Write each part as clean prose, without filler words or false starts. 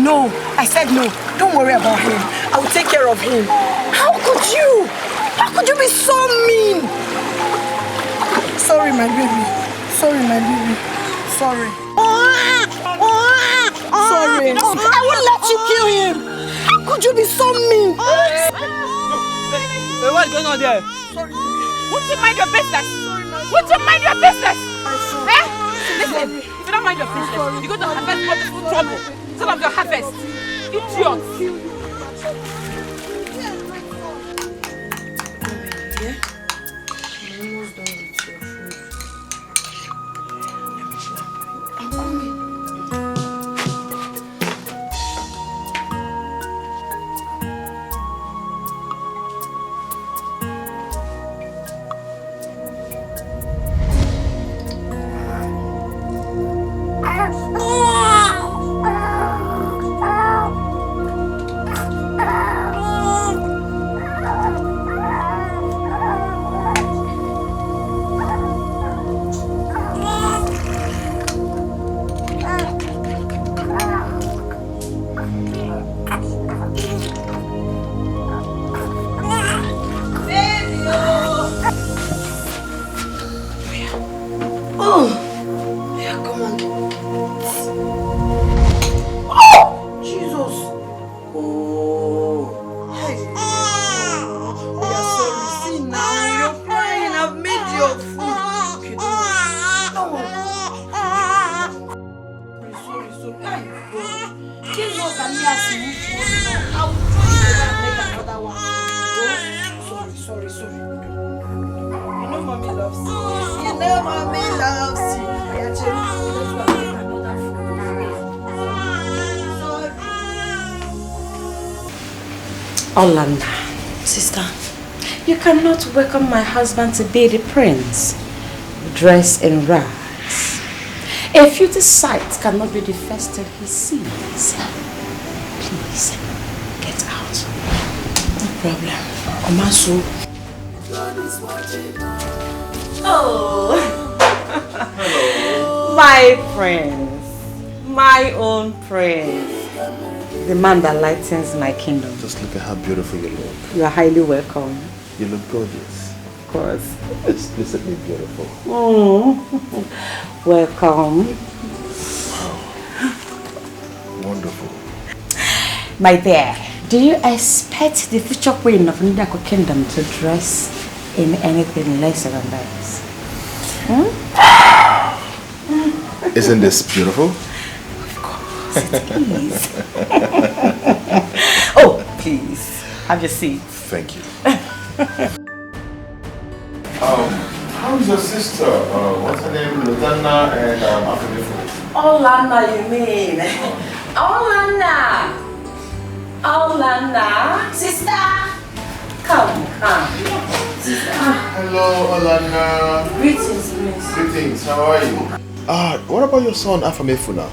No, I said no. Don't worry about him. I will take care of him. How could you? How could you be so mean? Sorry, my baby. Sorry, my baby. Sorry. Sorry. I won't let you kill him. How could you be so mean? Hey, what's going on there? Sorry. Won't you mind your business? Won't you mind your business? Eh? Listen, if you don't mind your business, you're going to harvest multiple trouble. Some of your harvest. Idiot. I'm coming. Olanda, sister, you cannot welcome my husband to be the prince, dressed in rags. A futile sight cannot be the first thing he sees. Please, get out. No problem. Omasu. Oh, hello. My prince, my own prince. The man that lightens my kingdom. Just look at how beautiful you look. You are highly welcome. You look gorgeous. Of course. Explicitly beautiful. Oh, welcome. Wow. Wonderful. My dear, do you expect the future queen of Ndako Kingdom to dress in anything less than this? Hmm? Isn't this beautiful? Please. Oh, please. Have your seat. Thank you. How's your sister? What's her name? Lutana and Afro. Olana, you mean? Olana. Olana. Sister. Come. Sister. Hello, Olana. Greetings, miss. Greetings. How are you? What about your son, Afamefu now?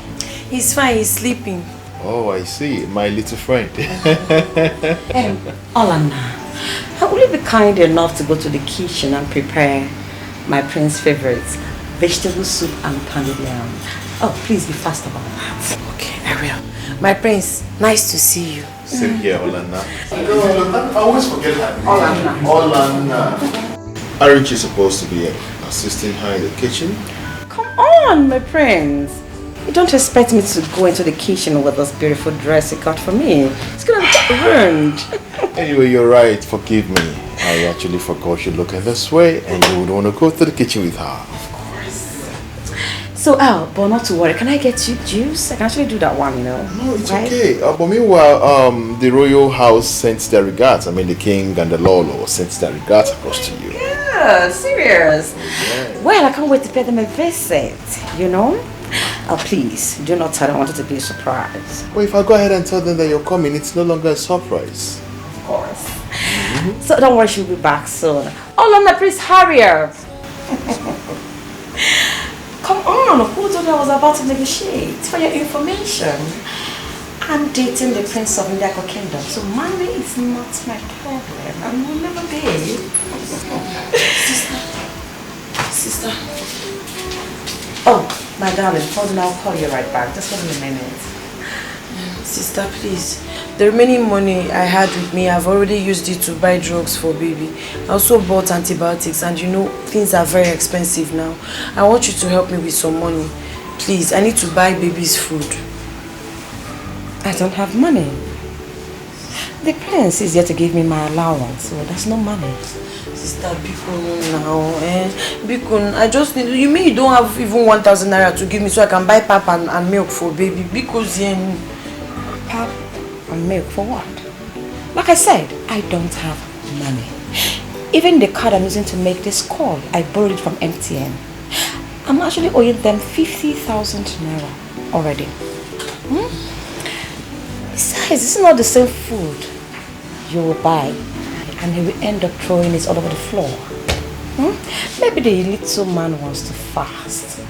He's fine, he's sleeping. Oh, I see. My little friend. Olana, will you be kind enough to go to the kitchen and prepare my prince's favorites, vegetable soup and pounded yam? Oh, please be fast about that. Okay, I will. My prince, nice to see you. Same here, Olana. I always forget her name. Olana. Aren't you supposed to be assisting her in the kitchen? Come on, my prince. You don't expect me to go into the kitchen with this beautiful dress you got for me. It's gonna get ruined. Anyway, you're right. Forgive me. I actually forgot you're looking this way and you would want to go to the kitchen with her. Of course. So, but not to worry. Can I get you juice? I can actually do that one, you know. No, it's okay. But meanwhile, the royal house sends their regards. I mean, the king and the Lolo sends their regards across to you. Yeah, serious. Yeah. Well, I can't wait to pay them a visit, you know. Oh, please, do not tell them I wanted to be a surprise. Well, if I go ahead and tell them that you're coming, it's no longer a surprise. Of course. So don't worry, she'll be back soon. Oh, Lana, please hurry up. Come on, who told you I was about to negotiate? For your information, I'm dating the Prince of Ndako Kingdom, so money is not my problem and will never be. Sister. Oh, my darling, hold on, I'll call you right back. Just give me a minute. Sister, please. The remaining money I had with me, I've already used it to buy drugs for baby. I also bought antibiotics, and you know, things are very expensive now. I want you to help me with some money. Please, I need to buy baby's food. I don't have money. The prince is here to give me my allowance, so there's no money. Sister, Bikun now, Bikun, I just need, you mean you don't have even 1,000 naira to give me so I can buy pap and milk for baby? Because pap and milk for what? Like I said, I don't have money. Even the card I'm using to make this call, I borrowed it from MTN. I'm actually owing them 50,000 naira already. Besides, this is not the same food you will buy, and he will end up throwing it all over the floor. Maybe the little man wants to fast.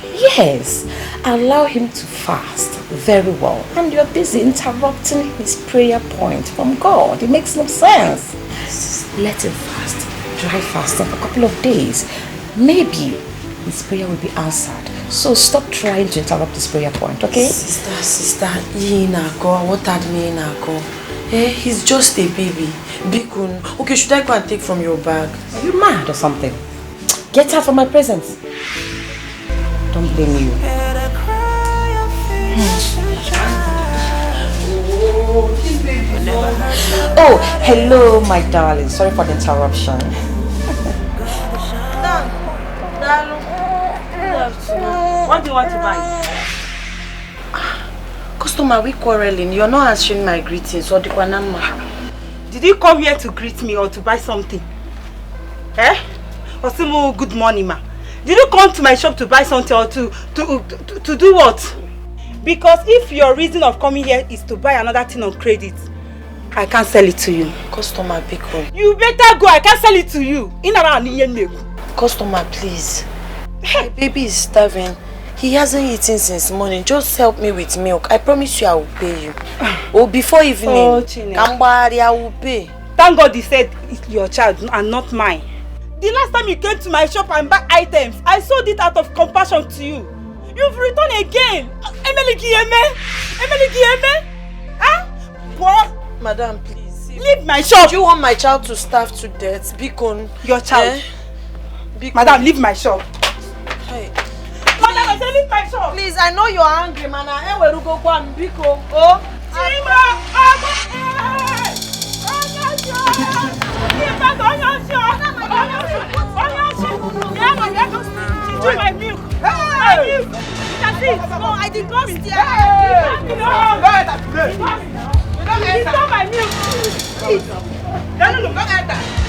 Yes, allow him to fast very well. And you're busy interrupting his prayer point from God. It makes no sense. Let him fast, dry fasting for a couple of days. Maybe his prayer will be answered. So stop trying to interrupt this prayer point, okay? Sister, what had he's just a baby. Bikun. Okay, should I go and take from your bag? Are you mad or something? Get out from my presence. Don't blame you. Oh, hello, my darling. Sorry for the interruption. What do you want to buy? Customer, we quarreling. You're not answering my greetings. Or the Did you come here to greet me or to buy something? Osimo, good morning, ma. Did you come to my shop to buy something or to do what? Because if your reason of coming here is to buy another thing on credit, I can't sell it to you. Customer, Biko. You better go. I can't sell it to you. Customer, please. My baby is starving. He hasn't eaten since morning. Just help me with milk. I promise you I will pay you. Before evening. Oh, Kambari, I will pay. Thank God he said it's your child and not mine. The last time you came to my shop and buy items, I sold it out of compassion to you. You've returned again. Emily Guillemette. What? Madam, please. Leave my shop. Do you want my child to starve to death? Bikon. Your child. Madam, leave my shop. Hey. Madam, I said leave my shop. Please, I know you're angry, man. Biko. She's my milk. My milk. That's it. No, I did not steal. She stole my milk.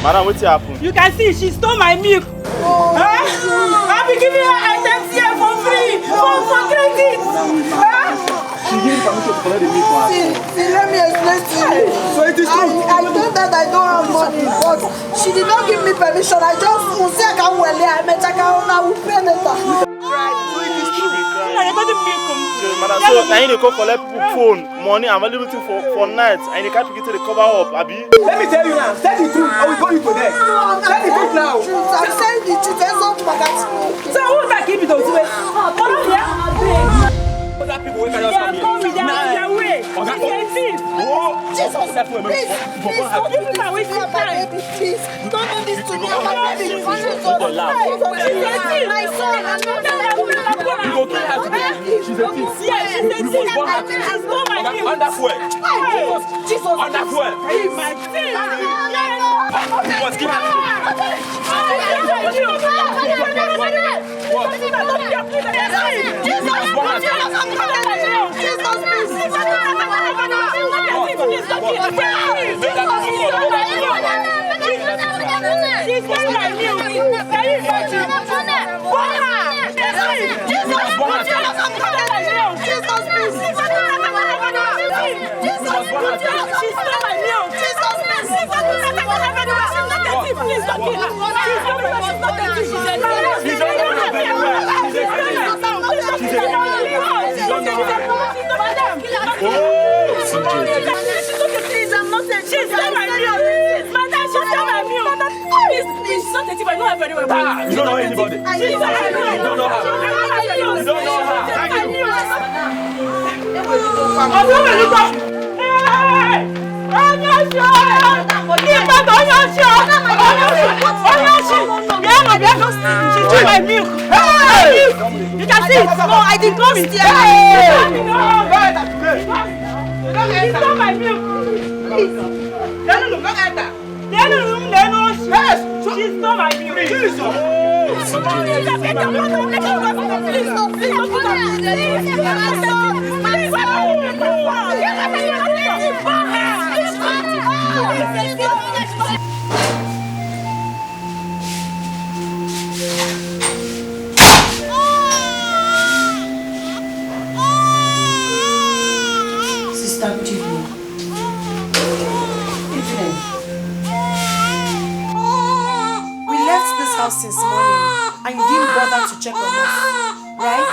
Madam, what's happened? You can see she stole my milk. I'll be giving her items here for free, for credit. She gave permission to collect the milk. See, let me explain to you. So it is true. I told her that I don't have money, but she did not give me permission. I just will say I can't wear it. I met I will pay later. Right. So it is true. Madam, so now you go collect phone, money, and everything for nights, and you can't pick it to the cover up, Abi. Let me tell you now. Tell the truth, or we go you to there. Tell the truth now. I'm saying the truth. There's no back. So who that give it to you? Other people will just come here. Now, way. Jesus, please, don't do this to me, my baby, please. Don't do this to me, my baby, please. My son, I'm not You go kill her today. She's a thief. Yes, she's a thief. She's not my milk. Under fuel. Jesus, Under fuel. My thief. You must give her. I know her very well. You don't know anybody. You don't know her. You don't know her. my milk. You can see it. No, I did not steal it. She stole my milk. Please. No, don't enter. She stole my milk. Sister, good evening. We left this house since morning and you didn't bother to check on us, right?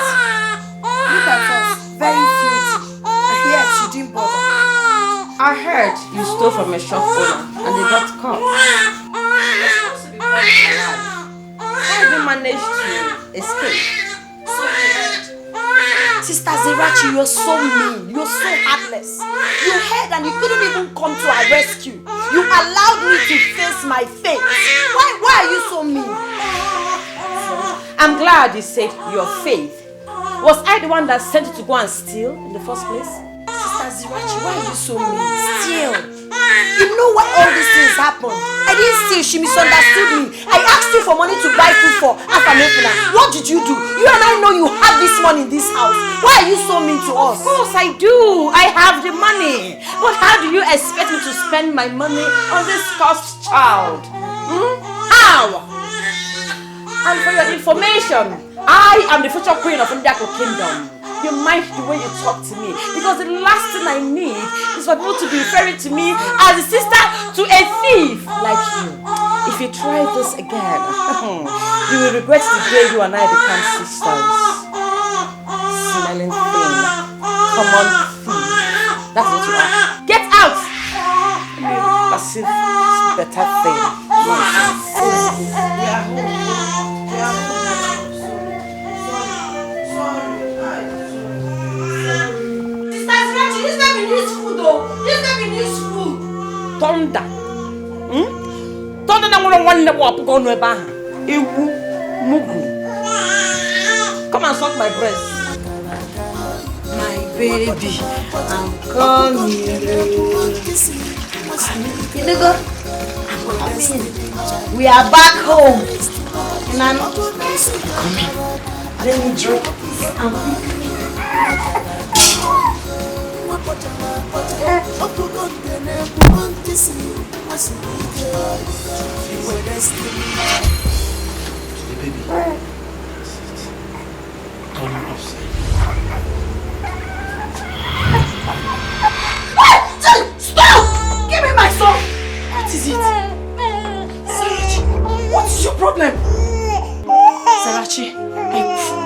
Look at us, very filthy, and yet you didn't bother. I heard you stole from a shop owner and they got caught. How did you manage to escape? Sister Zerachi, you're so mean, you're so heartless. You heard and you couldn't even come to our rescue. You allowed me to face my fate. Why are you so mean? I'm glad you said your faith. Was I the one that sent you to go and steal in the first place? Sister Zerachi, why are you so mean? Steal. You know why all these things happened? I didn't steal, she misunderstood me. I asked you for money to buy food for Afamefuna. What did you do? You and I know you have this money in this house. Why are you so mean to us? Of course I do. I have the money. But how do you expect me to spend my money on this cursed child? How? And for your information, I am the future queen of Ndako Kingdom. You mind the way you talk to me, because the last thing I need is for people to be referring to me as a sister to a thief like you. If you try this again, you will regret the day you and I become sisters. Smelling thing, common thief. That's what you are. Get out! Passive, better thing. Thunder. Thunder na one never up go no eba. Ewu mugu. Come and suck my breast. My baby, I'm coming. We are back home. And I'm coming. Let me drink this. Stop! Give me my son! What is it? Sarachi, what is your problem? Sarachi, I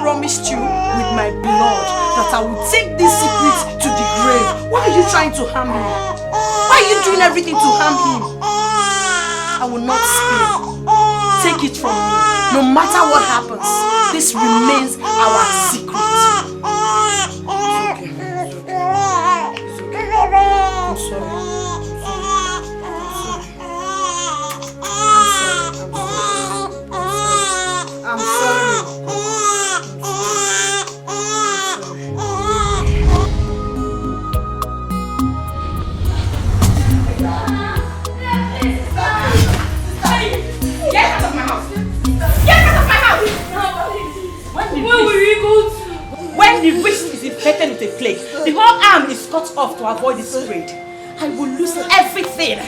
promised you with my blood that I will take this secret to the grave. Why are you trying to harm him? Why are you doing everything to harm him? I will not spill. Take it from me. No matter what happens, this remains our secret. I'm sorry. I'm sorry. Get out of my house! Get out of my house! When the witch is infected with a plague, the whole arm is cut off to avoid the spread. I will lose everything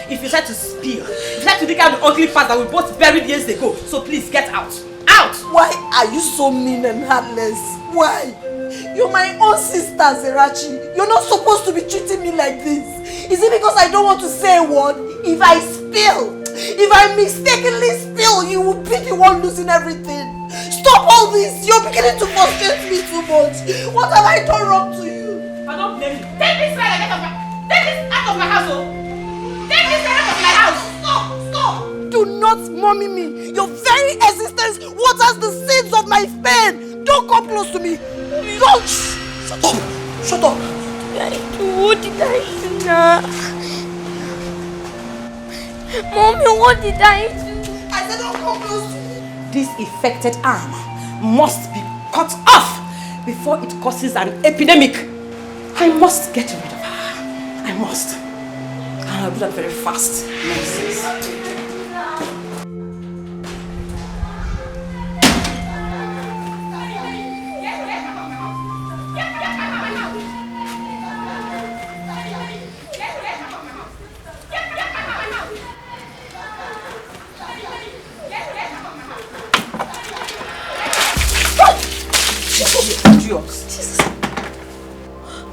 if you try to spill. If you try to dig out the ugly part that we both buried years ago. So please get out. Out! Why are you so mean and heartless? Why? You're my own sister, Zerachi. You're not supposed to be treating me like this. Is it because I don't want to say a word? If I spill, if I mistakenly spill, you will be the one losing everything. Stop all this. You're beginning to frustrate me too much. What have I done wrong to you? I don't blame you. Take this out of my house. Take this out of my house. Stop. Do not mommy me. Your very existence waters the seeds of my pain. Don't come close to me. Don't. Shut up. Shut up. What did I do now? Mommy, what did I do? I said don't come close to me. This affected arm must be cut off before it causes an epidemic. I must get rid of her. I must. And I'll do that very fast. Nonsense.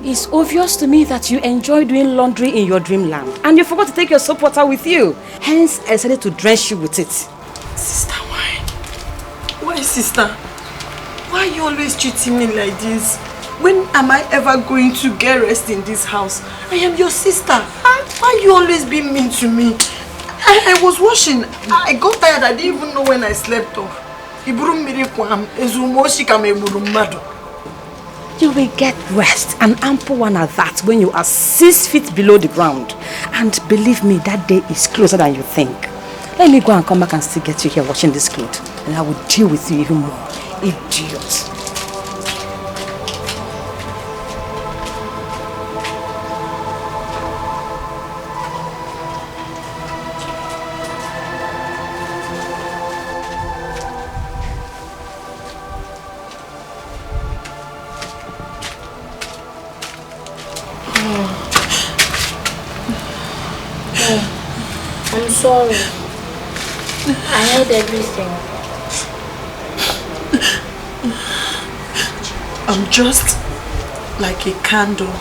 It's obvious to me that you enjoy doing laundry in your dreamland and you forgot to take your soap water with you. Hence, I decided to drench you with it. Sister, why? Why, sister? Why are you always treating me like this? When am I ever going to get rest in this house? I am your sister. Why are you always being mean to me? I was washing. I got tired. I didn't even know when I slept off. You will get rest, an ample one at that, when you are 6 feet below the ground. And believe me, that day is closer than you think. Let me go and come back and still get you here washing this clothes. And I will deal with you even more. Idiot. I'm sorry. I heard everything. I'm just like a candle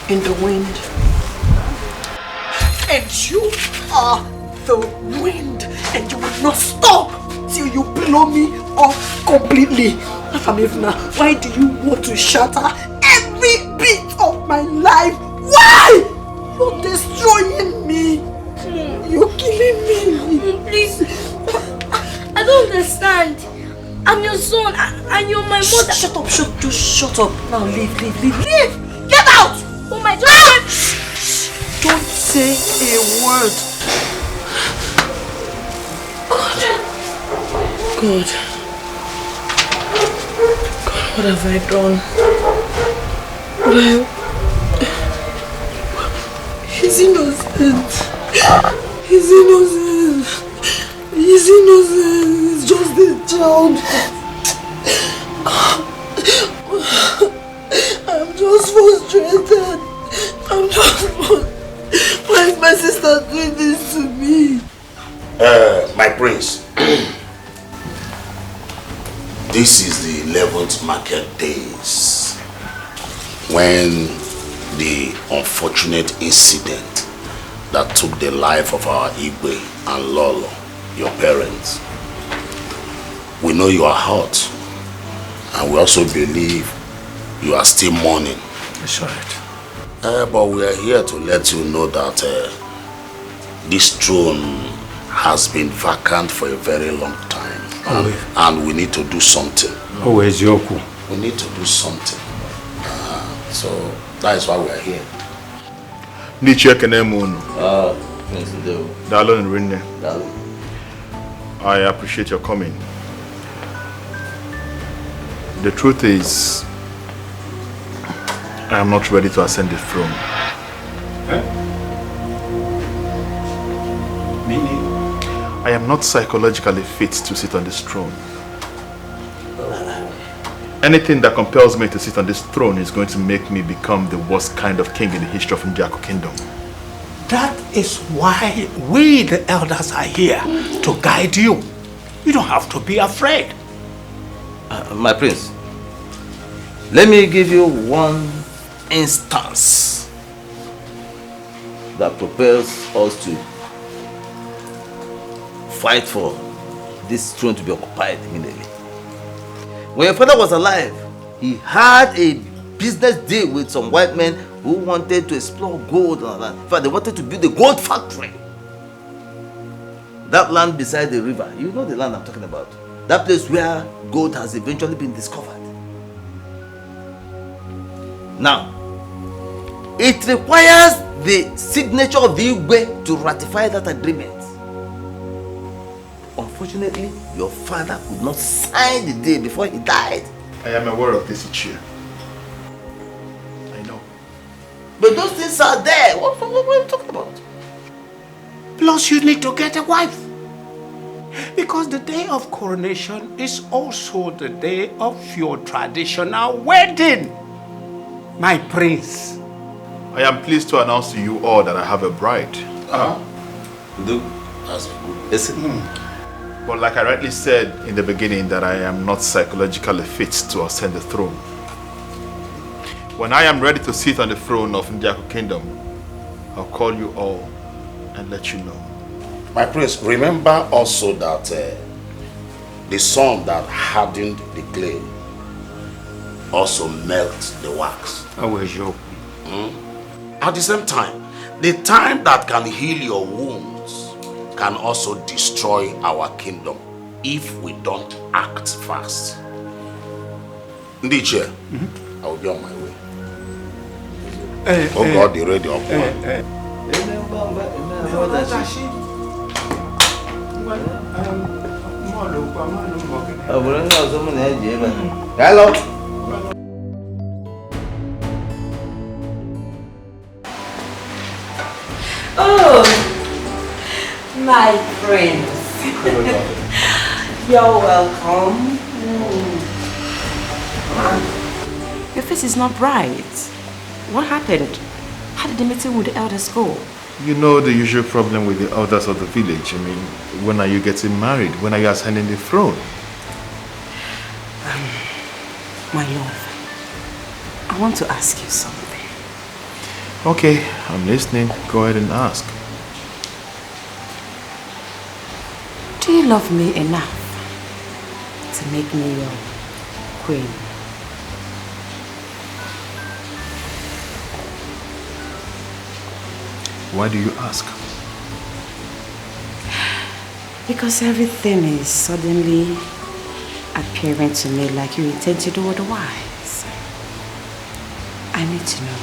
in the wind. And you are the wind. And you will not stop till you blow me off completely. Why do you want to shatter every bit of my life? Why? You're destroying me. You're killing me. Please. I don't understand. I'm your son and you're my mother. Shut up, just shut up. Now leave. Get out! Oh my God. Don't say a word. God, what have I done? He's innocent. He's just a child. I'm just frustrated. Why is my sister doing this to me? My prince. This is the 11th market days when the unfortunate incident that took the life of our Igwe and Lolo, your parents. We know you are hurt, and we also believe you are still mourning. That's right. But we are here to let you know that this throne has been vacant for a very long time. And we need to do something. Oh, where's Yoku? We need to do something. So that is why we are here. I appreciate your coming. The truth is, I am not ready to ascend the throne. Meaning? I am not psychologically fit to sit on this throne. Anything that compels me to sit on this throne is going to make me become the worst kind of king in the history of Njako Kingdom. That is why we, the elders, are here to guide you. You don't have to be afraid. My prince, let me give you one instance that propels us to fight for this throne to be occupied immediately. When your father was alive, he had a business deal with some white men who wanted to explore gold and all that. In fact, they wanted to build a gold factory. That land beside the river, you know the land I'm talking about. That place where gold has eventually been discovered. Now, it requires the signature of the Igwe to ratify that agreement. Unfortunately, your father could not sign the deal before he died. I am aware of this, Ichie. I know. But those things are there. What are you talking about? Plus, you need to get a wife. Because the day of coronation is also the day of your traditional wedding, my prince. I am pleased to announce to you all that I have a bride. That's good. But like I rightly said in the beginning, that I am not psychologically fit to ascend the throne. When I am ready to sit on the throne of Ndiaku Kingdom, I'll call you all and let you know. My prince, remember also that the sun that hardened the clay also melts the wax. At the same time, the time that can heal your wounds can also destroy our kingdom if we don't act fast. Ndiche, I will be on my way. Oh God, the radio. Hello. Oh, my friends. You're welcome. Your face is not bright. What happened? How did the meeting with the elders go? You know the usual problem with the elders of the village. I mean, when are you getting married? When are you ascending the throne? My love, I want to ask you something. Okay, I'm listening. Go ahead and ask. Do you love me enough to make me your queen? Why do you ask? Because everything is suddenly appearing to me like you intend to do otherwise. I need to know,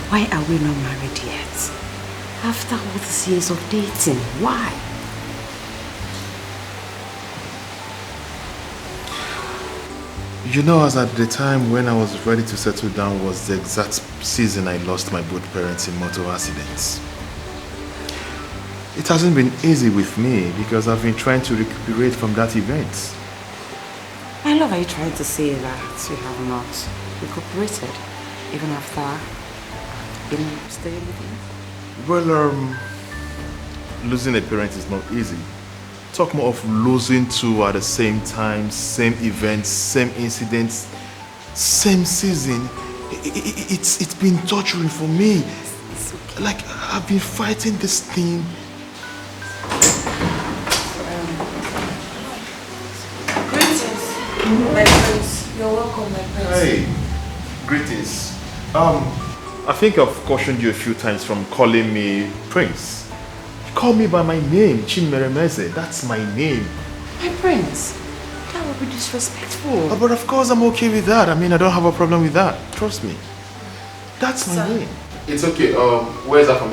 why are we not married yet? After all these years of dating, why? You know, as at the time when I was ready to settle down was the exact season I lost my both parents in motor accidents. It hasn't been easy with me because I've been trying to recuperate from that event. My love, are you trying to say that you have not recuperated even after being staying with you? Well, losing a parent is not easy. Talk more of losing two at the same time, same events, same incidents, same season. It's been torturing for me. Okay. Like, I've been fighting this thing. Greetings, my friends. You're welcome, my friends. Hey, greetings. I think I've cautioned you a few times from calling me Prince. Call me by my name, Chimmeremeze. That's my name. My prince, that would be disrespectful. But of course I'm okay with that. I mean, I don't have a problem with that. Trust me. That's my name. It's okay. Where's that from?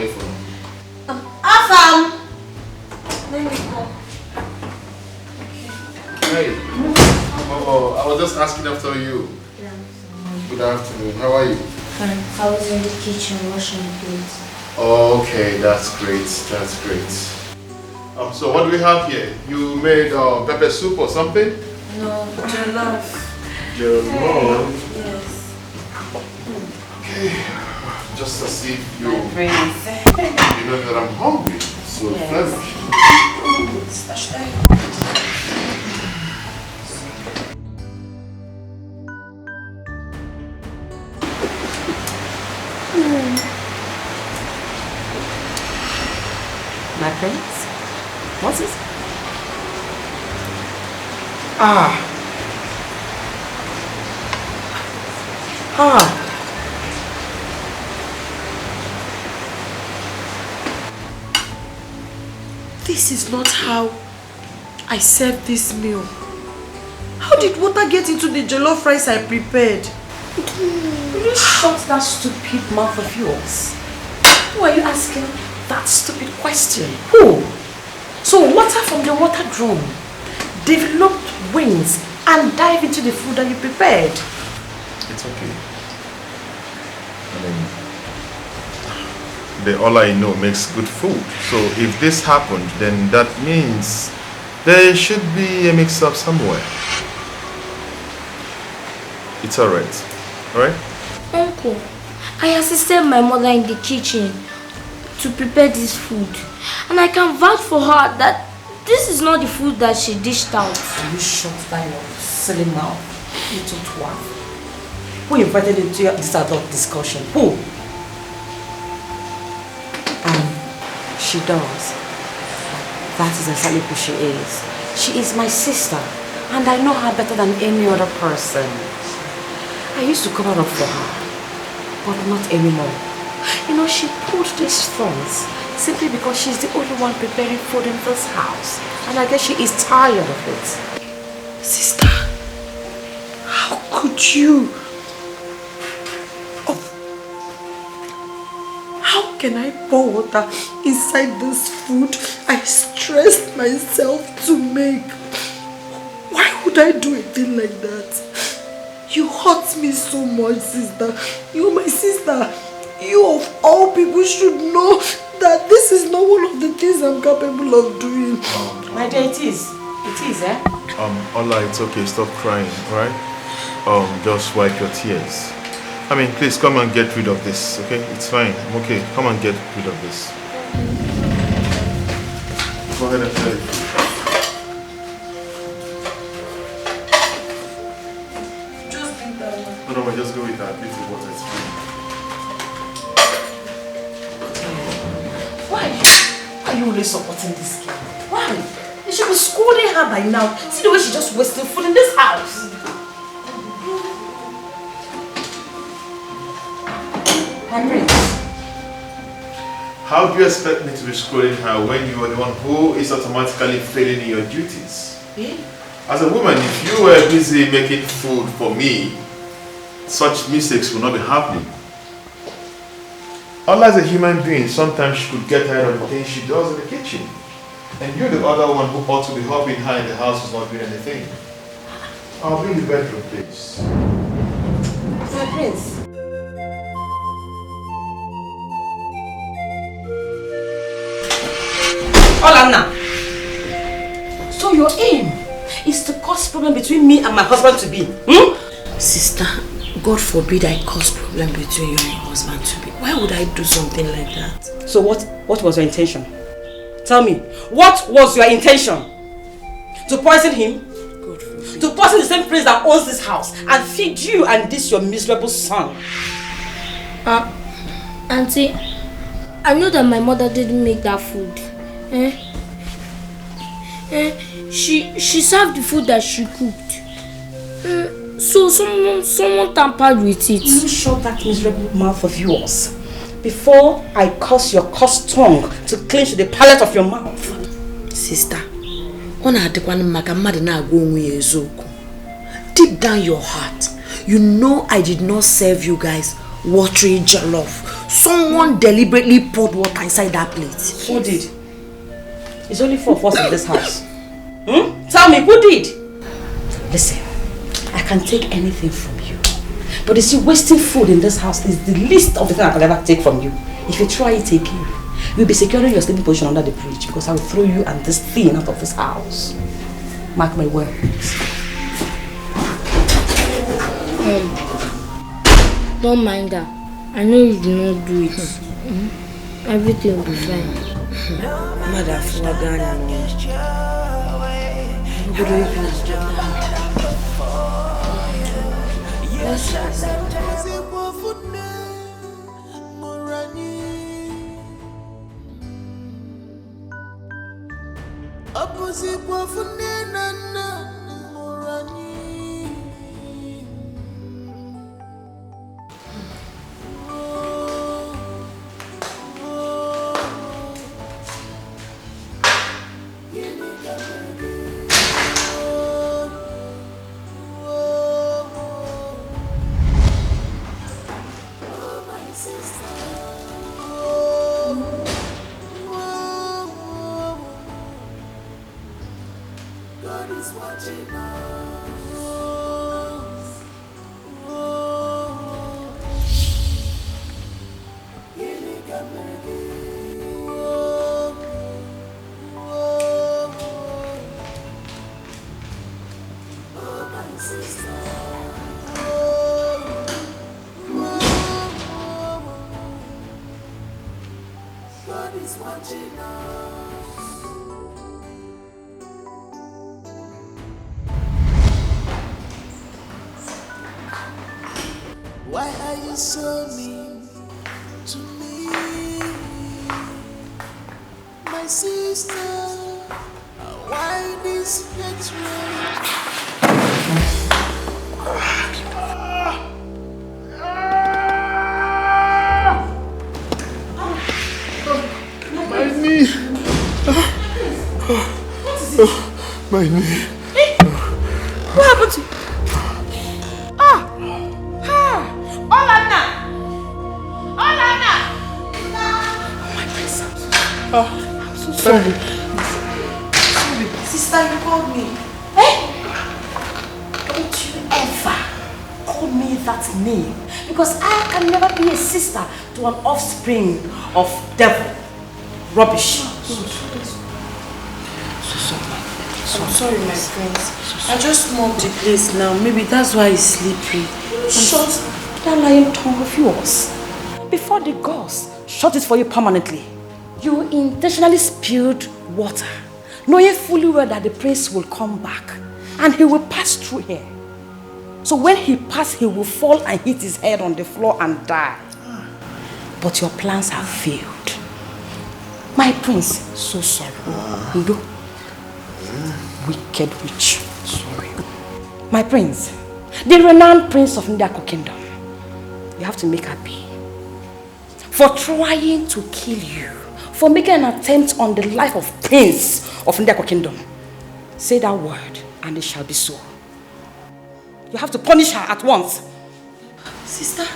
Afam! Let me go. Hey. I was just asking after you. Yeah. Good afternoon. How are you? Fine. I was in the kitchen washing plates. Okay, that's great. That's great. So what do we have here? You made pepper soup or something? No, jollof. Jollof. Yes. Okay. Just to see if you know My prince. that I'm hungry. So Yes. My prince? What's this? This is not how I served this meal. How did water get into the jollof rice I prepared? Will you shut that stupid mouth of yours? Who are you asking that stupid question? Who? So water from the water drum developed wings and dive into the food that you prepared. It's okay. All I know makes good food. So if this happened, then that means there should be a mix-up somewhere. It's alright. Alright? Uncle, I assisted my mother in the kitchen to prepare this food. And I can vouch for her that this is not the food that she dished out. Will you shut down your silly mouth, little twat? Who invited you to this adult discussion? Who? She does. That is exactly who she is. She is my sister, and I know her better than any other person. I used to cover up for her, but not anymore. You know, she pulled these stunts simply because she's the only one preparing food in this house, and I guess she is tired of it. Sister, how could you? How can I pour water inside this food I stressed myself to make? Why would I do a thing like that? You hurt me so much, sister. You're my sister. You of all people should know that this is not one of the things I'm capable of doing. My dear, it is. It is, eh? Ola, it's okay. Stop crying, alright? Just wipe your tears. I mean, please come and get rid of this, okay? It's fine. I'm okay. Come and get rid of this. Go ahead and tell it. Just drink that one. No, just go with that. Drink the water. It's fine. Why are you always supporting this girl? Why? You should be scolding her by now. See the way she just wasted food in this house. My prince. How do you expect me to be scolding her when you are the one who is automatically failing in your duties? Eh? As a woman, if you were busy making food for me, such mistakes will not be happening. Ola as a human being, sometimes she could get tired of the things she does in the kitchen. And you're the other one who ought to be helping her in the house who's not doing anything. I'll be in the bedroom, please. My prince. Olanna. So your aim is to cause problem between me and my husband to be? Sister, God forbid I cause problem between you and your husband to be. Why would I do something like that? So what was your intention? Tell me, what was your intention? To poison him? God forbid. To poison the same prince that owns this house and feed you and this your miserable son? Auntie, I know that my mother didn't make that food. She served the food that she cooked. So someone tampered with it. You shut that miserable mouth of yours before I cause your cursed tongue to clinch the palate of your mouth. Sister, deep down your heart, you know I did not serve you guys watery jollof. Someone deliberately poured water inside that plate. Who did? It's only 4 of us in this house. Tell me, who did? Listen, I can take anything from you. But you see, wasting food in this house is the least of the thing I can ever take from you. If you try it again, you'll be securing your sleeping position under the bridge because I will throw you and this thing out of this house. Mark my words. Don't mind her. I know you do not do it. Everything will be fine. Mother, Why are you so mean to me, my sister? Why this hatred? My knee! My knee! What happened to you? I'm so sorry. Sorry. Sister, you called me. Don't you ever call me that name, because I can never be a sister to an offspring of devil. Rubbish. I'm sorry, my friends. I just mopped the place now. Maybe that's why it's slippery. Shut that lying tongue of yours. Before the gods shut it for you permanently. You intentionally spilled water, knowing fully well that the prince will come back and he will pass through here. So when he passes, he will fall and hit his head on the floor and die. But your plans have failed. My prince, so sorry. Ndo. Wicked witch. Sorry. My prince, the renowned prince of Ndako Kingdom, you have to make her pay for trying to kill you, for making an attempt on the life of prince of Ndako Kingdom. Say that word and it shall be so. You have to punish her at once. Sister,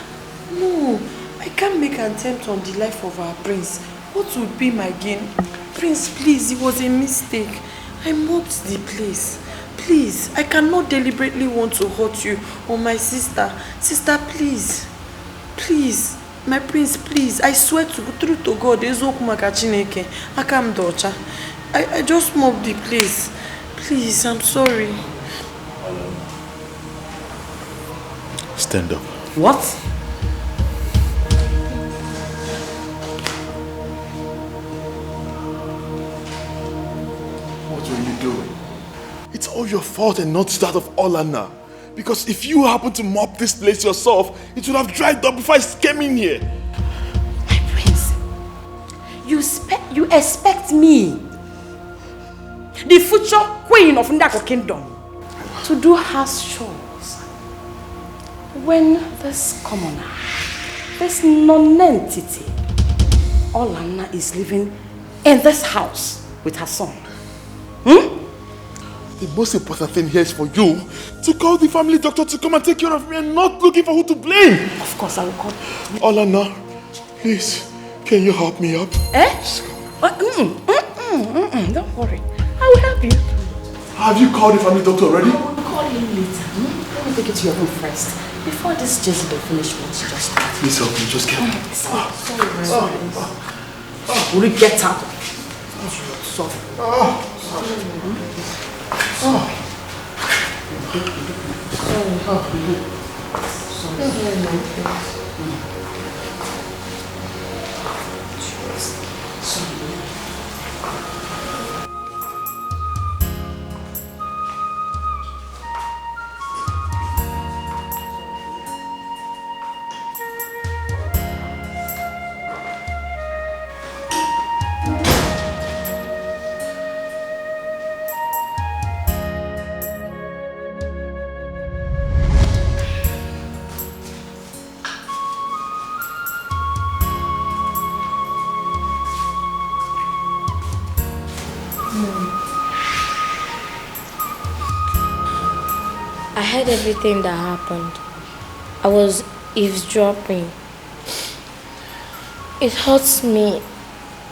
no. I can't make an attempt on the life of our prince. What would be my gain? Prince, please, it was a mistake. I mopped the place. Please, I cannot deliberately want to hurt you or my sister. Sister, please. Please. My prince, please. I swear to God, I just mopped the place. Please, I'm sorry. Stand up. What? What were you doing? It's all your fault and not that of Olana. Because if you happen to mop this place yourself, it would have dried up before I came in here. My prince, you expect me, the future queen of Ndako Kingdom, to do house chores when this commoner, this non-entity, Olana, is living in this house with her son? The most important thing here is for you to call the family doctor to come and take care of me and not looking for who to blame. Of course I will call. Olana, please, can you help me up? Don't worry. I will help you. Have you called the family doctor already? I will call him later. Let me take it to your room first. Before this Jezebel finishes what she just did. Please help me, just get me. Sorry. Will you get out? Sorry. I heard everything that happened. I was eavesdropping. It hurts me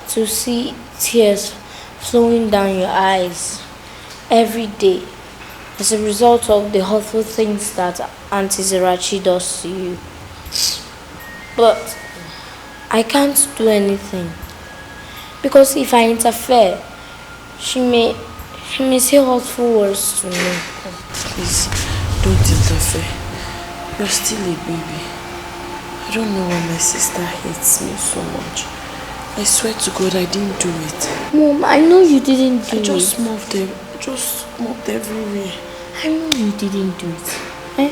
to see tears flowing down your eyes. every day as a result of the hurtful things that Auntie Zerachi does to you. But I can't do anything. Because if I interfere, she may say hurtful words to me. Please, don't interfere. You're still a baby. I don't know why my sister hates me so much. I swear to God I didn't do it. Mom, I know you didn't do it. I just mopped everywhere. I know you didn't do it. Eh?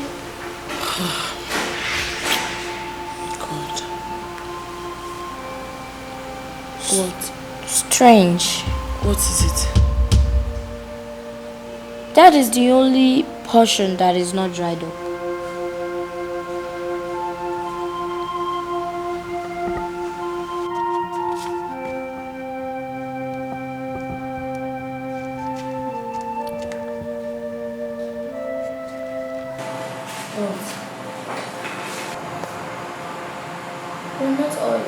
God. What? Strange. What is it? That is the only portion that is not dried up. Not oil.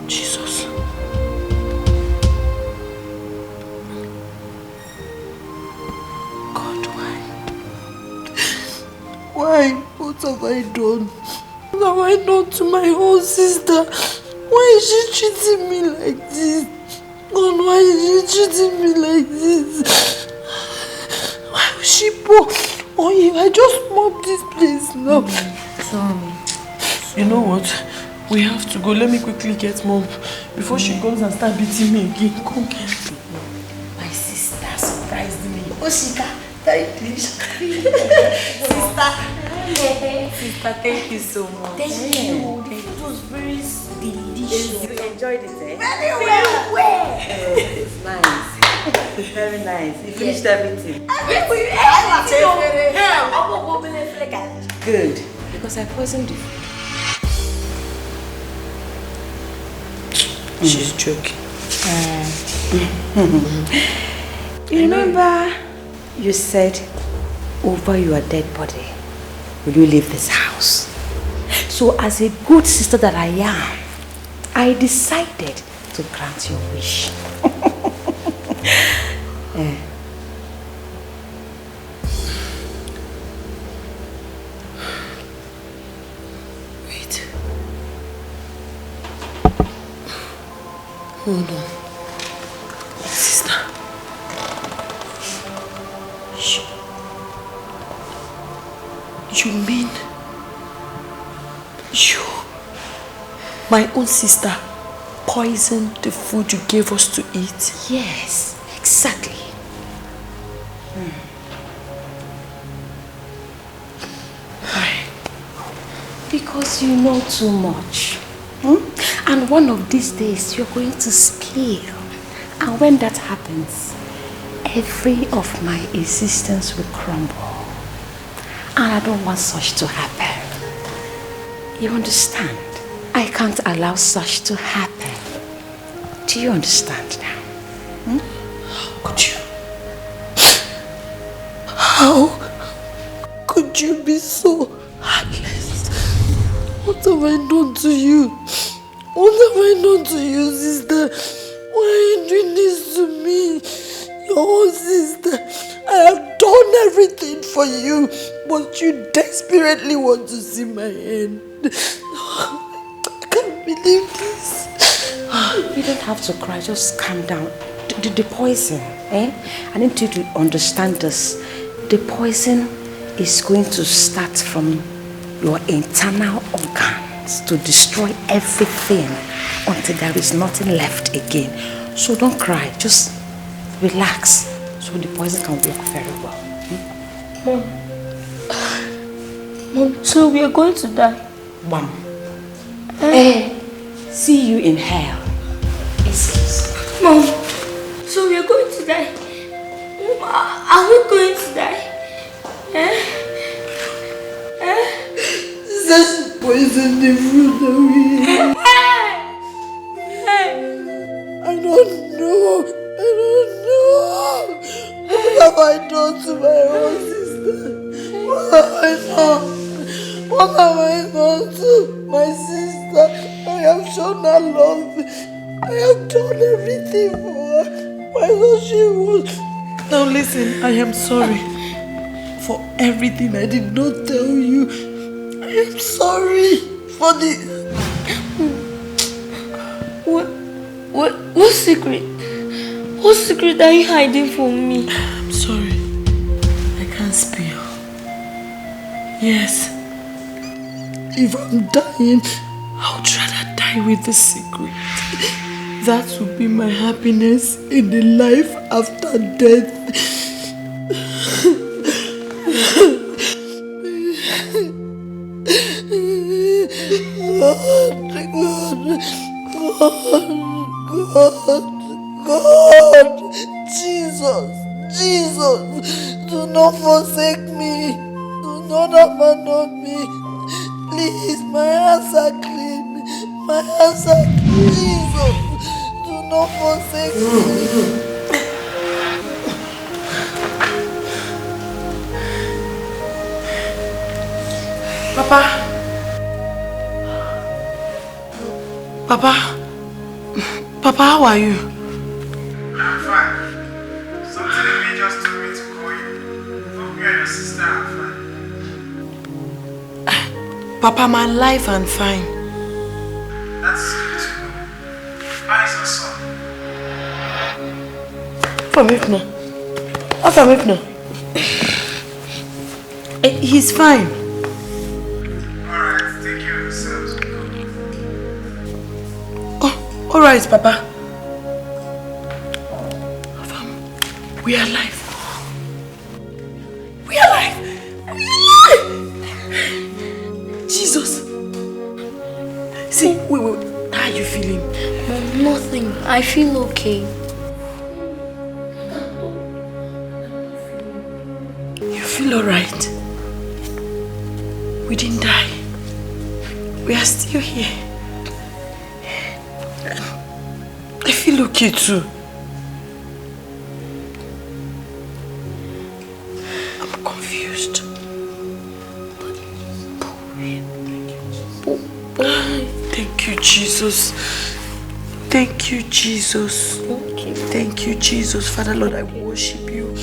Jesus. God, why? Why? What have I done? What have I done to my own sister? Why is she treating me like this? God, why is she treating me like this? Why will she pour oil? I just mop this place now. Sorry. You know what? We have to go. Let me quickly get Mom before she goes and start beating me again. Come get me. My sister surprised me. Osika, thank you. Sister, thank you so much. Thank you. The food was very delicious. You enjoyed it, eh? Very well. It's nice. Very nice. You finished everything. Good. Because I poisoned you. She's joking. You remember you said over your dead body, will you leave this house? So as a good sister that I am, I decided to grant your wish. Wait. Hold on. Sister. You mean you, my own sister, poisoned the food you gave us to eat? Yes, exactly. Why? Because you know too much. And one of these days you're going to spill. And when that happens, every of my existence will crumble. And I don't want such to happen. You understand? I can't allow such to happen. Do you understand now? How could you? How could you be so heartless? What have I done to you? What have I done to you, sister? Why are you doing this to me? Your own sister. I have done everything for you, but you desperately want to see my end. I can't believe this. You don't have to cry, just calm down. The poison, I need you to understand this. The poison is going to start from your internal organs to destroy everything until there is nothing left again. So don't cry, just relax so the poison can work very well. Mom, so we are going to die? Mom. See you in hell. Excuse. Mom, so we are going to die? Mom, are we going to die? Just poison the fruit that we eat. I don't know. What have I done to my own sister? What have I done? What have I going on to my sister. I have shown her love. I have done everything for her. Why does she want? Now listen, I am sorry for everything I did not tell you. I am sorry for the... What secret? What secret are you hiding from me? I'm sorry. I can't spill. Yes. If I'm dying, I would rather die with the secret. That would be my happiness in the life after death. God, Jesus, do not forsake me. Do not abandon me. Please, my hands are clean. My hands are clean. Jesus, do not forsake me. Papa, how are you? I'm fine. Something in me just told me to call you. Hope you and your sister are fine. Papa, my life and fine. That's good to know. How is your son? From Ifna. He's fine. Alright, take care of yourselves. Oh, alright, Papa. We are alive. We are alive. Jesus. See, wait. How are you feeling? Nothing. I feel okay. You feel alright? We didn't die. We are still here. I feel okay too. I'm confused. Thank you, Jesus. Thank you, Jesus. Thank you, Jesus. Father, Lord, I worship you.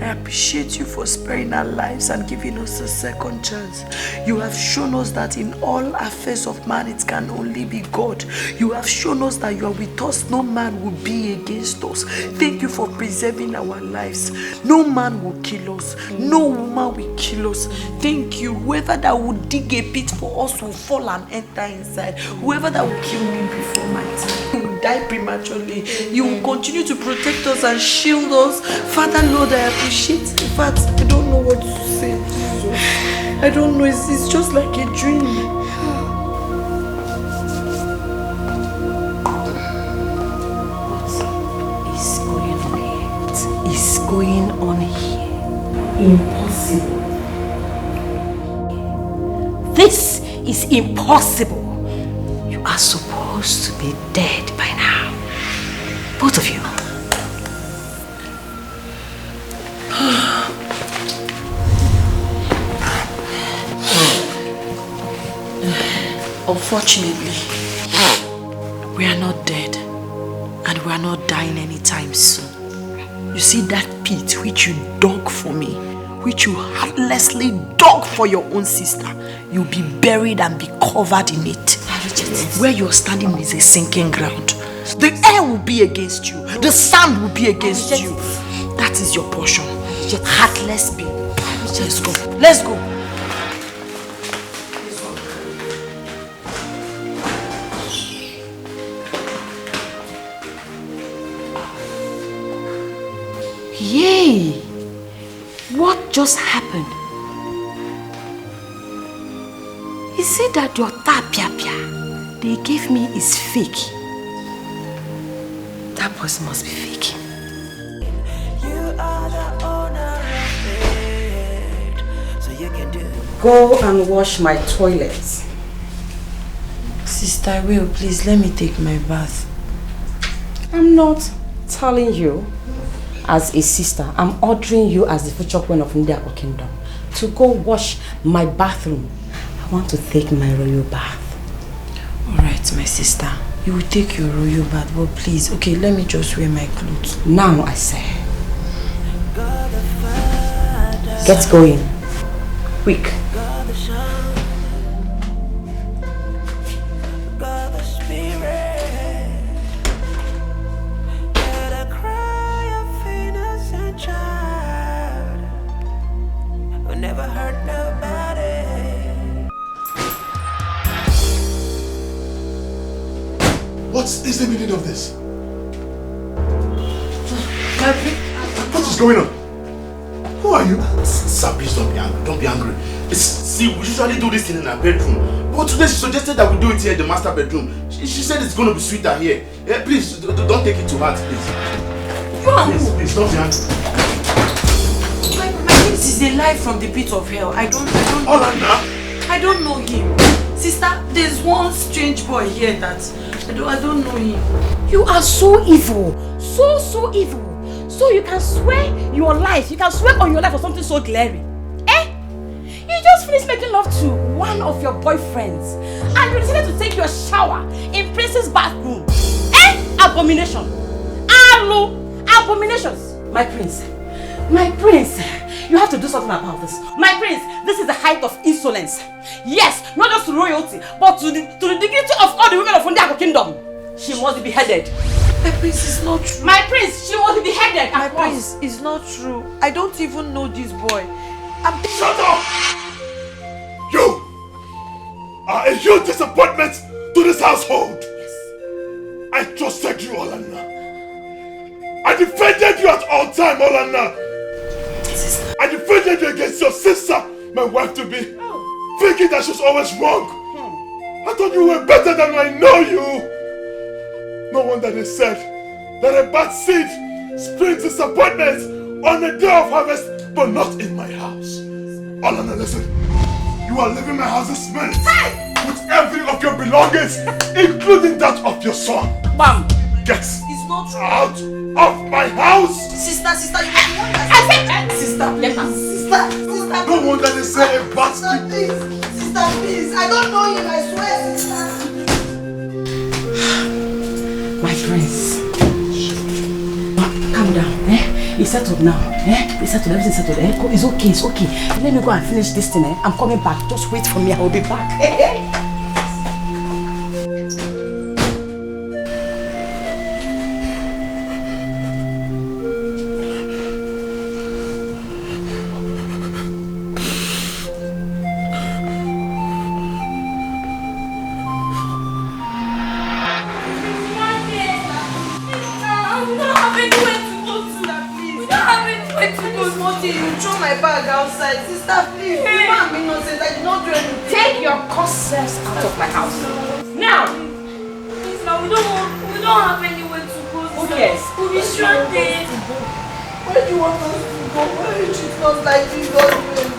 I appreciate you for sparing our lives and giving us a second chance. You have shown us that in all affairs of man, it can only be God. You have shown us that you are with us. No man will be against us. Thank you for preserving our lives. No man will kill us. No woman will kill us. Thank you. Whoever that would dig a pit for us will fall and enter inside. Whoever that will kill me before my time will die prematurely. You will continue to protect us and shield us. Father, Lord, I appreciate. In fact, I don't know what to say. I don't know. It's just like a dream. What is going on here? What is going on here? Impossible. This is impossible. You are supposed to be dead by now. Both of you. Unfortunately, we are not dead and we are not dying anytime soon. You see that pit which you dug for me, which you heartlessly dug for your own sister, you'll be buried and be covered in it. Where you're standing is a sinking ground. The air will be against you. The sand will be against you. That is your portion. Heartless being. Let's go. Let's go. Yay! What just happened? Is it that your tapia they gave me is fake? That person must be fake. You are the owner of it, so you can do. Go and wash my toilet. Sister, I will. Please let me take my bath. I'm not telling you as a sister. I'm ordering you as the future queen of India or kingdom to go wash my bathroom. I want to take my royal bath. Alright, my sister. You will take your royal bath, but please, okay, let me just wear my clothes. Now I say. Get going. Quick. What is the meaning of this? What is going on? Who are you? Sir, please don't be angry. Don't be angry. See, we usually do this thing in our bedroom. But today she suggested that we do it here in the master bedroom. She said it's going to be sweeter here. Yeah, please, don't take it to heart, please. Please, don't be angry. My prince is alive from the pit of hell. I don't know him. Sister, there's one strange boy here that I don't know him. You are so evil. So evil. So you can swear your life. You can swear on your life for something so glaring. You just finished making love to one of your boyfriends and you decided to take your shower in Prince's bathroom. Abomination. Abominations. My prince, you have to do something about this. My prince, this is the height of insolence. Yes, not just to royalty, but to the dignity of all the women of Fundiako kingdom. She must be beheaded. My prince is not true. My prince, she must be beheaded. My prince is not true. I don't even know this boy. Shut up! You are a huge disappointment to this household. Yes. I trusted you, Olanna. I defended you at all time, Olanna. Sister. I defended you against your sister, my wife-to-be, thinking that she's always wrong. I thought you were better than I know you. No wonder they said that a bad seed springs disappointment on the day of harvest, but not in my house. Olanna, listen. You are leaving my house this minute with every of your belongings, including that of your son. Mom, get out of my house. Sister, you want Sister, no wonder they say a bad seed. Sister, please. I don't know him, I swear, sister. My prince. Calm down, It's settled now, It's settled, everything's settled, It's okay. Let me go and finish this thing, I'm coming back. Just wait for me, I will be back, outside. Sister, please. You want me nonsense. I did not do anything. Take your cursed out of my house. Now! Please, now we don't have anywhere to go. Yes. We'll be stranded. Where do you want us to go? Why are you treating us like this, husband?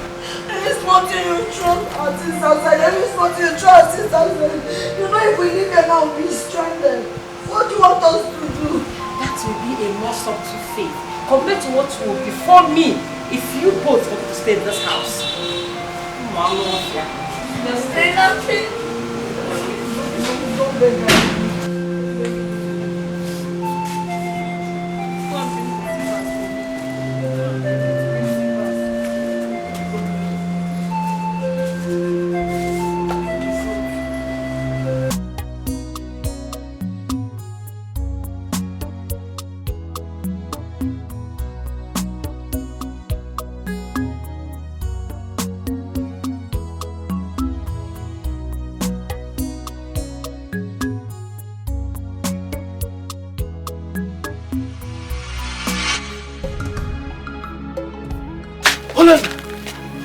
Every small thing you throw our things outside. Every small thing you throw our things outside. You know if we leave here now, we'll be stranded. What do you want us to do? That will be a more subtle faith compared to what will befall me if you both want to stay in this house. Just stay happy. Don't beg her.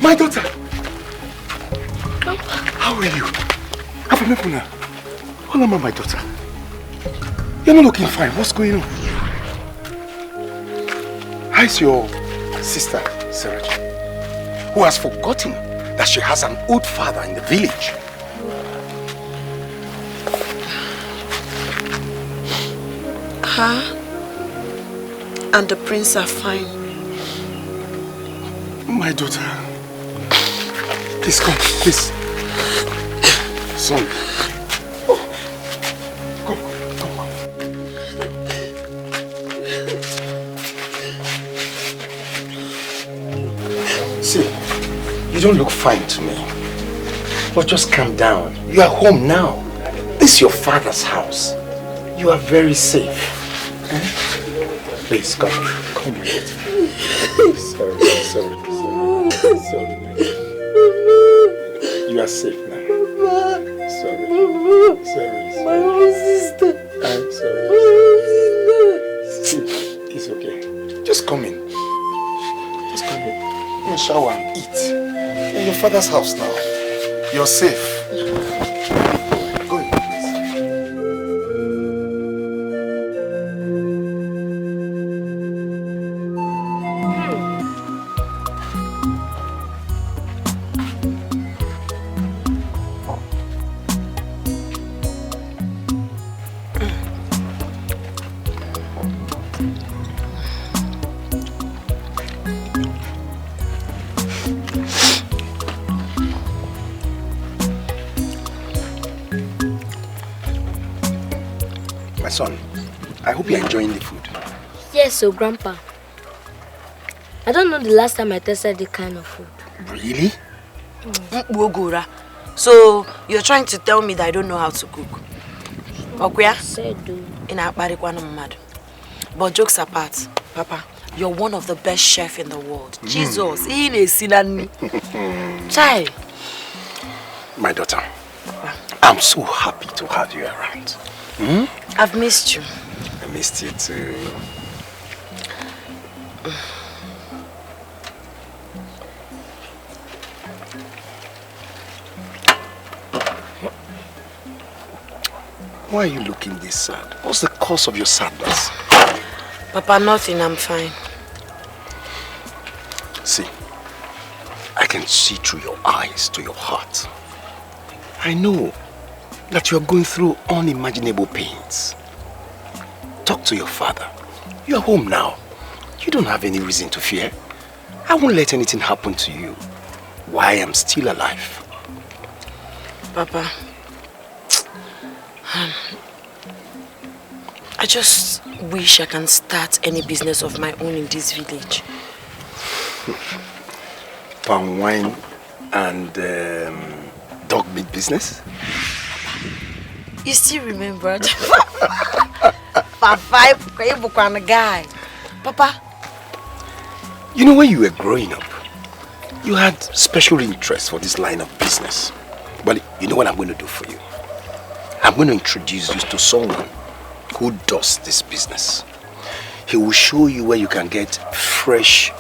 My daughter! How are you? Olama, my daughter. You're not looking fine. What's going on? How's your sister, Sarachi, who has forgotten that she has an old father in the village? Her and the prince are fine. My daughter, please come, please. Son. Come on. See, you don't look fine to me. But just calm down. You are home now. This is your father's house. You are very safe. Please, come with me. Sorry. You are safe now. Sorry. My own sister. I'm sorry. It's okay. Just come in. Go shower and eat. In your father's house now. You're safe. Go in, please. My son, I hope you're enjoying the food. Yes, so Grandpa. I don't know the last time I tasted the kind of food. Really? Wogura. So you're trying to tell me that I don't know how to cook? Okuya? But jokes apart, Papa, you're one of the best chefs in the world. Jesus, Chai. My daughter, I'm so happy to have you around. I've missed you. I missed you too. Why are you looking this sad? What's the cause of your sadness? Papa, nothing. I'm fine. See, I can see through your eyes to your heart. I know that you are going through unimaginable pains. Talk to your father. You are home now. You don't have any reason to fear. I won't let anything happen to you while I am still alive. Papa, I just wish I can start any business of my own in this village. Palm wine and dog meat business? You still remembered? Papa, guy. Papa. You know, when you were growing up, you had special interest for this line of business. But you know what I'm going to do for you? I'm going to introduce you to someone who does this business. He will show you where you can get fresh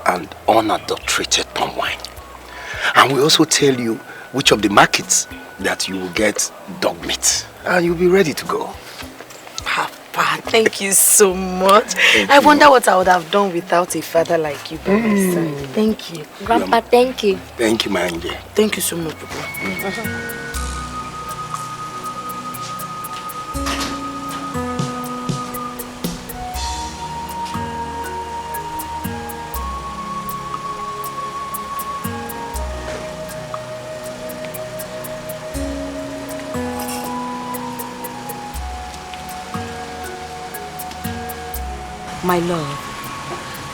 and unadulterated palm wine. And we'll also tell you which of the markets that you will get dog meat. And you'll be ready to go. Papa, thank you so much. I wonder what I would have done without a father like you by my side. Thank you. Grandpa, thank you. Thank you, my angel. Thank you so much, Papa. My love,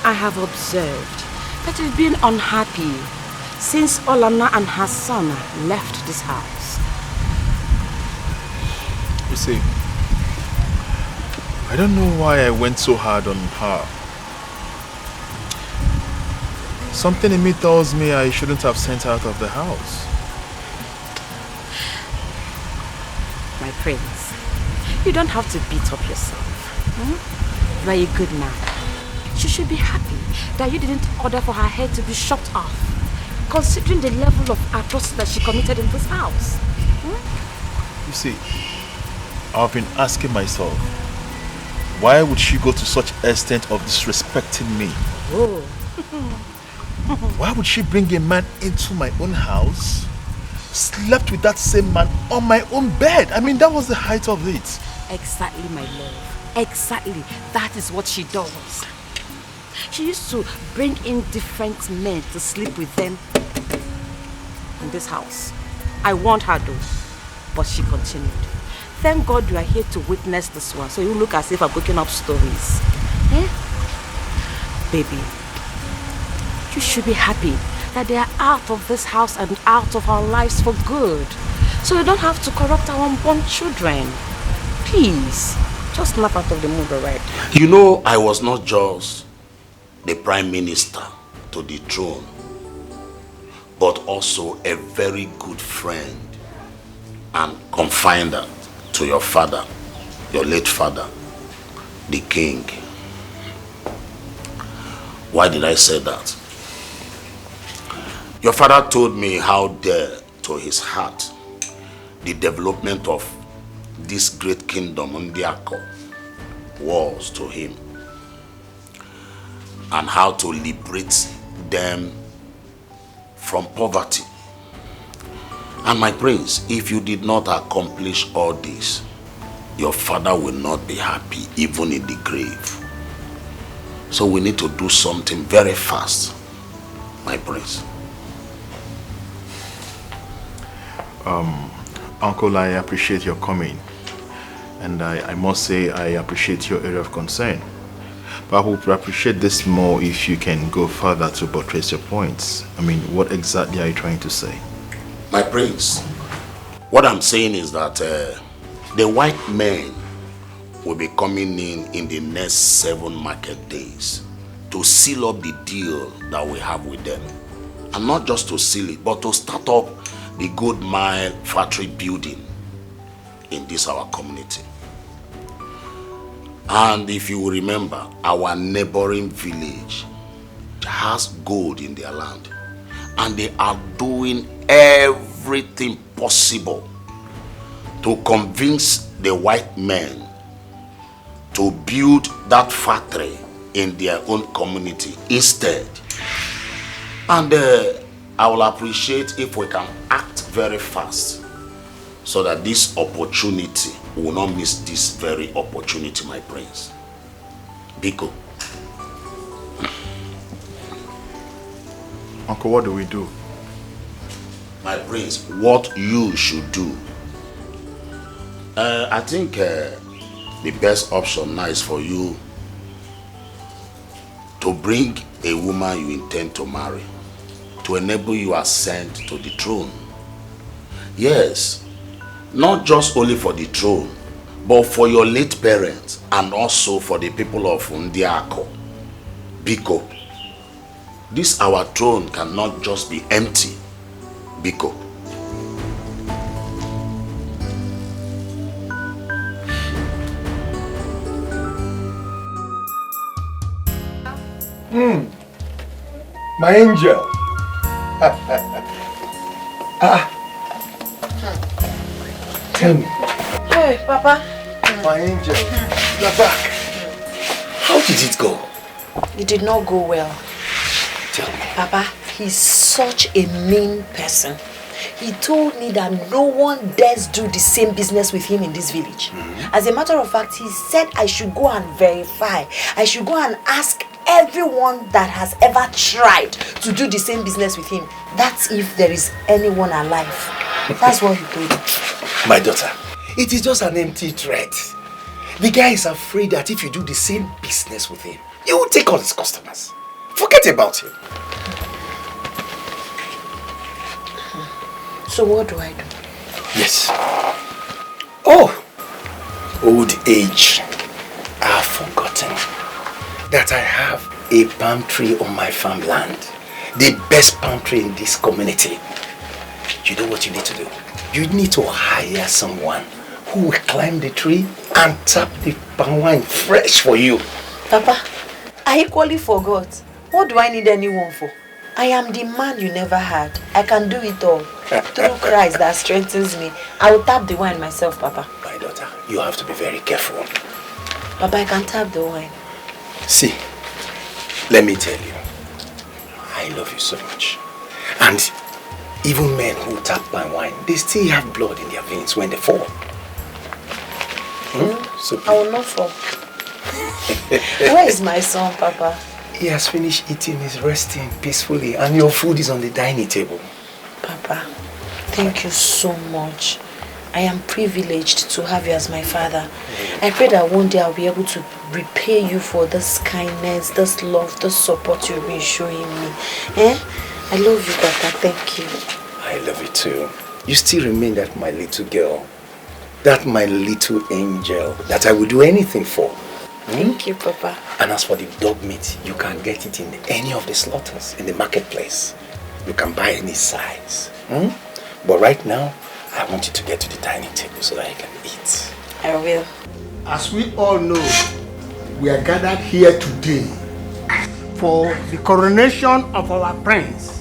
I have observed that you've been unhappy since Olana and her son left this house. You see, I don't know why I went so hard on her. Something in me tells me I shouldn't have sent her out of the house. My prince, you don't have to beat up yourself. You are a good man. You should be happy that you didn't order for her head to be chopped off, considering the level of atrocity that she committed in this house. You see, I've been asking myself, why would she go to such extent of disrespecting me? Oh. Why would she bring a man into my own house, slept with that same man on my own bed? I mean, that was the height of it. Exactly, my love. Exactly. That is what she does. She used to bring in different men to sleep with them in this house. I warned her though, but she continued. Thank God you are here to witness this one, so you look as if I'm cooking up stories. Eh? Baby, you should be happy that they are out of this house and out of our lives for good. So you don't have to corrupt our unborn children. Please, just snap out of the mood, alright? You know, I was not just the Prime Minister to the throne, but also a very good friend and confidant to your father, your late father, the king. Why did I say that? Your father told me how dear to his heart the development of this great kingdom, Ndiako, was to him, and how to liberate them from poverty. And my prince, if you did not accomplish all this, your father will not be happy even in the grave. So we need to do something very fast, my prince. Uncle, I appreciate your coming, and I must say I appreciate your area of concern. But I would appreciate this more if you can go further to buttress your points. I mean, what exactly are you trying to say? My prince, what I'm saying is that the white men will be coming in the next 7 market days to seal up the deal that we have with them. And not just to seal it, but to start up the Gold Mile factory building in this our community. And if you remember, our neighboring village has gold in their land, and they are doing everything possible to convince the white men to build that factory in their own community instead. And I will appreciate if we can act very fast so that this opportunity, we will not miss this very opportunity, my prince. Biko. Uncle, what do we do? My prince, what you should do. I think the best option now is for you to bring a woman you intend to marry, to enable you ascend to the throne. Yes, not just only for the throne, but for your late parents and also for the people of Ndiako. Biko, this our throne cannot just be empty. Biko. My angel. Tell me. Hey, Papa. My angel. You're back. How did it go? It did not go well. Tell me. Papa, he's such a mean person. He told me that no one dares do the same business with him in this village. As a matter of fact, he said I should go and verify. I should go and ask everyone that has ever tried to do the same business with him. That's if there is anyone alive. That's what he told me. My daughter, it is just an empty threat. The guy is afraid that if you do the same business with him, you will take all his customers. Forget about him. So what do I do? Yes. Oh, old age. I've forgotten that I have a palm tree on my farmland. The best palm tree in this community. You know what you need to do? You need to hire someone who will climb the tree and tap the palm wine fresh for you. Papa, I equally forgot. What do I need anyone for? I am the man you never had. I can do it all. Through Christ that strengthens me, I will tap the wine myself, Papa. My daughter, you have to be very careful. Papa, I can tap the wine. See, let me tell you, I love you so much. And even men who tap my wine, they still have blood in their veins when they fall. So I will not fall. Where is my son, Papa? he has finished eating, he's resting peacefully, and your food is on the dining table. Papa, Thank you so much. I am privileged to have you as my father. I pray that one day I'll be able to repay you for this kindness, this love, this support you've been showing me. I love you, Papa. Thank you. I love you too. You still remain that my little girl, that my little angel, that I will do anything for. Thank you, Papa. And as for the dog meat, you can get it in any of the slaughters in the marketplace. You can buy any size. But right now, I want you to get to the dining table so that you can eat. I will. As we all know, we are gathered here today for the coronation of our prince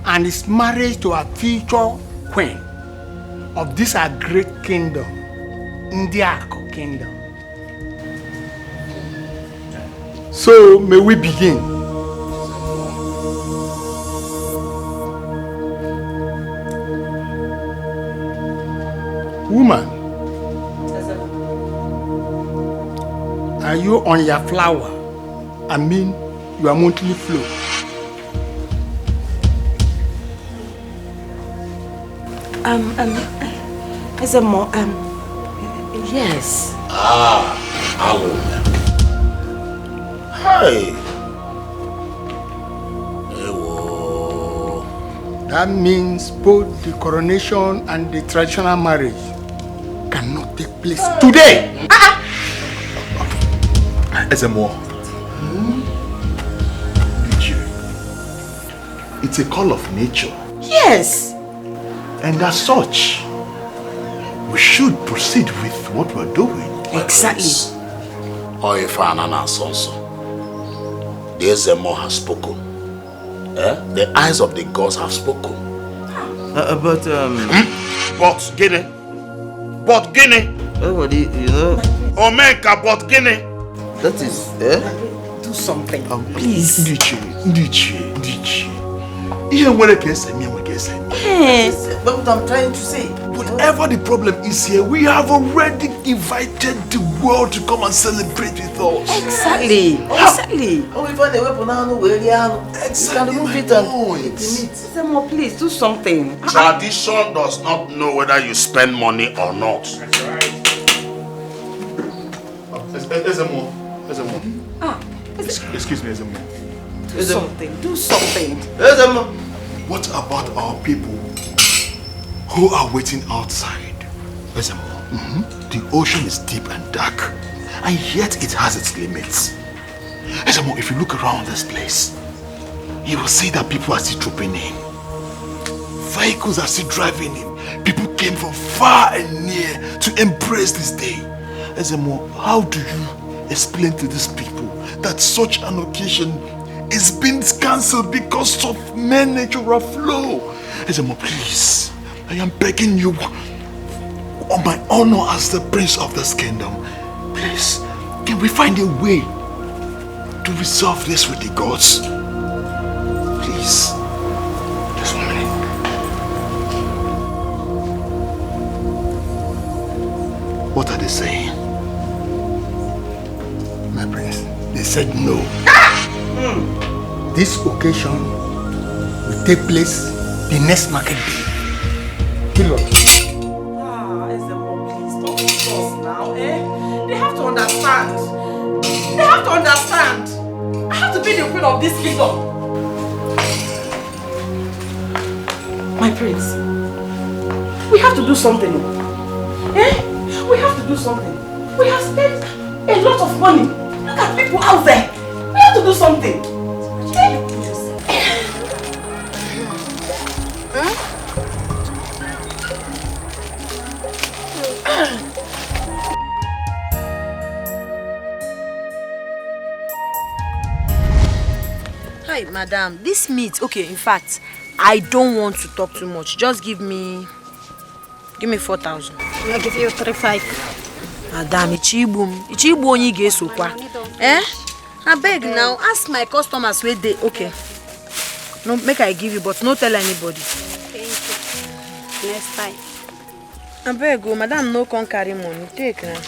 and his marriage to our future queen of this our great kingdom, Indiako kingdom. So may we begin. Woman, are you on your flower? I mean, your monthly flow. Yes. Hello. Hi. That means both the coronation and the traditional marriage cannot take place today. Ezemo, it's a call of nature. Yes. And as such, we should proceed with what we're doing. Exactly. Oh, if also. The Ezemo has spoken. The eyes of the gods have spoken. But Guinea. But Guinea. Everybody, you know. Omeka, but Guinea. That is, Do something, please. Ndichi. But what I'm trying to say. Whatever the problem is here, we have already invited the world to come and celebrate with us. Exactly. Oh, we find a weapon now, where you can remove it and eat the meat. Semo, please do something. Tradition does not know whether you spend money or not. That's right. Ezemo. Excuse me, Ezemo. Do something. What about our people who are waiting outside? Ezemo, the ocean is deep and dark, and yet it has its limits. Ezemo, if you look around this place, you will see that people are still trooping in. Vehicles are still driving in. People came from far and near to embrace this day. Ezemo, how do you explain to these people that such an occasion is being cancelled because of mere natural flow? Ezemo, please, I am begging you, on my honor as the prince of this kingdom, please, can we find a way to resolve this with the gods? Please, just 1 minute. What are they saying? My prince, they said no. This occasion will take place the next market day. Period. Ezemo, please don't discuss now, They have to understand. They have to understand. I have to be the queen of this kingdom. My prince, we have to do something. We have to do something. We have spent a lot of money. Look at people out there. We have to do something. Hi, madam. This meat, okay, in fact, I don't want to talk too much. Just give me 4,000. I'll give you 3,500. Madam, Ichibu onye ga-esokwa. I beg now, ask my customers where they okay. No, make I give you, but no tell anybody. Thank you. Next time. I beg you, madam, no can carry money. Take now.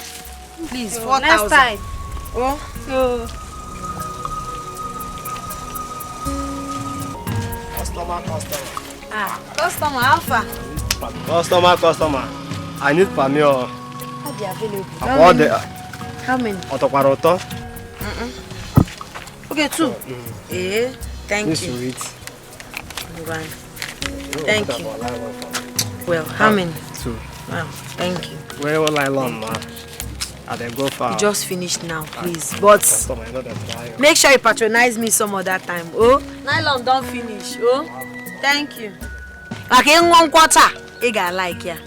Please, 4,000. Next time. Oh. Customer. Customer, Alpha. Customer. I need Pamio. How they available? How many? Okay, 2. Thank you. Sweet. Right. Thank you. Well, how many? 2. Wow, thank you. Where will I learn, ma? I then go far. You just finished now, please. But make sure you patronize me some other time. Oh, nylon don't finish. Oh, thank you. Like in 1 quarter, you got like ya.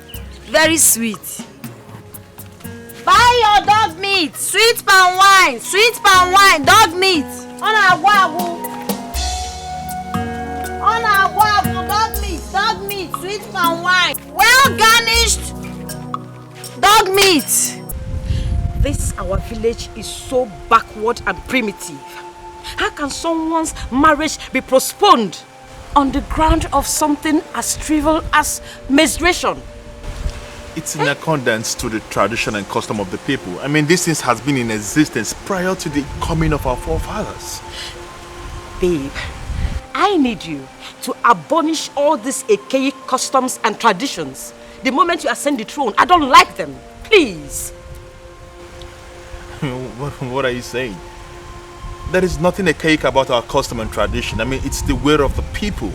Very sweet. Buy your dog meat, sweet palm wine, dog meat. On a guagu, dog meat, sweet palm wine, well garnished dog meat. This our village is so backward and primitive. How can someone's marriage be postponed on the ground of something as trivial as menstruation? It's in accordance to the tradition and custom of the people. I mean, this thing has been in existence prior to the coming of our forefathers. Babe, I need you to abolish all these archaic customs and traditions. The moment you ascend the throne, I don't like them. Please. What are you saying? There is nothing archaic about our custom and tradition. I mean, it's the way of the people.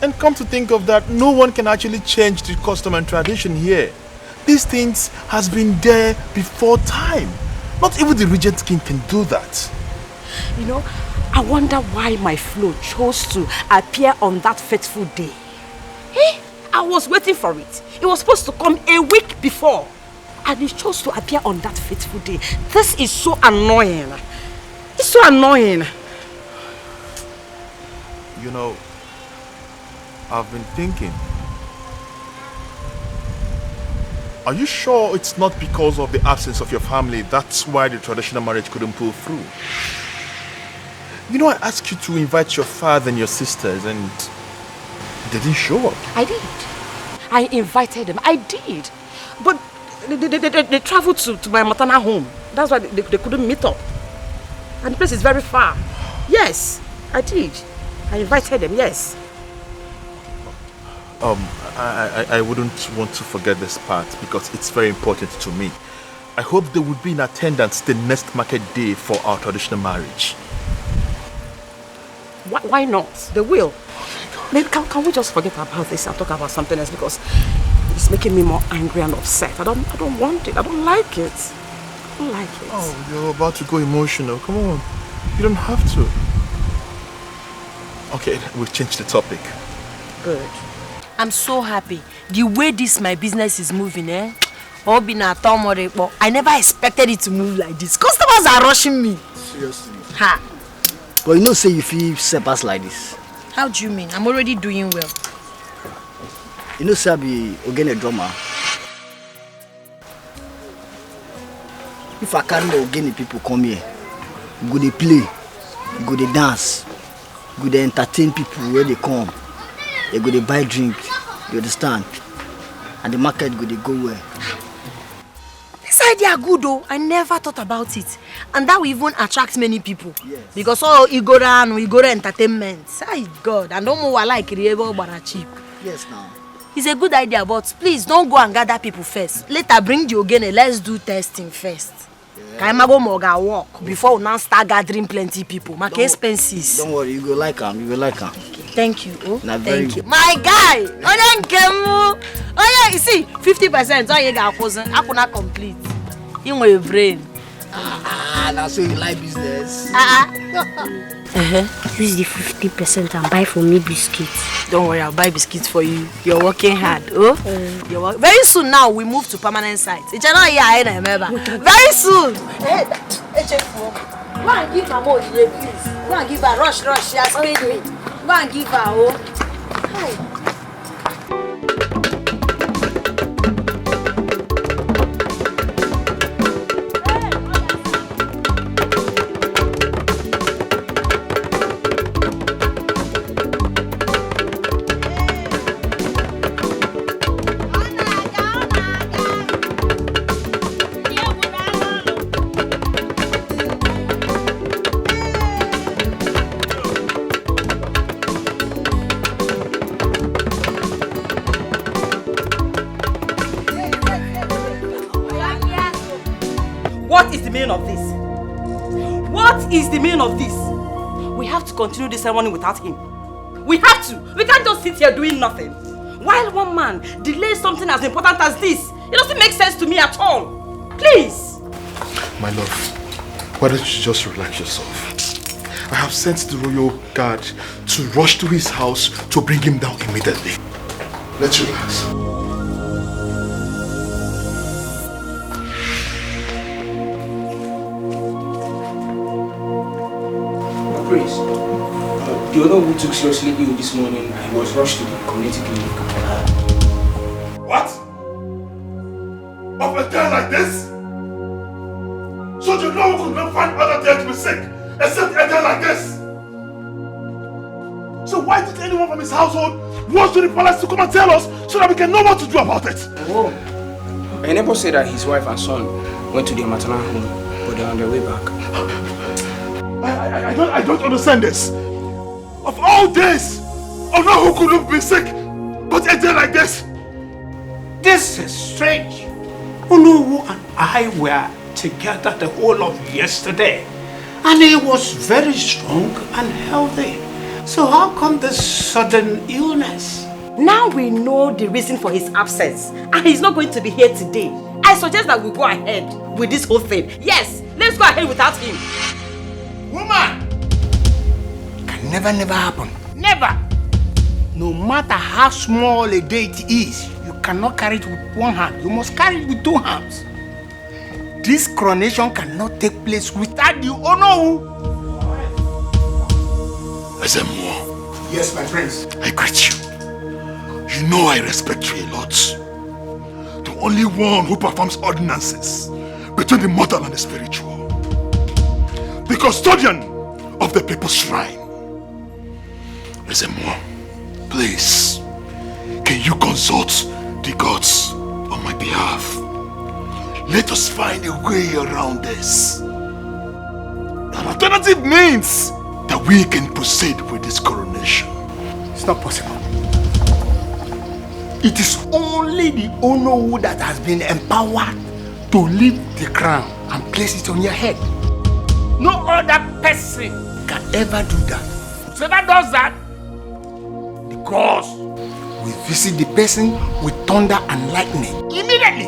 And come to think of that, no one can actually change the custom and tradition here. These things has been there before time. Not even the regent king can do that. You know, I wonder why my flow chose to appear on that fateful day. Hey, I was waiting for it. It was supposed to come a week before. And it chose to appear on that fateful day. This is so annoying. It's so annoying. You know, I've been thinking. Are you sure it's not because of the absence of your family that's why the traditional marriage couldn't pull through? You know, I asked you to invite your father and your sisters and they didn't show up. I did. I invited them. I did. But they traveled to my maternal home. That's why they couldn't meet up. And the place is very far. Yes, I did. I invited them, yes. I wouldn't want to forget this part because it's very important to me. I hope they would be in attendance the next market day for our traditional marriage. Why not? They will. Maybe can we just forget about this and talk about something else because it's making me more angry and upset. I don't want it. I don't like it. I don't like it. Oh, you're about to go emotional. Come on. You don't have to. Okay, we'll change the topic. Good. I'm so happy. The way this my business is moving, I never expected it to move like this. Customers are rushing me. Seriously. Ha. But you know, say you feel surpassed like this. How do you mean? I'm already doing well. You know, say I be a drummer. If I carry the Ogene people come here, you go they play, you go they dance, you go they entertain people where they come. They go they buy drink, you understand? And the market go they go where? This idea good though. I never thought about it. And that will even attract many people. Yes. Because all Igora entertainment. Say God. And don't know like Riego but cheap. Yes now. It's a good idea, but please don't go and gather people first. Later bring the Ogene, let's do testing first. Can I go moga walk before we now start gathering plenty people? Make expenses. Don't worry, you go like them, you go like them. Thank you. Oh, thank you. My guy! Oh yeah, you see, 50%. Oh yeah, I could not complete. In my brain. Now so you like business. Use the 50% and buy for me biscuits. Don't worry, I'll buy biscuits for you. You're working hard. Oh, very soon now we move to permanent sites. It's not here, I remember. Very soon. Hey, go and give her more, please. Go and give her rush. She has paid me. Go and give her. Oh. Hi. What is the meaning of this? What is the meaning of this? We have to continue this ceremony without him. We have to. We can't just sit here doing nothing. While one man delays something as important as this, it doesn't make sense to me at all. Please. My love, why don't you just relax yourself? I have sent the royal guard to rush to his house to bring him down immediately. Let's relax. Prince, the other who took seriously ill this morning, he was rushed to the community clinic. What? Of a day like this? So you know we could not find other day to be sick, except a day like this? So why did anyone from his household rush to the palace to come and tell us so that we can know what to do about it? Oh, my neighbor said that his wife and son went to their maternal home, but they're on their way back. I don't understand this. Of all days, I know who could have been sick, but a day like this. This is strange. Unu and I were together the whole of yesterday, and he was very strong and healthy. So how come this sudden illness? Now we know the reason for his absence, and he's not going to be here today. I suggest that we go ahead with this whole thing. Yes, let's go ahead without him. Woman! Can never happen. Never! No matter how small a day it is, you cannot carry it with one hand. You must carry it with two hands. This coronation cannot take place without the Onowu. Ezemo. Yes, my prince. I greet you. You know I respect you a lot. The only one who performs ordinances between the mortal and the spiritual. The custodian of the people's shrine. Ezemo, please, can you consult the gods on my behalf? Let us find a way around this. An alternative means that we can proceed with this coronation. It's not possible. It is only the Onowu that has been empowered to lift the crown and place it on your head. No other person can ever do that. Whoever does that, the gods will visit the person with thunder and lightning immediately.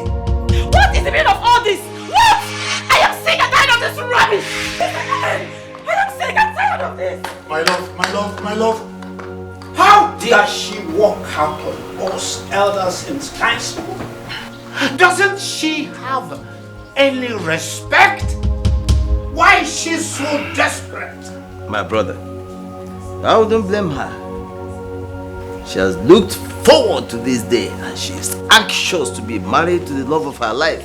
What is the meaning of all this? What? I am sick and tired of this rubbish. I am sick and tired of this. My love. How dare she walk out on us elders in council? Doesn't she have any respect? Why is she so desperate? My brother, I wouldn't blame her. She has looked forward to this day and she is anxious to be married to the love of her life.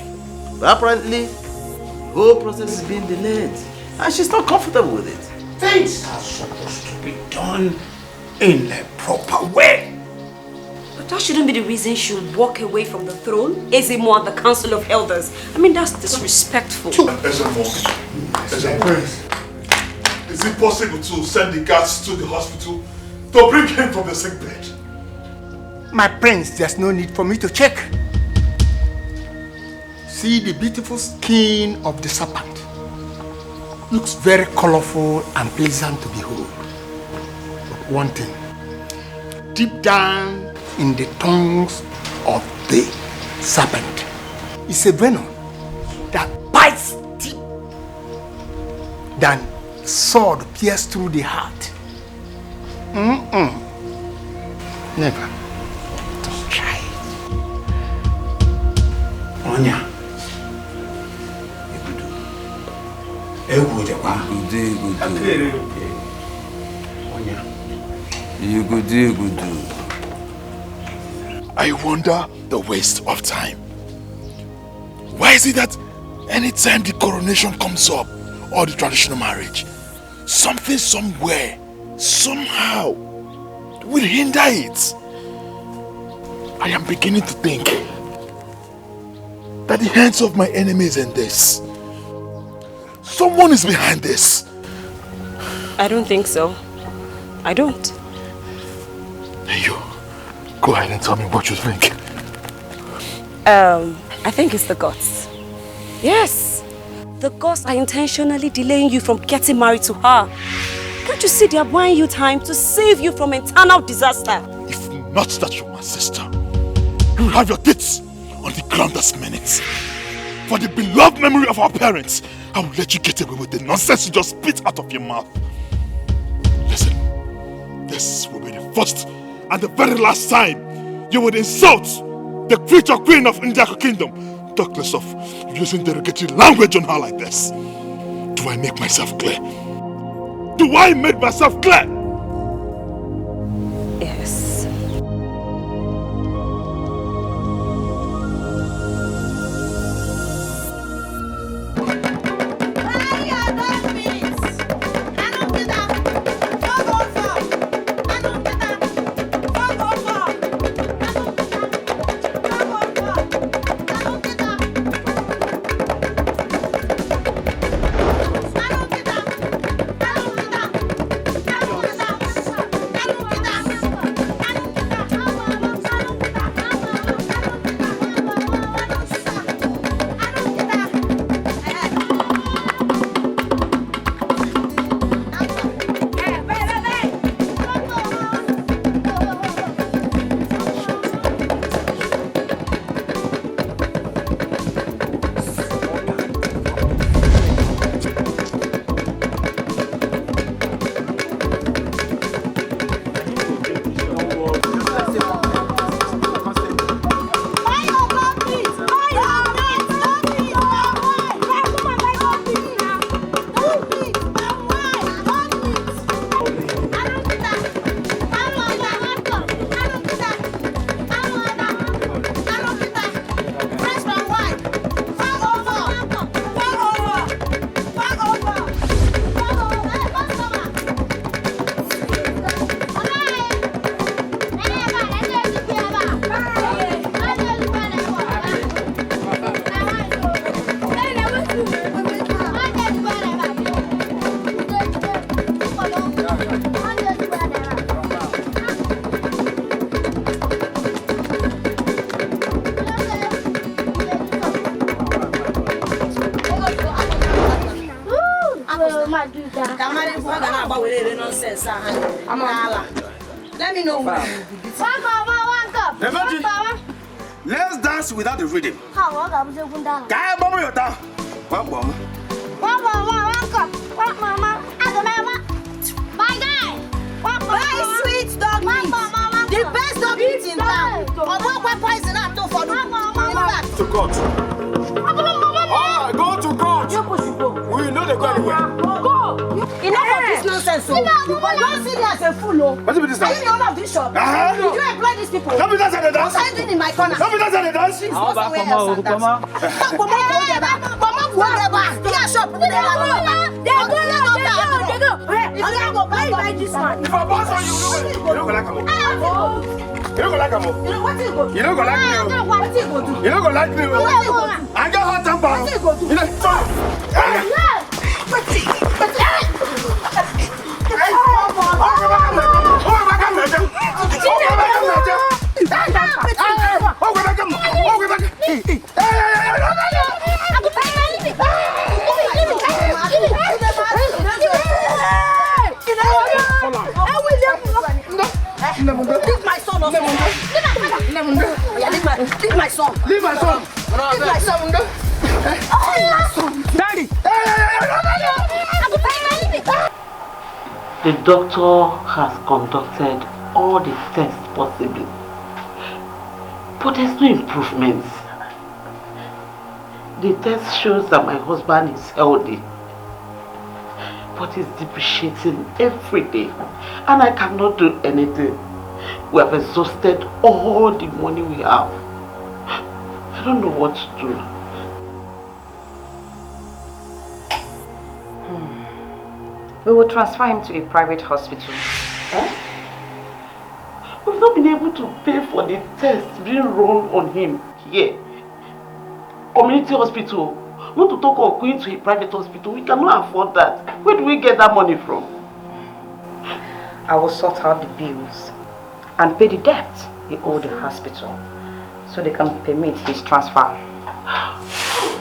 But apparently, the whole process is being delayed and she's not comfortable with it. Things are supposed to be done in a proper way. But that shouldn't be the reason she would walk away from the throne. Ezemo and the Council of Elders. I mean, that's disrespectful. Ezemo, is it possible to send the guards to the hospital to bring him from the sick bed? My prince, there's no need for me to check. See the beautiful skin of the serpent. Looks very colorful and pleasant to behold. But one thing, deep down in the tongues of the serpent is a venom that bites deep than sword pierces through the heart. Never. Don't try it. Onya. I wonder the waste of time. Why is it that anytime the coronation comes up or the traditional marriage, something somewhere, somehow will hinder it? I am beginning to think that the hands of my enemies in this. Someone is behind this. I don't think so. I don't. Hey, you. Go ahead and tell me what you think. I think it's the gods. Yes. The gods are intentionally delaying you from getting married to her. Can't you see they are buying you time to save you from eternal disaster? If not that you're my sister, you will have your tits on the ground this minute. For the beloved memory of our parents, I will let you get away with the nonsense you just spit out of your mouth. Listen, this will be the first and the very last time you would insult the future queen of Indiaka Kingdom. Talk less of using derogatory language on her like this. Do I make myself clear? Do I make myself clear? Yes. Let me know when you will be beaten. One cup. Let's dance without the rhythm. How long are we going down? Guy, mama, you're down. One cup. My guy. Very sweet dog meat. The best dog meat in town. What poison I'm doing for you? To court. Go to court. We know the go anywhere. Go. Enough of this nonsense. Don't see me as a fool. What's with this now? Are you the owner of this shop? Did you employ these people? Don't be dance at the dance. What are you doing in my corner? Don't be dance at the dance. Please go somewhere else and dance. If I boss on you, you don't go like him. You don't go like him. You don't go like me. You don't go like me. I got hot temper. You know, Leave my son. Leave my son. Leave my son. Daddy. The doctor has conducted all the tests possible, but there's no improvements. The test shows that my husband is healthy, but he's depreciating every day, and I cannot do anything. We have exhausted all the money we have. I don't know what to do. We will transfer him to a private hospital. We've not been able to pay for the tests being run on him here. Community hospital. Not to talk of going to a private hospital. We cannot afford that. Where do we get that money from? I will sort out the bills and pay the debt he owed the hospital so they can permit his transfer.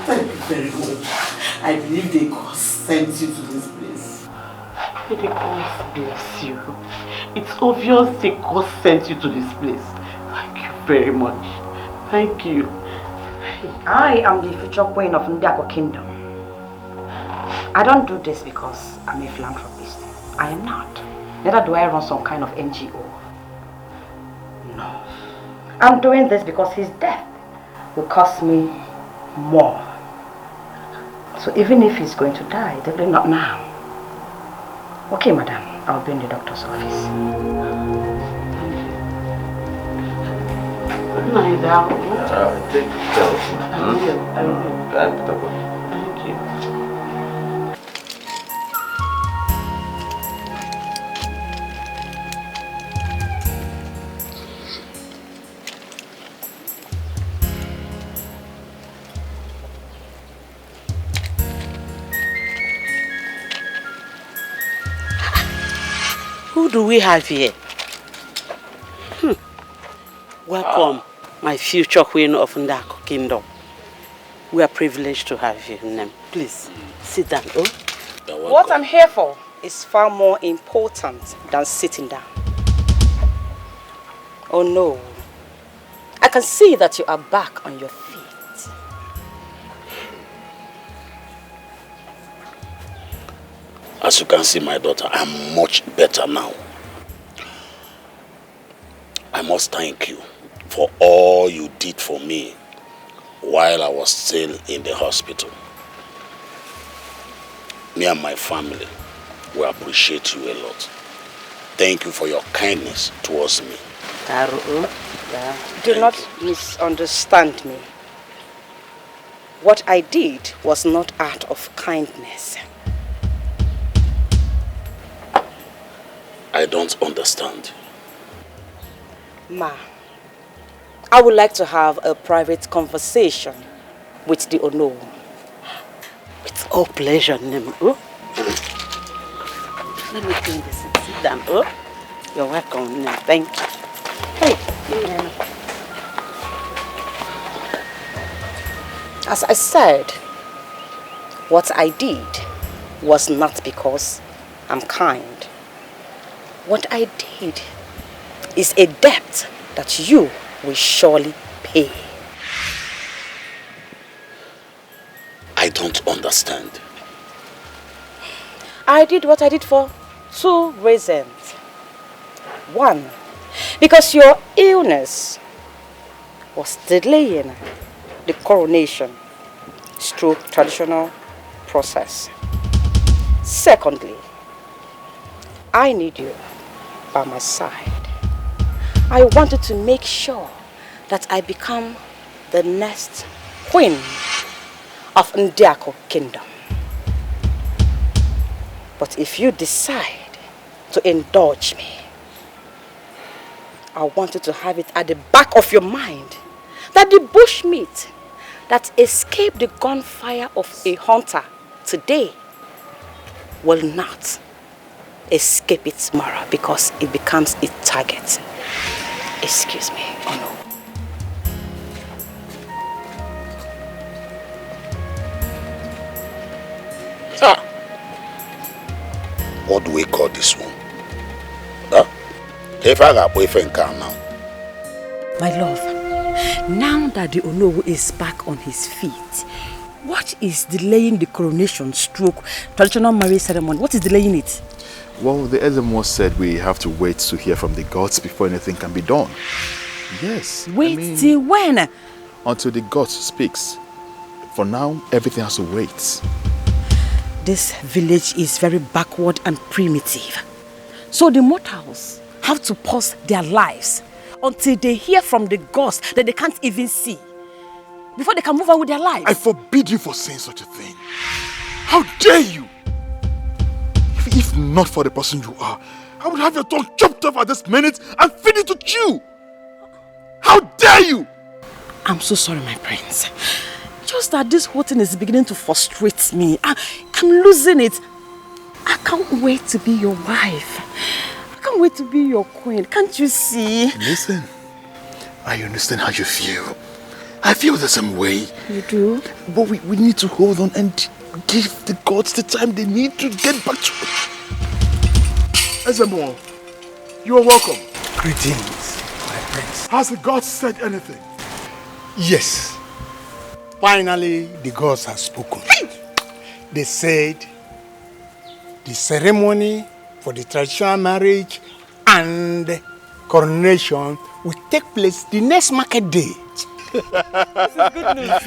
Thank you very much. I believe the God sent you to this place. May the God bless you. It's obvious the God sent you to this place. Thank you very much. Thank you. I am the future queen of Ndiako Kingdom. I don't do this because I'm a philanthropist. I am not. Neither do I run some kind of NGO. No. I'm doing this because his death will cost me more. So even if he's going to die, definitely not now. Okay, madam. I'll be in the doctor's office. Lie down. Take care. Thank you. Who do we have here? Welcome, my future queen of Ndiako Kingdom. We are privileged to have you, Nem. Please, sit down. Oh? What I'm here for is far more important than sitting down. Oh no. I can see that you are back on your feet. As you can see, my daughter, I'm much better now. I must thank you for all you did for me while I was still in the hospital. Me and my family, we appreciate you a lot. Thank you for your kindness towards me. Do not misunderstand me. What I did was not out of kindness. I don't understand. Ma, I would like to have a private conversation with the Ono. With all pleasure, Nem. Oh? Let me clean this. Sit down. Oh? You're welcome, Nem. Thank you. Hey. As I said, what I did was not because I'm kind. What I did is a debt that you will surely pay. I don't understand. I did what I did for 2 reasons. 1, because your illness was delaying the coronation through traditional process. Secondly, I need you by my side. I wanted to make sure that I become the next queen of Ndiako Kingdom. But if you decide to indulge me, I want you to have it at the back of your mind that the bushmeat that escaped the gunfire of a hunter today will not escape it tomorrow because it becomes its target. Excuse me. Oh no. What do we call this one? Huh? If I got boyfriend car now. My love, now that the Onowu is back on his feet, what is delaying the coronation stroke traditional marriage ceremony? What is delaying it? Well, the Ezemo said we have to wait to hear from the gods before anything can be done. Yes. Wait till when? Until the gods speaks. For now, everything has to wait. This village is very backward and primitive. So the mortals have to pause their lives until they hear from the gods that they can't even see, before they can move on with their lives. I forbid you for saying such a thing. How dare you? If not for the person you are, I would have your tongue chopped off at this minute and feed it to chew. How dare you? I'm so sorry, my prince. Just that this whole thing is beginning to frustrate me. I'm losing it. I can't wait to be your wife. I can't wait to be your queen. Can't you see? Listen, I understand how you feel. I feel the same way. You do? But we need to hold on and Give the gods the time they need to get back to it. Ezemo, you are welcome. Greetings, my prince. Has the gods said anything? Yes. Finally, the gods have spoken. They said the ceremony for the traditional marriage and coronation will take place the next market day. This is good news.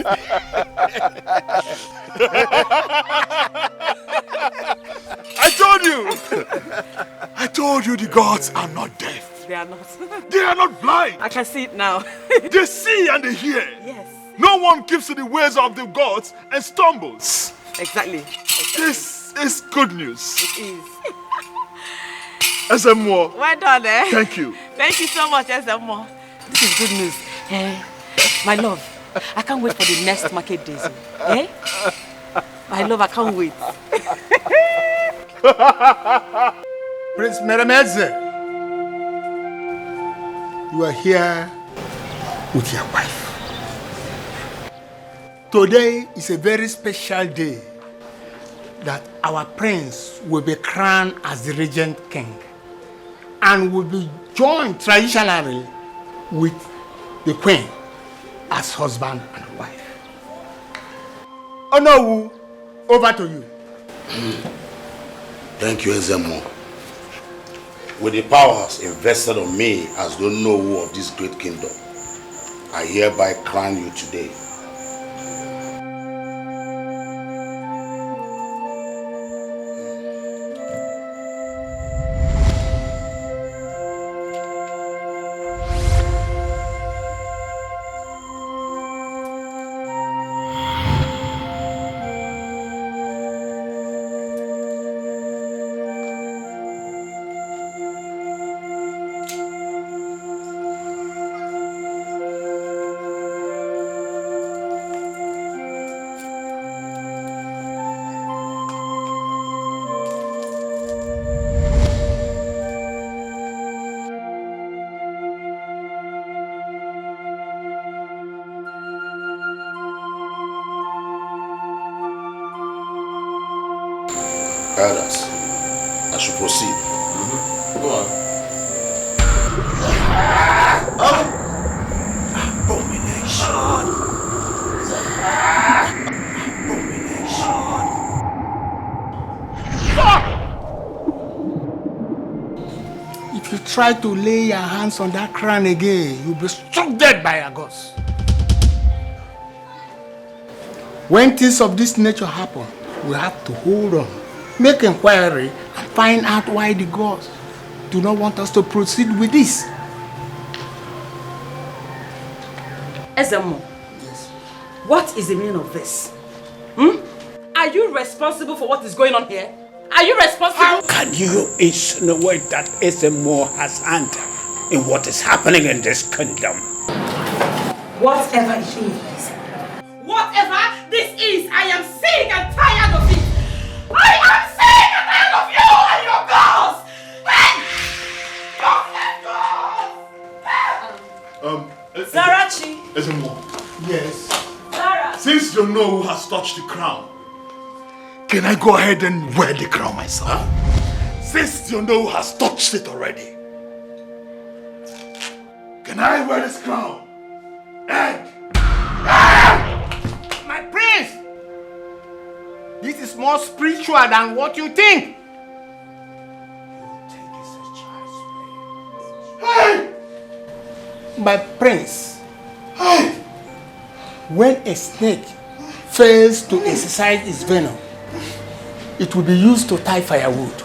I told you the gods are not deaf. They are not. They are not blind. I can see it now. They see and they hear. Yes. No one keeps to the ways of the gods and stumbles. Exactly. This is good news. It is. Ezemo. Well done, eh? Thank you. Thank you so much, Ezemo. This is good news. My love, I can't wait for the next market days. Eh? My love, I can't wait. Prince Meremedze, you are here with your wife. Today is a very special day that our prince will be crowned as the regent king and will be joined traditionally with the queen as husband and wife. Onowu, over to you. Thank you, Ezemo. With the powers invested on me as the Onowu of this great kingdom, I hereby crown you today. Elders, I should proceed. Go on. Abomination. If you try to lay your hands on that crown again, you'll be struck dead by a ghost. When things of this nature happen, we have to hold on, make inquiry, and find out why the gods do not want us to proceed with this. Ezemo, yes. What is the meaning of this? Are you responsible for what is going on here? Are you responsible? How can you insinuate that Ezemo has hand in what is happening in this kingdom? Whatever it is, whatever this is, I am sick and tired of it. I am sick and tired of you and your girls. Zarachi. Ezemo. Yes. Zara. Since you know who has touched the crown, can I go ahead and wear the crown myself? Huh? Since you know who has touched it already, can I wear this crown? And my prince, this is more spiritual than what you think. Hey! My prince, hey! When a snake fails to exercise its venom, it will be used to tie firewood.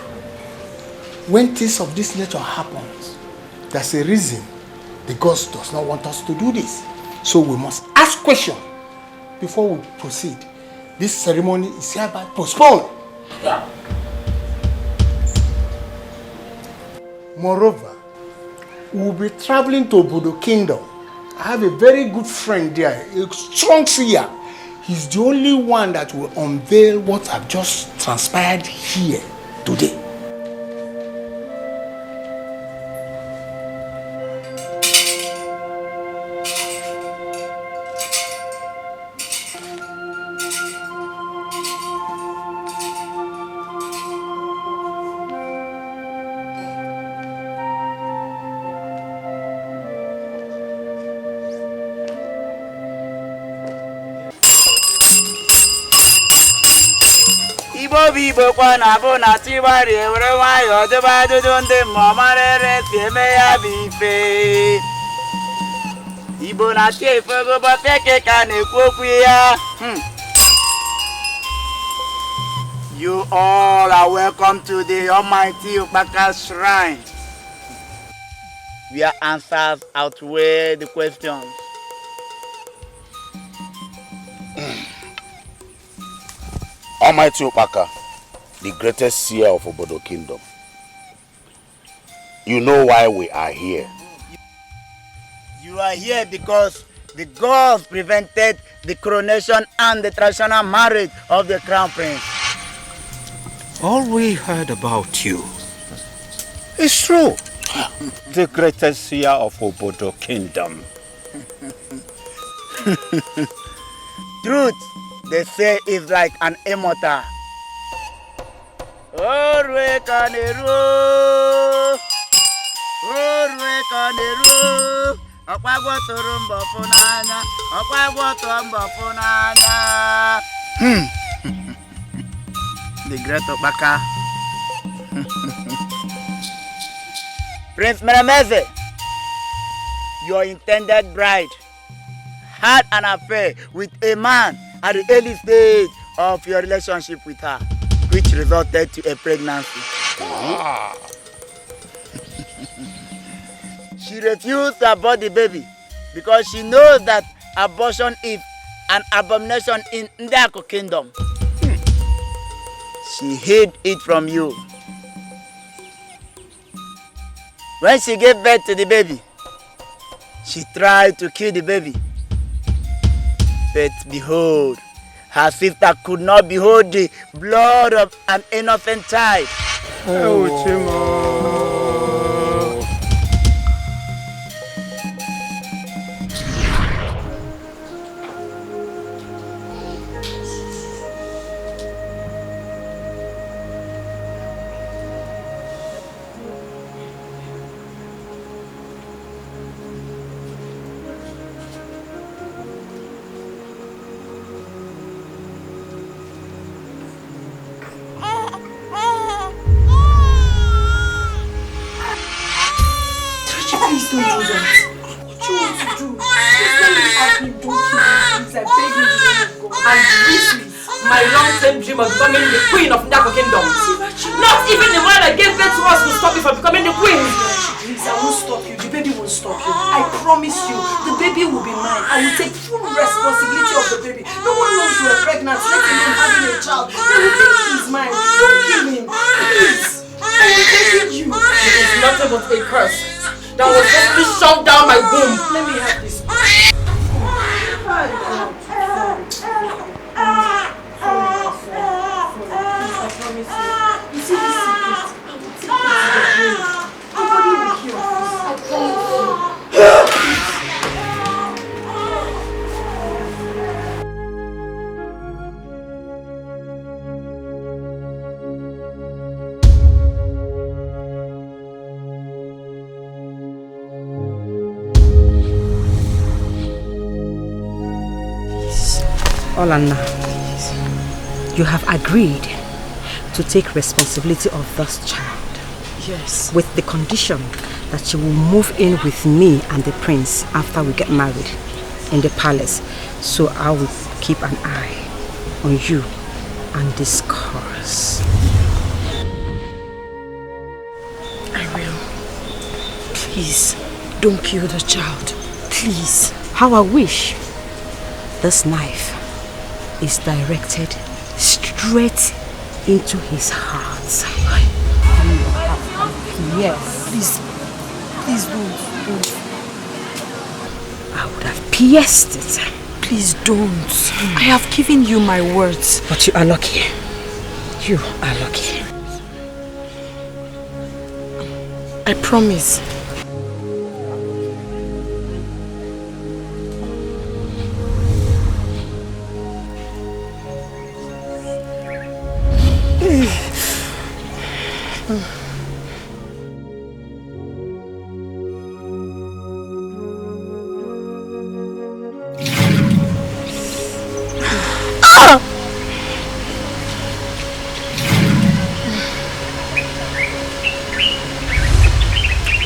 When things of this nature happens, there's a reason the gods does not want us to do this. So we must ask questions before we proceed. This ceremony is hereby postponed. Yeah. Moreover, we will be traveling to Obodo Kingdom. I have a very good friend there, a strong seer. He's the only one that will unveil what have just transpired here today. Ibo bibo kwa na bo na tiwari ewere wayo deba dodo ndị mọmarere tieme ya bife. Ibo na tie ifego ba feke ka na-ekwu okwu ya. You all are welcome to the Almighty Ukpaka Shrine, where answers outweigh the questions. Almighty Ukpaka, the greatest seer of Obodo Kingdom, you know why we are here. You are here because the gods prevented the coronation and the traditional marriage of the crown prince. All we heard about you is true. The greatest seer of Obodo Kingdom. Truth, they say, is like an immortal. Orwe kanero, orwe kanero. Okwagwo toro mbo funanya, okwagwo to mbo funanya. The great Ukpaka. Prince Meremeze, your intended bride had an affair with a man at the early stage of your relationship with her, which resulted to a pregnancy. She refused to abort the baby because she knows that abortion is an abomination in Ndiako Kingdom. She hid it from you. When she gave birth to the baby, she tried to kill the baby. But behold, her sister could not behold the blood of an innocent child. Please don't do that. What you want to do? Please let me have him. Don't kill him. Please, I beg you in the name of God. And this is my long-term dream of becoming the queen of Ndiako Kingdom. Not even the one that gave birth to us will stop me from becoming the queen. Please, I won't stop you. The baby won't stop you. I promise you, the baby will be mine. I will take full responsibility of the baby. No one knows you are pregnant. Let alone having a child. They will think he's mine. Don't kill him. Please. I am begging you. It is nothing but a curse that was just be shoved down my womb. Let me have this. Olanna, you have agreed to take responsibility of this child. Yes. With the condition that you will move in with me and the prince after we get married in the palace. So I will keep an eye on you and discuss. I will. Please, don't kill the child. Please. How I wish this knife is directed straight into his heart. Yes. Please don't. I would have pierced it. Please don't. I have given you my words. But you are lucky. You are lucky. I promise.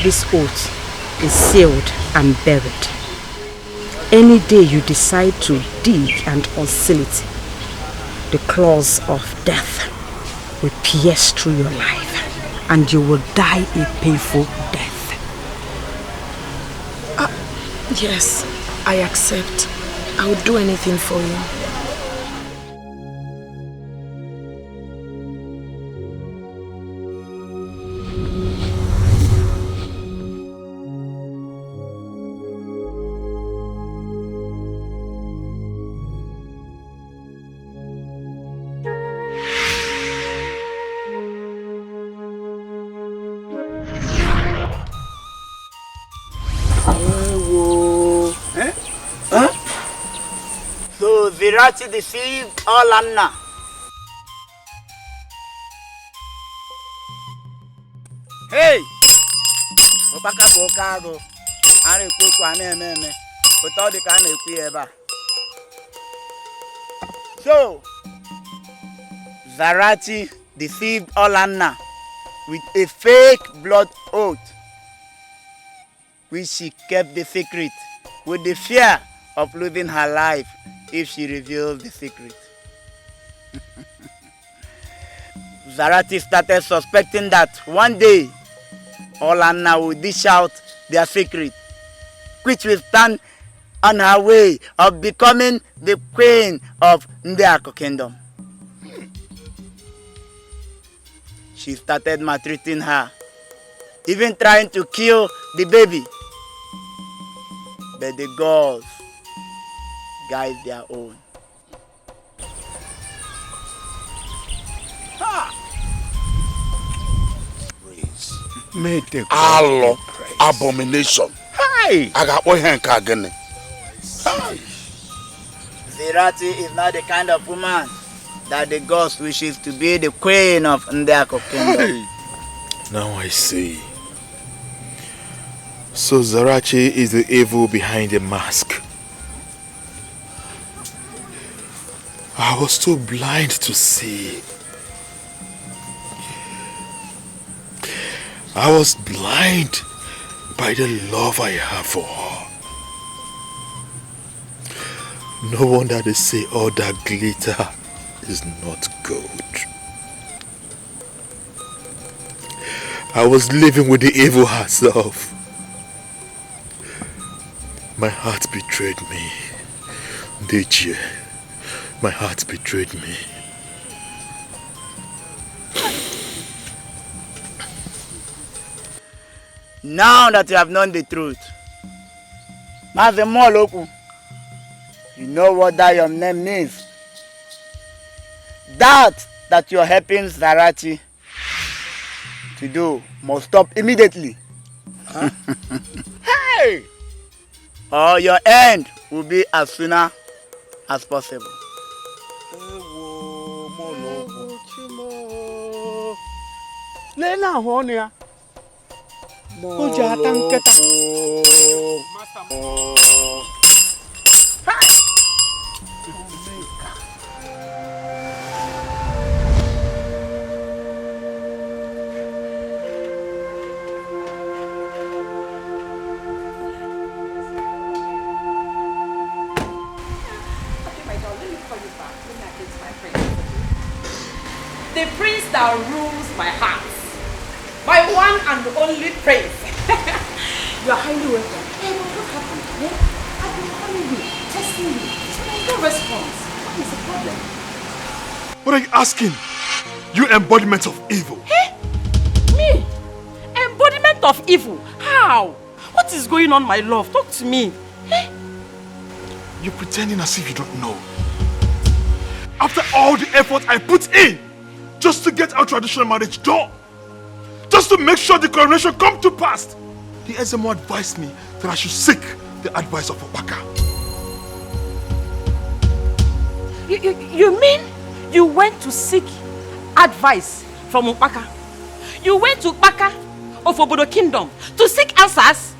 this oath is sealed and buried. Any day you decide to dig and unseal it, the claws of death will pierce through your life and you will die a painful death. Yes, I accept. I will do anything for you. So Virati deceived all Anna. Hey! Opaka Bokago. Are Kuku Aneme. But all the kind of ever. So Zarati deceived all Anna with a fake blood oath, which she kept the secret with the fear of losing her life if she revealed the secret. Zarati started suspecting that one day all Anna would dish out their secret, which will stand on her way of becoming the queen of Ndiako Kingdom. She started maltreating her, even trying to kill the baby. But the gods guide their own. May the God abomination. Hi! I got one hand again. Zirati is not the kind of woman that the gods wishes to be the queen of Ndiako Kingdom. Now I see. So Zarachi is the evil behind the mask. I was too blind to see. I was blind by the love I have for her. No wonder they say all that glitter is not gold. I was living with the evil herself. My heart betrayed me. Deji, my heart betrayed me. Now that you have known the truth, Mazemoloku, you know what that your name means. That you're helping Zarati to do must stop immediately. Huh? Hey! Or your end will be as sooner as possible. Lena Honia. Uja tanketa. The prince that rules my heart. My one and only prince. You are highly welcome. Hey, but what happened? Yeah? I've been calling you, testing you, but there's no response. What is the problem? What are you asking? You embodiment of evil. Hey? Me? Embodiment of evil? How? What is going on, my love? Talk to me. Hey? You're pretending as if you don't know. After all the effort I put in, just to get our traditional marriage done, just to make sure the coronation come to pass, the Ezemo advised me that I should seek the advice of Opaka. You mean you went to seek advice from Opaka? You went to Opaka of Obodo Kingdom to seek answers?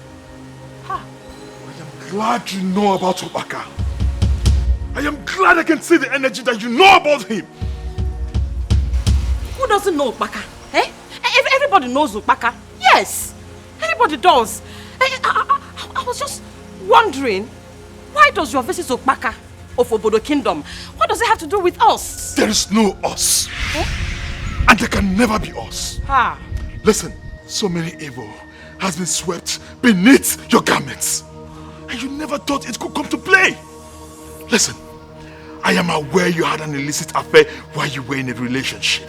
I am glad you know about Opaka. I am glad I can see the energy that you know about him. Who doesn't know Opaka? Eh? Everybody knows Opaka. Yes. Everybody does. I was just wondering, why does your visit to Baka of Obodo Kingdom, what does it have to do with us? There is no us. Huh? And there can never be us. Ha. Listen, so many evil has been swept beneath your garments. And you never thought it could come to play. Listen, I am aware you had an illicit affair while you were in a relationship.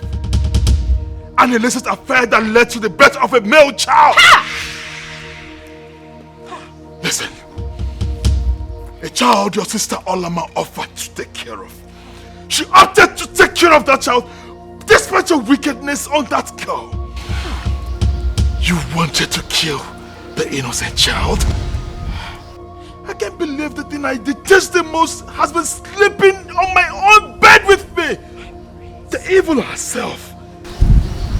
An illicit affair that led to the birth of a male child. Ha! Listen, a child your sister Olama offered to take care of. She opted to take care of that child despite your wickedness on that girl. You wanted to kill the innocent child? I can't believe the thing I detest the most has been sleeping on my own bed with me. The evil herself.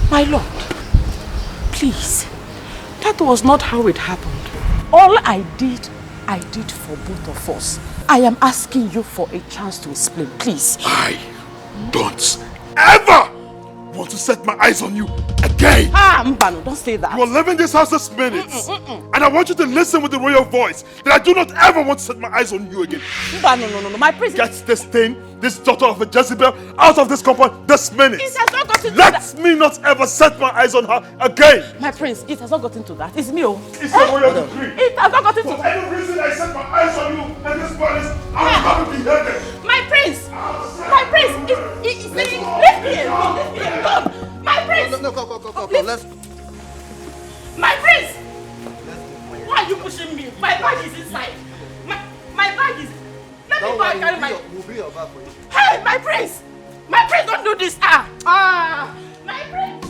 My lord, please, that was not how it happened. All I did for both of us. I am asking you for a chance to explain, please. I don't ever want to set my eyes on you again. Mbano, don't say that. You are leaving this house this minute. And I want you to listen with the royal voice that I do not ever want to set my eyes on you again. Mbano, no, my prince. Get this thing, this daughter of a Jezebel, out of this compound this minute. It has not gotten to that. Let me not ever set my eyes on her again. My prince, it has not gotten to that. It's me. It's a royal decree. It has not gotten to that. For any reason I set my eyes on you in this palace, I will have to be beheaded. My prince! Leave me alone! My prince! No, go, let's... My prince! Why are you pushing me? My bag is inside. My bag is... Let me go and carry my... We'll bring your bag for you. Hey, my prince! My prince, don't do this! My prince!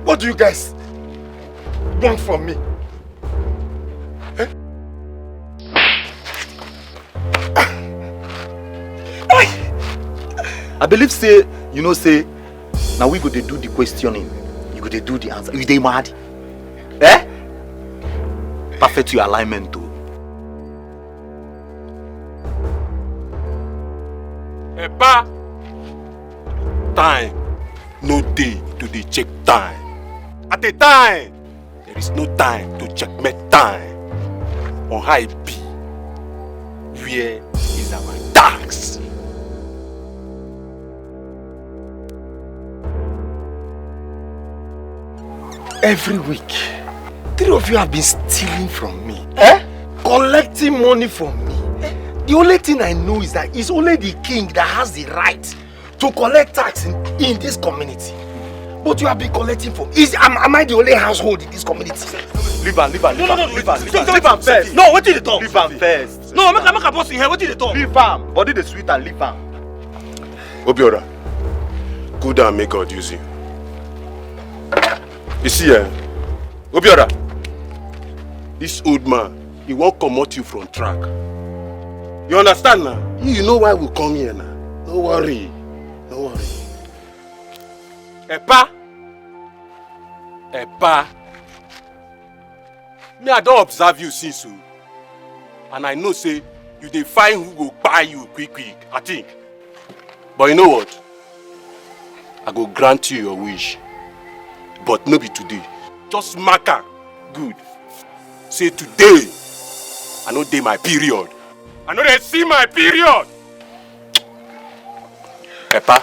What do you guys want from me? Eh? I believe say, you know say, now we go to do the questioning. You go to do the answer. You dey mad? Eh? Perfect your alignment too. Eba, time, no day to the check time. At a time, there is no time to checkmate time. On how it be, where is our tax? Every week, 3 of you have been stealing from me. Eh? Collecting money from me. The only thing I know is that it's only the king that has the right to collect tax in this community. But you have been collecting from... Am I the only household in this community? Leave am first. No, what did they talk? Leave am first. No, make a boss in here. What did they talk? Leave am. Body the sweet and leave am. Obiora, go down, make God use you. You see, Obiora, this old man, he won't comot you from track. You understand now? You know why we come here now. Don't worry. Don't worry. Epa. Me, I don't observe you since you. And I know say you dey find who go buy you quick, I think. But you know what? I go grant you your wish. But no be today. Just mark her. Good. Say today, I know dey my period. I know they see my period. Epa,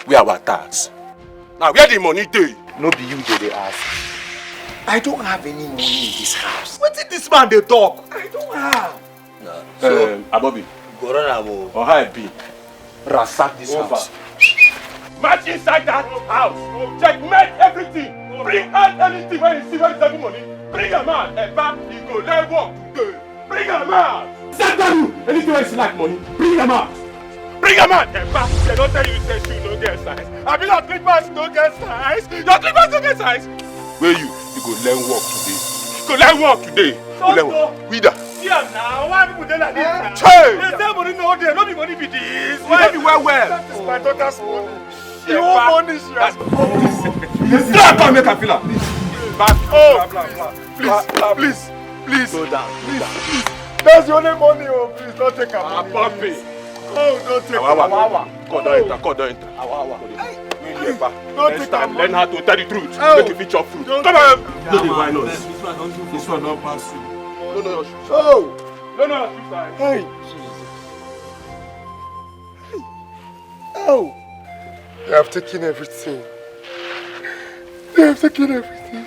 where our tax? Now where the money dey? No be you they ask. I don't have any money in this house. What did this man they talk? I don't have. So, Abobi, go run or how it be? Ransack this house. March inside that house. Checkmate everything. Bring out anything when you see where is money. Bring a man. Epa, you go let work today. Bring a man. Set down anything when you like money. Bring a man. Bring a man. Epa, they don't tell you say shoe no get size. I mean your clippers no get size. Your clippers no get size. Where you go learn work today. You go learn work today. Wida. Yeah, now why people dey like this? Hey! They say money no dey, no be money be this. Why be well? That is my daughter's money. Your money she has. Come make her feel her. Back. Oh, Please. Go down. Please. That's the only money. Oh, please don't take her money. Papi. Oh, don't take her money. God don't enter. Don't Next time, learn how to tell the truth. Oh. Make you fit chop fruit. Come on. No, dey whine us. This one don't pass you. No, your shoes. Oh. No, your shoes. Hey. Oh. They have taken everything. They have taken everything.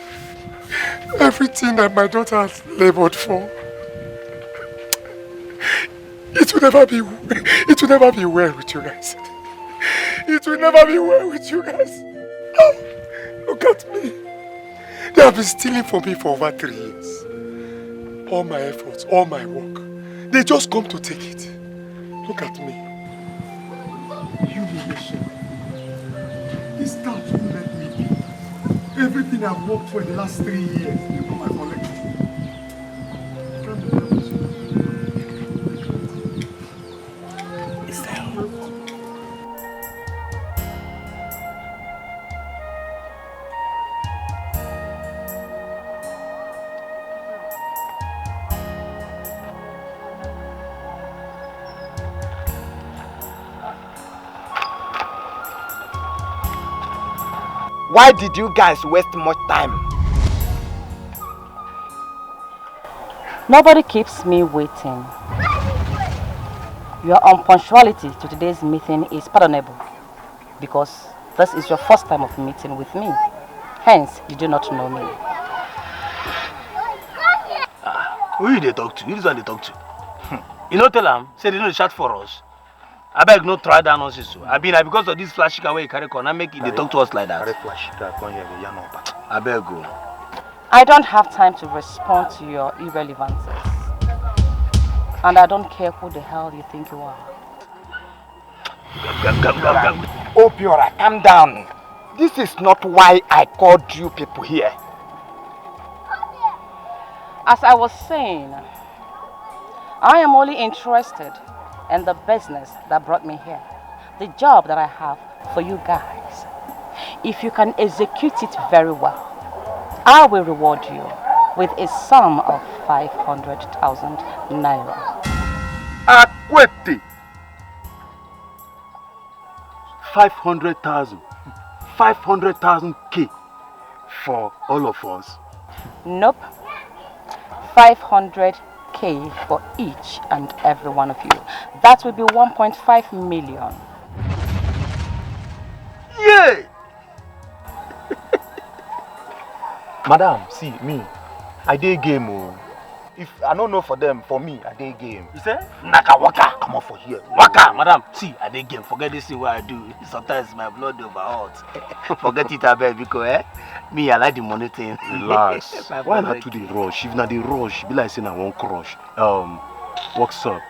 Everything that my daughter has labored for. It will never be well with you guys. It will never be well with you guys. Oh, look at me. They have been stealing from me for over 3 years. All my efforts, all my work. They just come to take it. Look at me. Humiliation. This town won't let me be. Everything I've worked for in the last 3 years, they come and collect it. Why did you guys waste much time? Nobody keeps me waiting. Your unpunctuality to today's meeting is pardonable because this is your first time of meeting with me. Hence, you do not know me. Who you they talk to? Who is one they talk to? You know, tell them, say they don't chat for us. I beg no try that nonsense. I mean, because of this flash where you carry on, I make it they talk to us like that. I beg go. I don't have time to respond to your irrelevances. And I don't care who the hell you think you are. Obiora, calm down. This is not why I called you people here. As I was saying, I am only interested in the business that brought me here. The job that I have for you guys. If you can execute it very well, I will reward you with a sum of 500,000 naira. Akwete! 500,000. 500,000 K for all of us. Nope. 500K for each and every one of you. That will be 1.5 million. Yay! Madam, see, me, I did game. If I don't know for them, for me, I did game. You say? Naka waka, come on for here. Waka, madam, see, I dey game. Forget this thing what I do. Sometimes my blood over hot. Forget it, I beg, because me, I like the money thing. Relax. Why not to the rush? If not the rush, be like saying I won't crush. What's up?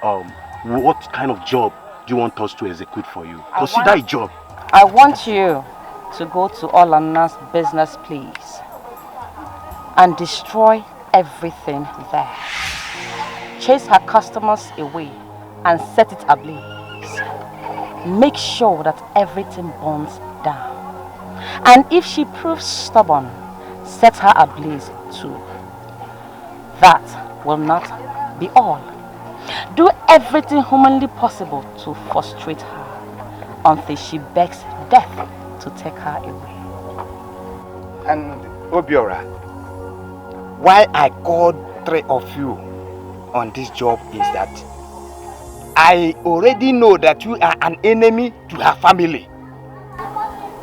What kind of job do you want us to execute for you? Consider a job. I want you to go to Olana's business place and destroy everything there. Chase her customers away and set it ablaze. Make sure that everything burns down. And if she proves stubborn, set her ablaze too. That will not be all. Do everything humanly possible to frustrate her until she begs death to take her away. And Obiora, why I called 3 of you on this job is that I already know that you are an enemy to her family.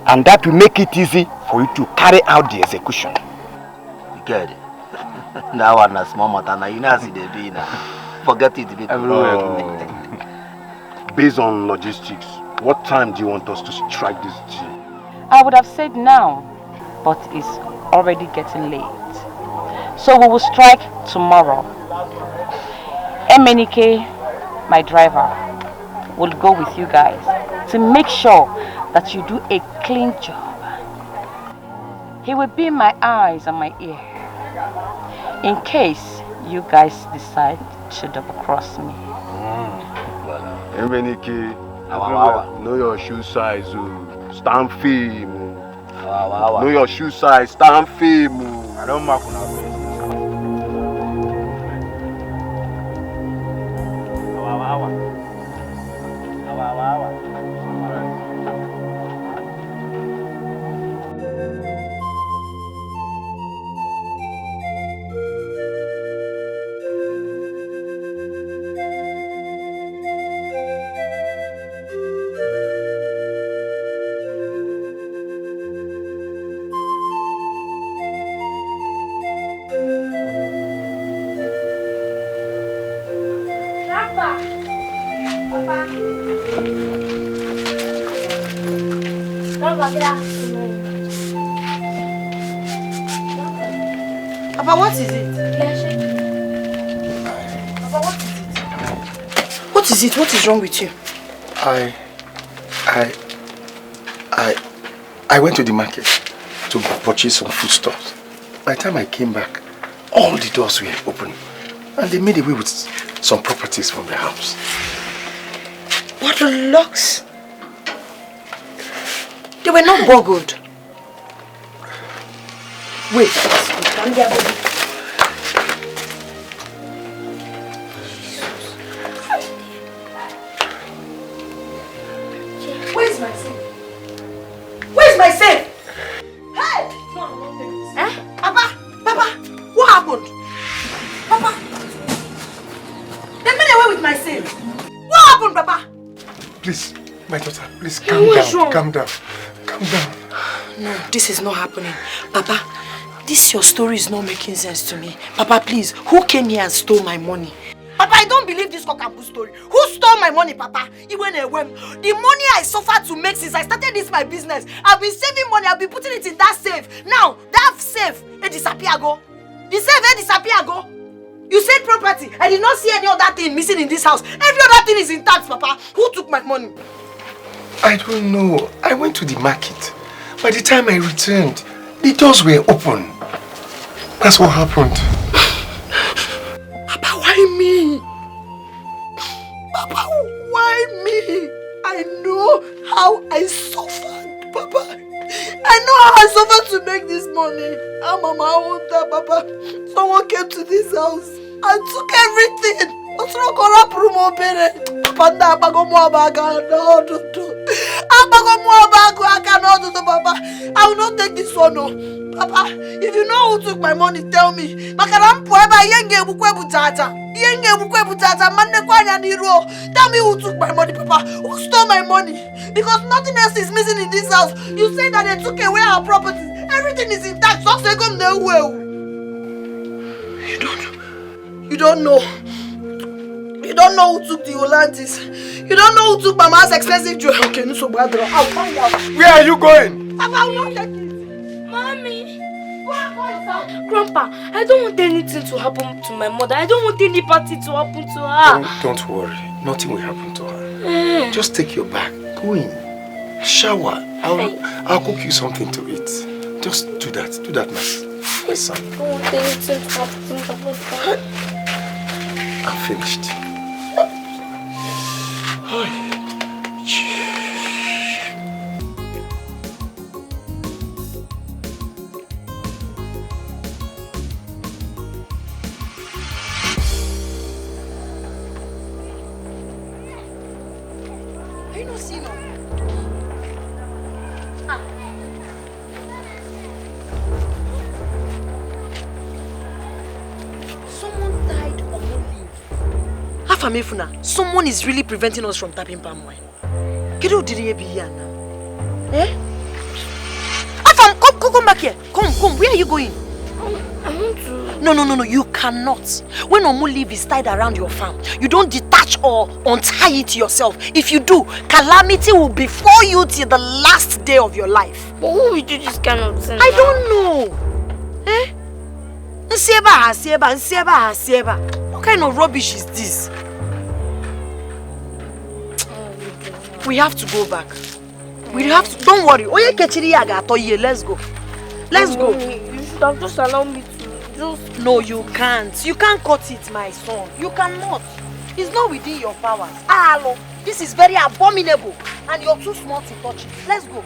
And that will make it easy for you to carry out the execution. You get it? That one is small matter now. You know how they be now. Forget it. Based on logistics, what time do you want us to strike this deal? I would have said now, but it's already getting late. So we will strike tomorrow. MNK, my driver, will go with you guys to make sure that you do a clean job. He will be my eyes and my ear in case you guys decide to double cross me. Know your shoe size, stand firm. Know your shoe size, stand firm. I don't mark on our face. Papa, what is it? Papa, what is it? What is it? What is wrong with you? I went to the market to purchase some foodstuffs. By the time I came back, all the doors were open and they made away with some properties from the house. What the locks? They were not boggled. Wait, calm down, baby. Where's my safe? Where's my safe? Hey! No, I won't take this. Eh? Papa, what happened? Papa, they made away with my safe. What happened, Papa? Please, my daughter, please calm down. Calm down. Calm down. No, this is not happening. Papa, this your story is not making sense to me. Papa, please, who came here and stole my money? Papa, I don't believe this cock and bull story. Who stole my money, Papa? The money I suffered to make since I started this my business. I've been saving money, I've been putting it in that safe. Now, that safe, it disappear go. The safe, it disappear go. You said property. I did not see any other thing missing in this house. Every other thing is intact, Papa. Who took my money? I don't know. I went to the market. By the time I returned, the doors were open. That's what happened. Papa, why me? Papa, why me? I know how I suffered, Papa. I know how I suffered to make this money. I'm on my own time, Papa. Someone came to this house and took everything. I will not take this one, no. Papa, if you know who took my money, tell me. Tell me who took my money, Papa. Who stole my money? Because nothing else is missing in this house. You say that they took away our properties. Everything is intact. So they come there well. You don't know. You don't know who took the Olantis. You don't know who took Mama's expensive jewelry. Okay, no so bad. I'll find out. Where are you going? Papa, I will not take it. Mommy. Grandpa, I don't want anything to happen to my mother. I don't want any party to happen to her. Don't worry. Nothing will happen to her. Just take your bag. Go in. Shower. I'll cook you something to eat. Just do that. Do that, my son. I don't want anything to happen to my mother. I'm finished. Someone is really preventing us from tapping palm wine. Kedu did be here now? Eh? Afam, come back here. Come. Where are you going? I want to. No. You cannot. When Omu leaf is tied around your farm, you don't detach or untie it yourself. If you do, calamity will befall you till the last day of your life. But who will do this kind of thing? I don't know. Eh? Nsieba. What kind of rubbish is this? We have to go back. We have to. Don't worry. Let's go. You should have just allowed me to No, you can't. You can't cut it, my son. You cannot. It's not within your powers. Alo, this is very abominable. And you're too small to touch it. Let's go.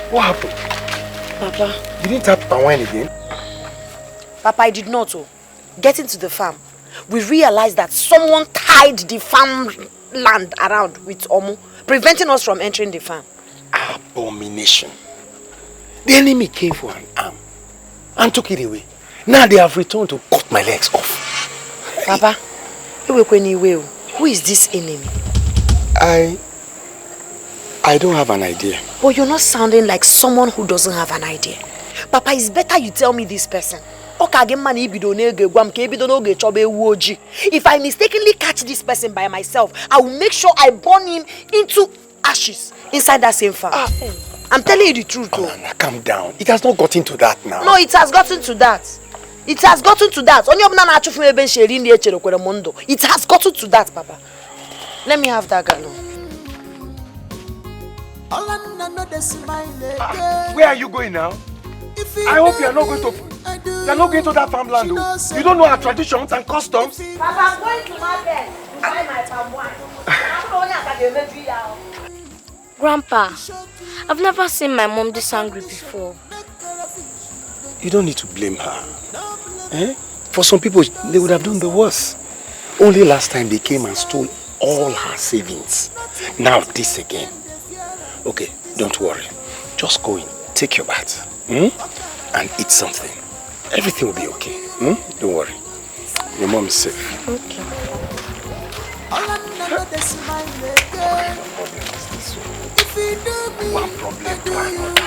What happened? Papa. You didn't tap palm wine again? Papa, I did not. Getting to the farm, we realized that someone tied the farm land around with Omo, preventing us from entering the farm. Abomination. The enemy came for an arm and took it away. Now they have returned to cut my legs off. Papa, who is this enemy? I don't have an idea. But you're not sounding like someone who doesn't have an idea. Papa, it's better you tell me this person. If I mistakenly catch this person by myself, I will make sure I burn him into ashes inside that same farm. I'm telling you the truth. Oh, Nana, calm down. It has not gotten to that now. No, it has gotten to that. It has gotten to that. It has gotten to that, Papa. Let me have that gun. Where are you going now? I hope you are not going to that farmland. You don't know our traditions and customs. Papa, I'm going to market to buy my palm wine. Grandpa, I've never seen my mom this angry before. You don't need to blame her. For some people, they would have done the worst. Only last time they came and stole all her savings. Now this again. Okay, don't worry. Just go in, take your bath, and eat something. Everything will be okay. Don't worry. Your mom is safe. Okay. One problem to another.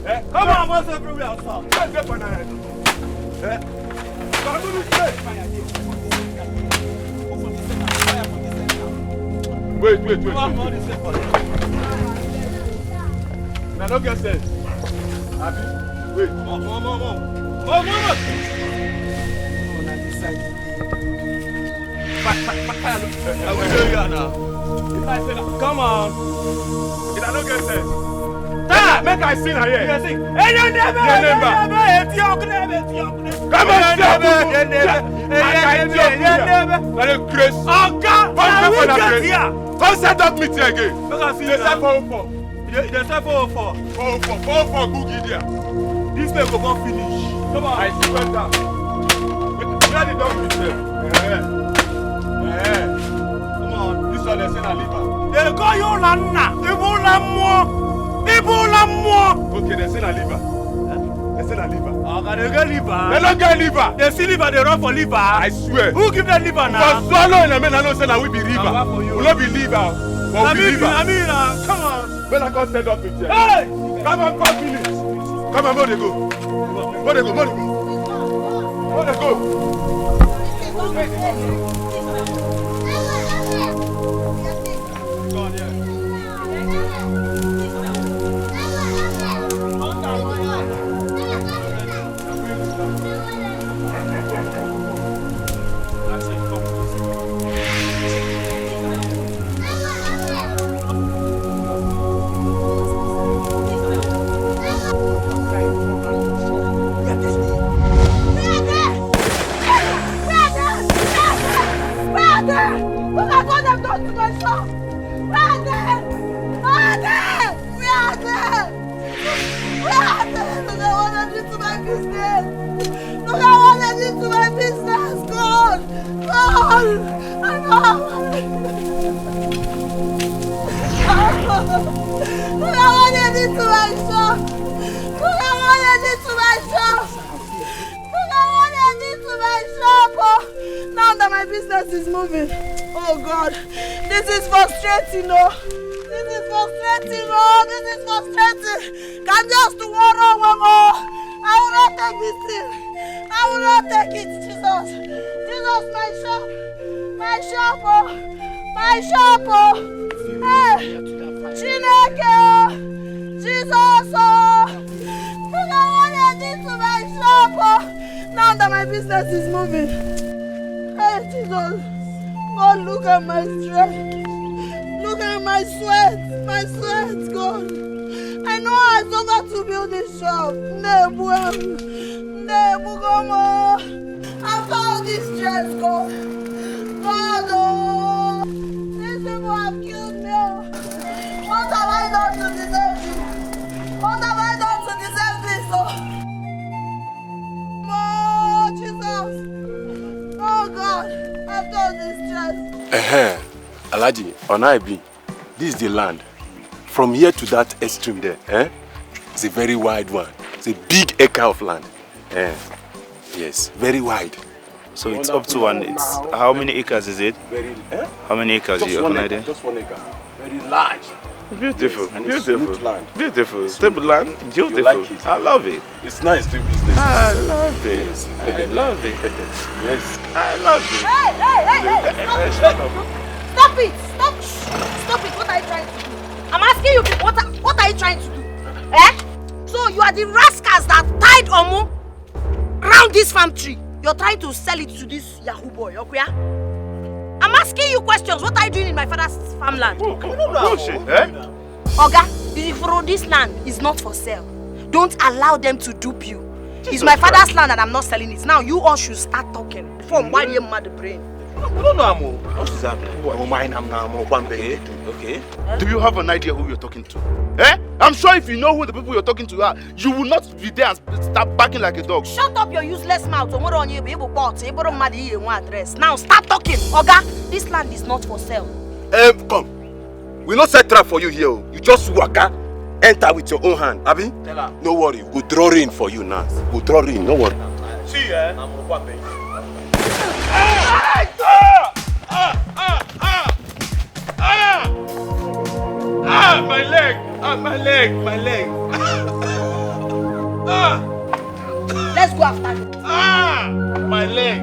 Come on, what's everywhere, sir? Let's get on ahead. Wait. Now don't get sense. Happy? Wait. Mom. I will show you now. Come on. If I don't get sense. Make I sing her here. You sing. Hey, your neighbor. Come on, come set up meeting again. They say 404. They say 404. 404 Googie there. This man go come finish. Come on. I swear down. Where the dog meeting? Come on. This one they say na liver. They call you Lana. Okay, they say na liver. They say na liver. They get liver. They don't get liver. They see liver, they run for liver. I swear. Who give them liver now? For swallow in the men, I don't say that we be liver. We don't be liver. But we be liver. I mean, come on. When I come stand up with you. Hey! Come on, 5 minutes. Come on, where they go? Now that my business is moving, oh God, this is frustrating, oh. This is frustrating. Can just do one more. I will not take this thing. I will not take it, Jesus, my shop, oh. Hey, Chineke, oh. Jesus, oh. Look at what I did to my shop, oh. Now that my business is moving. Hey, Jesus, God, look at my strength. Look at my sweat, God. I know I suffered to build this shop. After all this stress, God, oh, these people have killed me. What have I done to deserve this? Oh, Jesus. Oh, God, after all this stress. Alaji, on IB, this is the land. From here to that extreme there, it's a very wide one. It's a big acre of land. Yes, very wide. So it's up to one. It's how many acres is it? How many acres you have an idea? Just 1 acre. Very large. Beautiful, and beautiful, land. beautiful, stable land, beautiful. Like it. I love it. It's nice doing business. I love it. I love it. Yes. I love it. Hey! Stop it! Stop it! What are you trying to do? I'm asking you, what are you trying to do? So you are the rascals that tied Omo around this farm tree. You're trying to sell it to this Yahoo boy, okay? I'm asking you questions. What are you doing in my father's farmland? Bullshit, Oga, if this land is not for sale, don't allow them to dupe you. It's my father's land and I'm not selling it. Now you all should start talking before I'm worrying about the brain. Okay. Do you have an idea who you're talking to? I'm sure if you know who the people you're talking to are, you will not be there and start barking like a dog. Shut up your useless mouth. Now start talking. Oga, this land is not for sale. Come. We'll not set trap for you here. You just waka, enter with your own hand. Abi? No worry. We'll draw in for you now. We'll draw in. No worry. See, my leg. Let's go after him. My leg.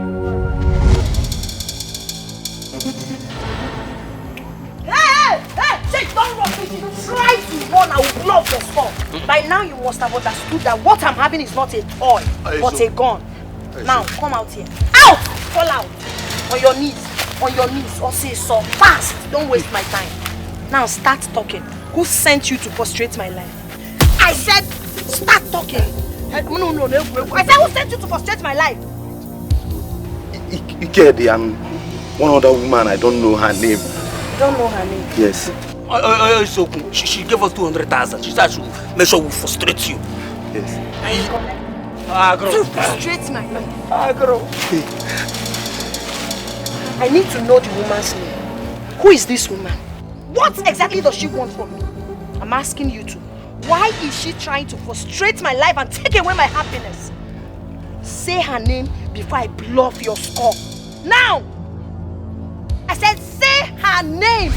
Hey! Shake, don't run. If you try to run, I will blow up your skull. By now, you must have understood that what I'm having is not a toy, but a gun. Now, come out here. Out! Fall out. On your knees, or say so fast. Don't waste my time. Now, start talking. Who sent you to frustrate my life? I said, start talking. No. I said, who sent you to frustrate my life? Ikedi, I'm one other woman. I don't know her name. You don't know her name? Yes. So she gave us 200,000. She said she will make sure we frustrate you. Yes. To frustrate my life. I need to know the woman's name. Who is this woman? What exactly does she want from me? I'm asking you to. Why is she trying to frustrate my life and take away my happiness? Say her name before I blow off your skull. Now! I said say her name!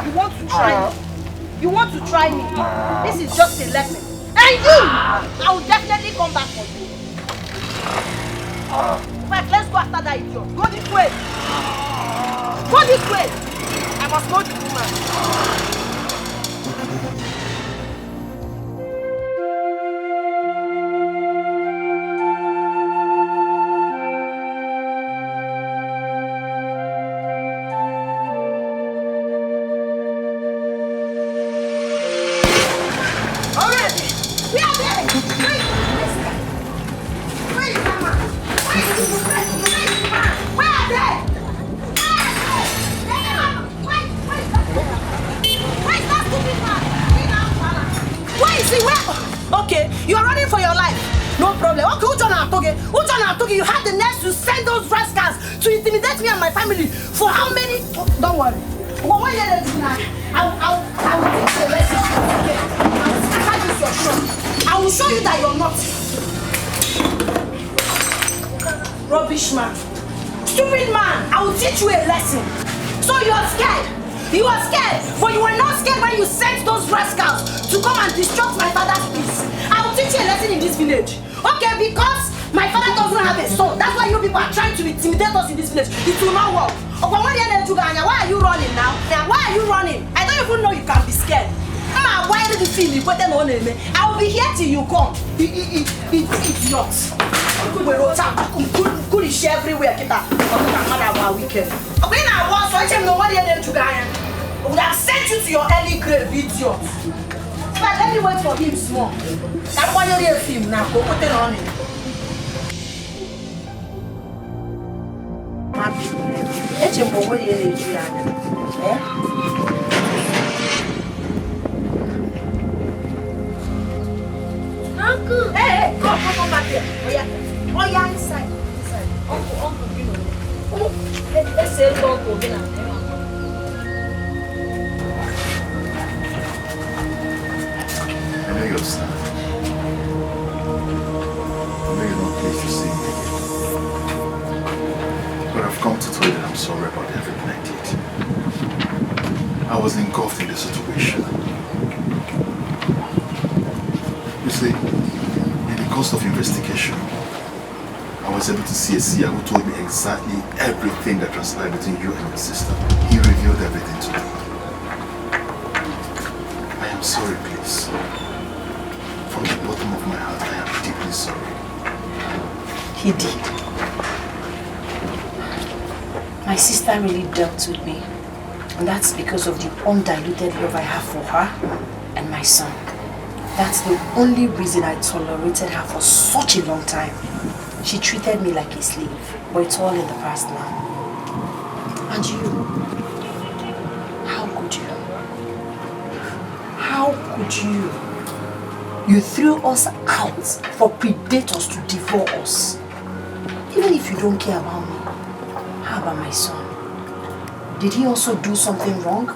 You want to try me? You want to try me? This is just a lesson. And you! I will definitely come back for you. But let's go after that idiot. Go this way. Go this way. I must know the woman. Okay, you are running for your life. No problem. Okay, you had the nerve to send those rascals to intimidate me and my family for how many? Oh, don't worry. Well, what are you going to do now? I will teach you a lesson. Okay. I will show you that you're not. Rubbish man. Stupid man. I will teach you a lesson. So you are scared. You are scared, but you were not scared when you sent those rascals to come and disrupt my father's peace. I will teach you a lesson in this village. Okay, because my father doesn't have a son. That's why you people are trying to intimidate us in this village. It will not work. Okay, why are you running now? Why are you running? I don't even know you can be scared. Why did you feel me? I will be here till you come. It's not. Could share everywhere. Okay, now so I tell you what you're to I would have sent you to your early grave, idiot. But let me wait for him small. That's why you're here film now. Go put it on him. Uncle, hey, come back here. Oh yeah, inside. Uncle, you know. Let's say uncle, I know you're sad. I know you're not pleased to see me. But I've come to tell you that I'm sorry about everything I did. I was engulfed in the situation. You see, in the course of investigation, I was able to see a seer who told me exactly everything that transpired between you and your sister. He revealed everything to me. I am sorry, please. From the bottom of my heart, I am deeply sorry. He did. My sister really dealt with me. And that's because of the undiluted love I have for her and my son. That's the only reason I tolerated her for such a long time. She treated me like a slave, but it's all in the past now. And you, how could you? How could you? You threw us out for predators to devour us. Even if you don't care about me, how about my son? Did he also do something wrong?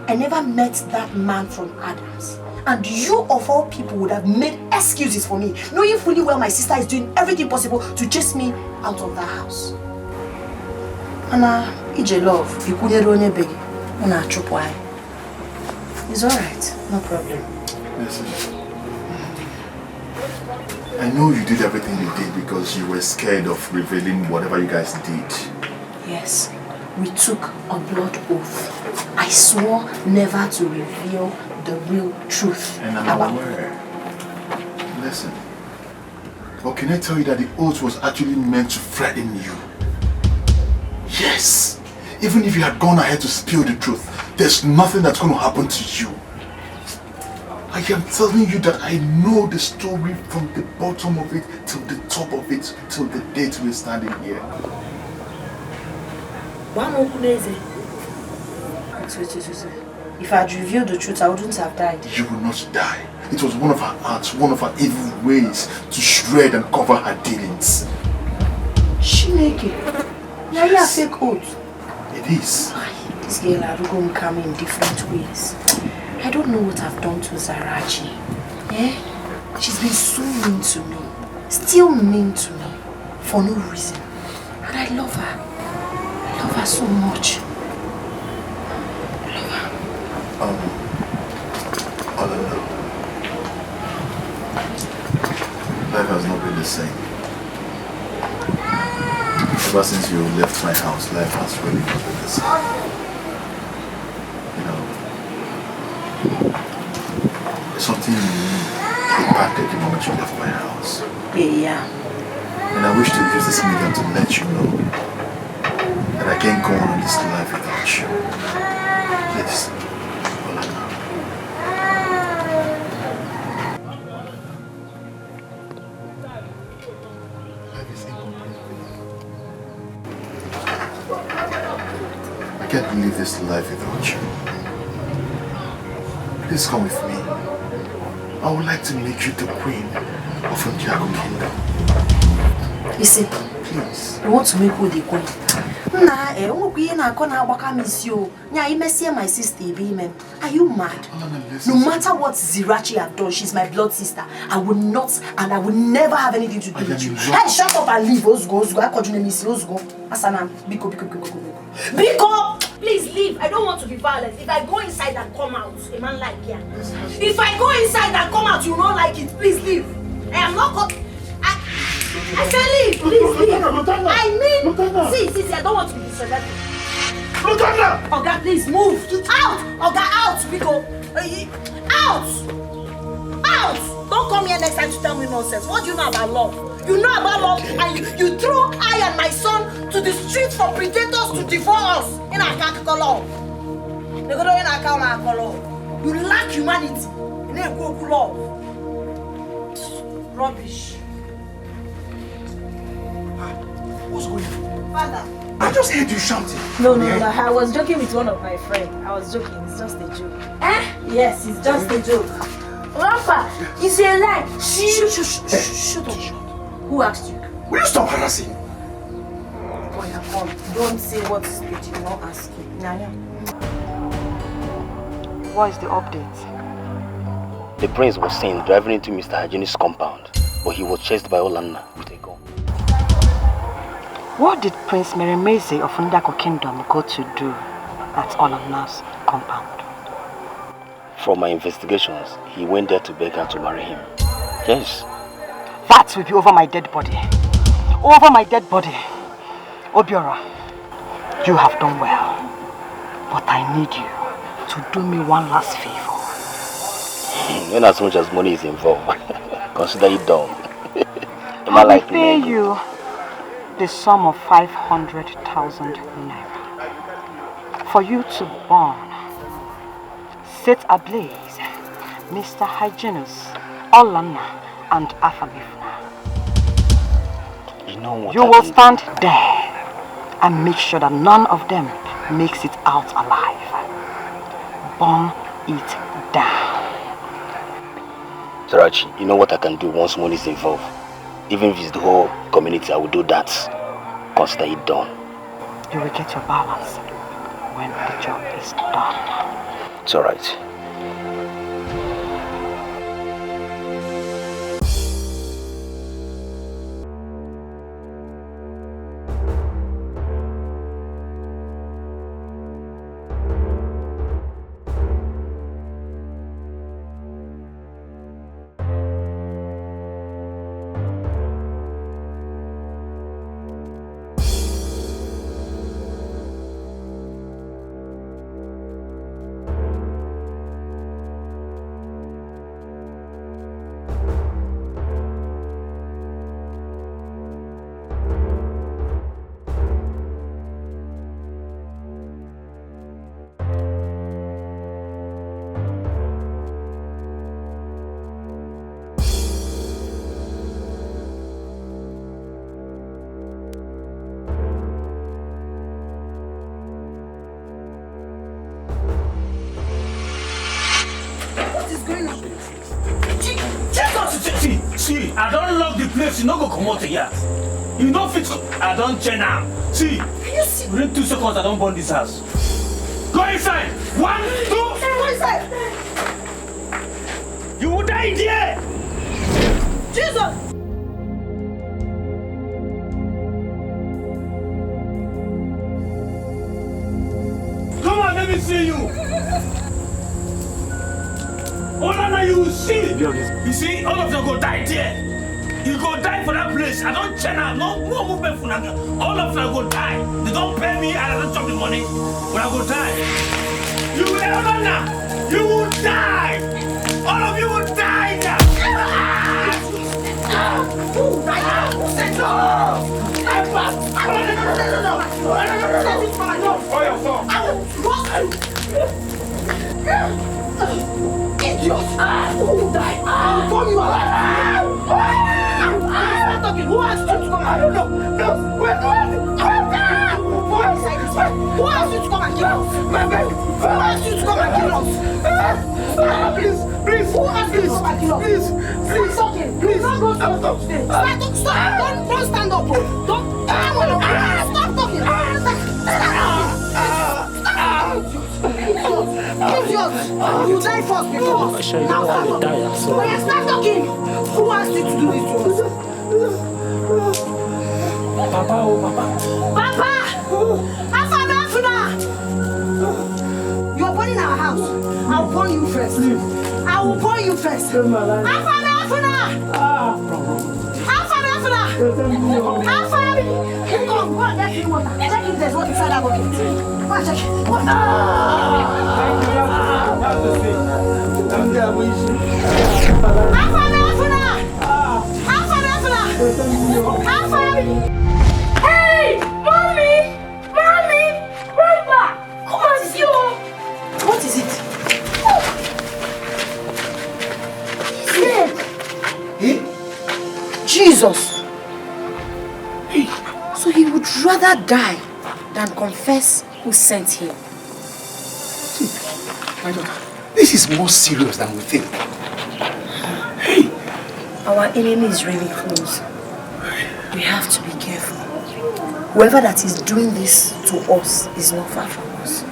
I never met that man from Adams. And you of all people would have made excuses for me, knowing fully well my sister is doing everything possible to chase me out of the house. Anna, ije love, you couldn't run a big. Una chop why. It's alright, no problem. Listen, I know you did everything you did because you were scared of revealing whatever you guys did. Yes, we took a blood oath. I swore never to reveal the real truth. And I'm aware. Listen, but can I tell you that the oath was actually meant to threaten you? Yes! Even if you had gone ahead to spill the truth, there's nothing that's going to happen to you. I am telling you that I know the story from the bottom of it till the top of it, till the date we're standing here. If I had revealed the truth, I wouldn't have died. You will not die. It was one of her acts, one of her evil ways to shred and cover her dealings. She make it. Now you have fake oath. It is. This girl Arugo come in different ways. I don't know what I've done to Zarachi. Eh? She's been so mean to me. Still mean to me. For no reason. And I love her. I love her so much. I love her. All alone. Life has not been the same. Ever since you left my house, life has really not been the same. You know, there's something impacted the moment you left my house. Yeah. And I wish to use this medium to let you know that I can't go on this life without you. Please, Olana. Life is incomplete. I can't live this life without you. Please come with me. I would like to make you the queen of Ndiago Kingdom. Listen, please. I want to make you the queen. Nah, I won't be in a corner. Yeah, you may see my sister. Are you mad? No matter what Zirachi have done, she's my blood sister. I will not and I will never have anything to do with you. Hey, shut up and leave. Go. I called you Miss Go. Asana, Biko. Please leave. I don't want to be violent. If I go inside and come out, a man like yeah. If I go inside and come out, you will not like it. Please leave. I am not. I said leave. Please leave. I mean, see, I don't want to be disrespectful. Oga, please move. Out. Oga, out. Biko. Out. Don't come here next time to tell me nonsense. What do you know about love? You know about love and you throw I and my son to the streets for predators to devour us. In a love. You lack humanity. In a love. Rubbish. What's going on? Father. I just heard you shouting. No. I was joking with one of my friends. I was joking. It's just a joke. Yes, it's just a joke. Grandpa, it's a lie. Shut up. Who asked you? Will you stop harassing? Boy, come. Don't say what you did not ask you. Nyanya. What is the update? The prince was seen driving into Mr. Hajini's compound, but he was chased by Olanna with a gun. What did Prince Meremeze of Ndako Kingdom go to do at Olanna's compound? From my investigations, he went there to beg her to marry him. Yes. That will be over my dead body. Over my dead body. Obiora, you have done well. But I need you to do me one last favor. When as much as money is involved, consider it done. I will pay you the sum of 500,000 naira for you to burn, set ablaze Mr. Hyginus, Olanna, and Afamifuna. You know what? You will stand there and make sure that none of them makes it out alive. Burn it down. Zarachi, you know what I can do once money is involved? Even if it's the whole community, I will do that. Consider it done. You will get your balance when the job is done. It's alright. See, I don't lock the place, you no go come out here. You don't fit, I don't chain now. See, within 2 seconds, I don't burn this house. Go inside! 1, 2, go inside! You will die there! Jesus! Come on, let me see you! Oh, no, you will see! You see, all of them go die there! You go die for that place. I don't chain out. No movement for nothing. All of them go die. They don't pay me and I don't chop the money. When I go die. You will never now. You will die. All of you will die now. Who died? Who said no? Idiot! Who died? I'll burn you alive! Who asked you to come? I don't know. No, wait. Who asked you to come and kill us? My baby. Who asked you to come and kill us? Please. Who asked you to come and kill us? Please. Please. Don't go stop today. Stop. Don't stand up. Don't. Stop talking. Idiot! You die first before us. Now stop talking. Who asked you to do this to us? Papa! Afuna! You're burning our house. I'll burn you first. I will burn you first. Afuna! Come on, go and get me water. Check if there's water inside that bucket. Go and check it. Hey! Mommy! Grandma! Come and see you! What is it? He's dead! Jesus! So he would rather die than confess who sent him. See, my daughter, this is more serious than we think. Hey! Our enemy is really close. We have to be careful. Whoever that is doing this to us is not far from us.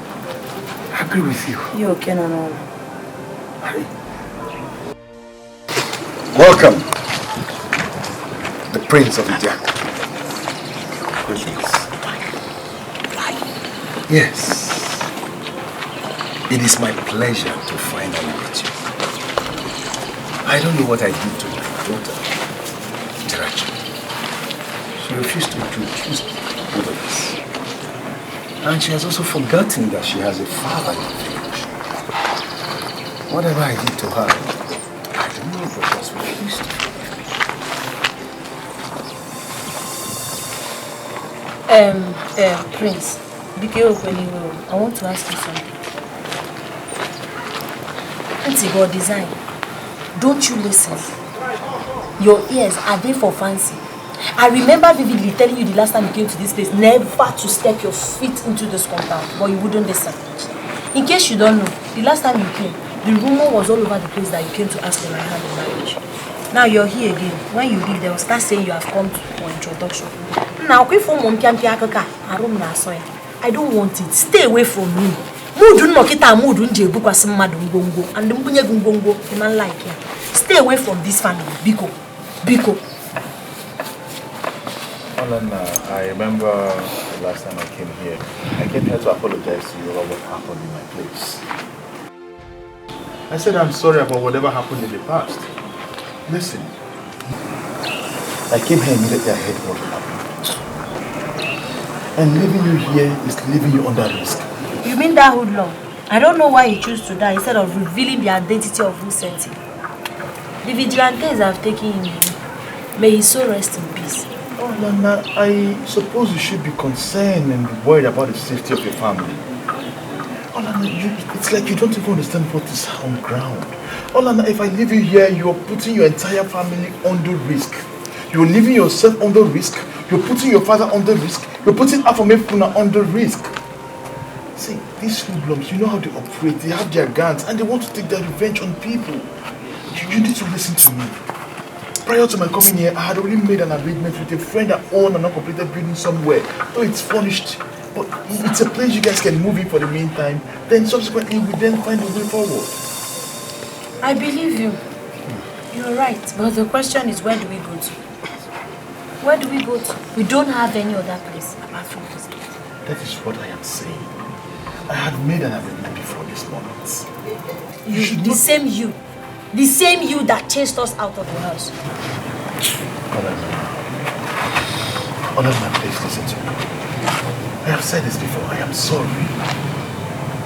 I agree with you. You okay, no? Welcome, the Prince of India. Yes. It is my pleasure to finally meet you. I don't know what I did to my daughter, Tarachi. She refused to introduce both of us. And she has also forgotten that she has a father in the village. Whatever I did to her, I don't know, but she has refused to Prince, be careful when you will. I want to ask you something. Auntie, God design. Don't you listen? Your ears, are they for fancy? I remember vividly telling you the last time you came to this place, never to step your feet into this compound, but you wouldn't listen. In case you don't know, the last time you came, the rumor was all over the place that you came to ask for my hand in marriage. Now you're here again. When you leave, they'll start saying you have come for introduction. Now, I don't want it. Stay away from me. Stay away from this family. Biko. I remember the last time I came here. I came here to apologize to you about what happened in my place. I said I'm sorry about whatever happened in the past. Listen, I came here immediately I heard what happened. And leaving you here is leaving you under risk. You mean that hoodlum? I don't know why he chose to die instead of revealing the identity of who sent him. The vigilantes have taken him. May his soul rest in peace. Oh, Lana, I suppose you should be concerned and worried about the safety of your family. Oh, Lana, it's like you don't even understand what is on ground. Oh, Lana, if I leave you here, you are putting your entire family under risk. You're leaving yourself under risk. You're putting your father under risk. You're putting Afamefuna under risk. See, these hoodlums, you know how they operate. They have their guns and they want to take their revenge on people. You need to listen to me. Prior to my coming here, I had already made an arrangement with a friend that owned an uncompleted building somewhere. Though it's furnished, but it's a place you guys can move in for the meantime. Then subsequently, we then find a way forward. I believe you. You're right. But the question is, where do we go to? Where do we go to? We don't have any other place apart from this. That is what I am saying. I had made an arrangement before this moment. The same you that chased us out of the house. Honor, please listen to me. I have said this before. I am sorry.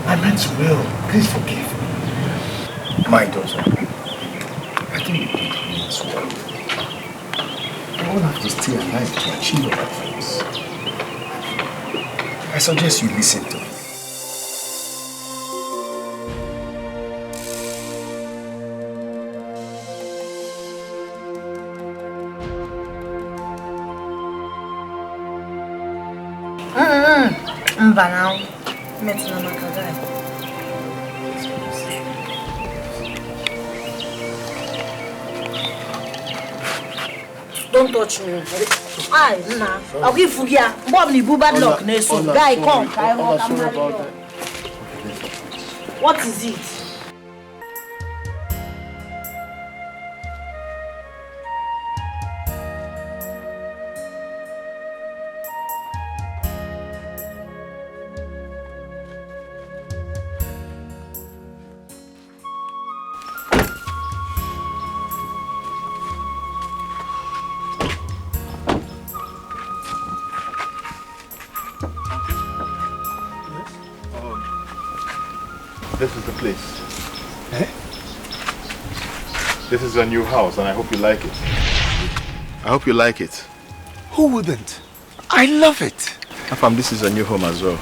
I meant well. Please forgive me. My daughter, I think you did me as well. We all have to stay alive to achieve our dreams. I suggest you listen to me. Now, don't touch me. I'll give you here. Bob ni bad luck. Guy, come. What is it? This is the place. Eh? This is your new house and I hope you like it. I hope you like it. Who wouldn't? I love it. Afam, this is a new home as well.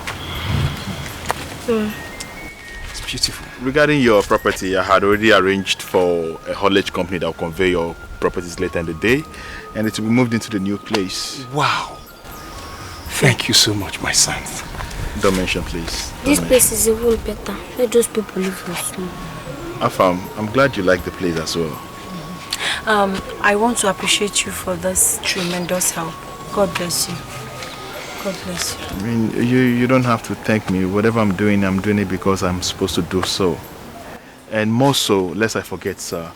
It's beautiful. Regarding your property, I had already arranged for a haulage company that will convey your properties later in the day and it will be moved into the new place. Wow. Thank you so much, my son. Don't mention, please. This place is a whole better. Let those people live for soon. Afam, I'm glad you like the place as well. I want to appreciate you for this tremendous help. God bless you. God bless you. I mean, you don't have to thank me. Whatever I'm doing it because I'm supposed to do so. And more so, lest I forget, sir,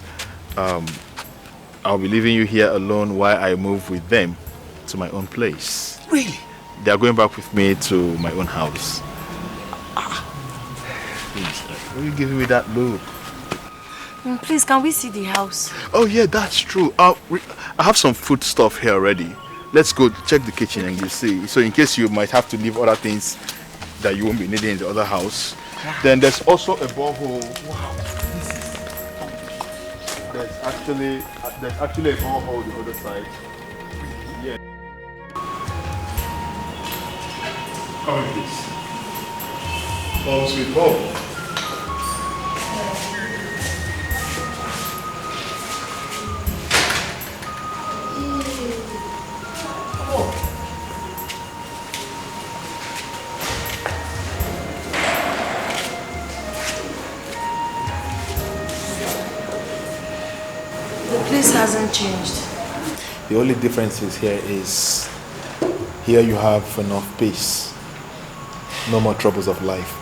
I'll be leaving you here alone while I move with them to my own place. Really? They are going back with me to my own house. Please, will you give me that look? Please, can we see the house? Oh yeah, that's true. I have some food stuff here already. Let's go check the kitchen and you see. So in case you might have to leave other things that you won't be needing in the other house. Then there's also a borehole. Wow. There's actually a borehole the other side. Yeah. Come in, please. Home sweet home. The place hasn't changed. The only difference is here you have enough peace. No more troubles of life.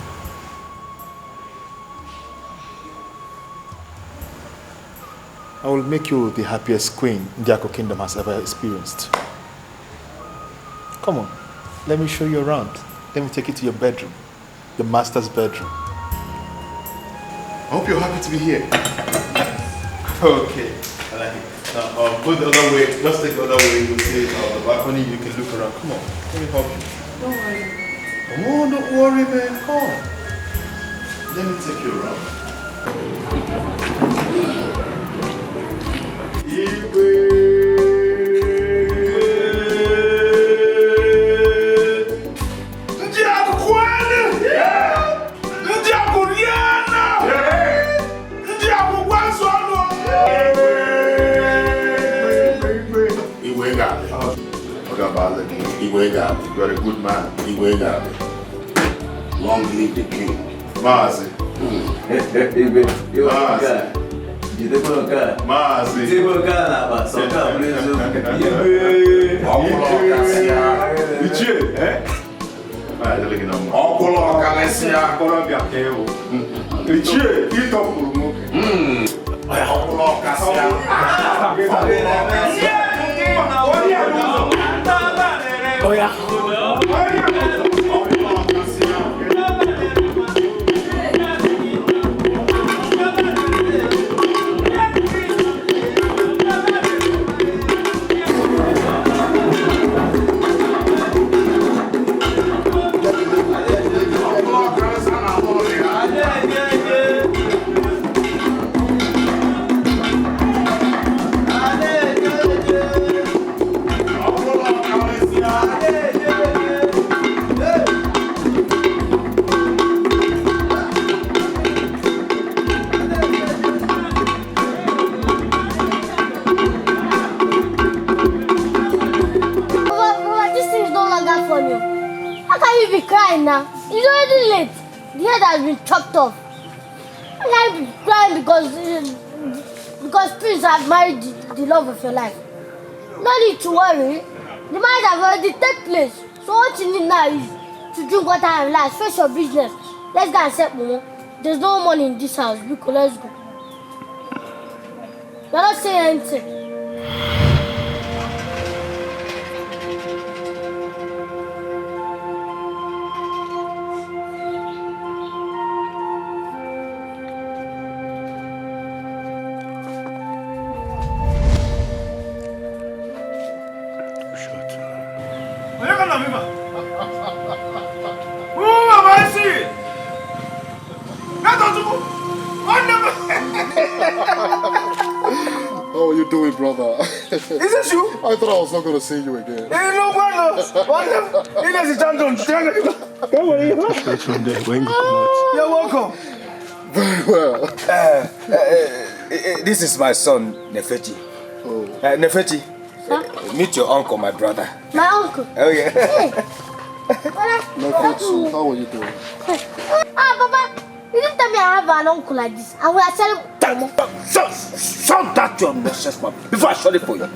I will make you the happiest queen Ndiako Kingdom has ever experienced. Come on, let me show you around. Let me take you to your bedroom, the master's bedroom. I hope you're happy to be here. Okay, I like it. Now, go the other way, just take the other way, you'll see the balcony, you can look around. Come on, let me help you. Don't worry. Oh, don't worry, man. Come. Let me take you around. You are a good man. Long live the king. Mazi. Mazi. You dey colocar. Mas, você colocar na base, só tá preso. Mentira, é? Vai, dele que não. Ó, coloca esse agora me aqueu. Mentira, que tô por um. Olha, coloca esse Olha. Now, it's already late. The head has been chopped off. And I'm crying because Prince has married the love of your life. No need to worry. The marriage has already taken place. So what you need now is to drink water and relax. Face your business. Let's go and set more. There's no money in this house. Because let's go. You're not saying anything. How are you doing, brother? Is this you? I thought I was not going to see you again. Hey, no, You're welcome. Very well. This is my son, Nefeti. Oh. Nefeti, meet your uncle, my brother. My uncle? Oh, yeah. Hey. Nefeti, how are you doing? Papa, you didn't tell me I have an uncle like this. And we are selling. Shut that your nonsense, man, before I shut it for you.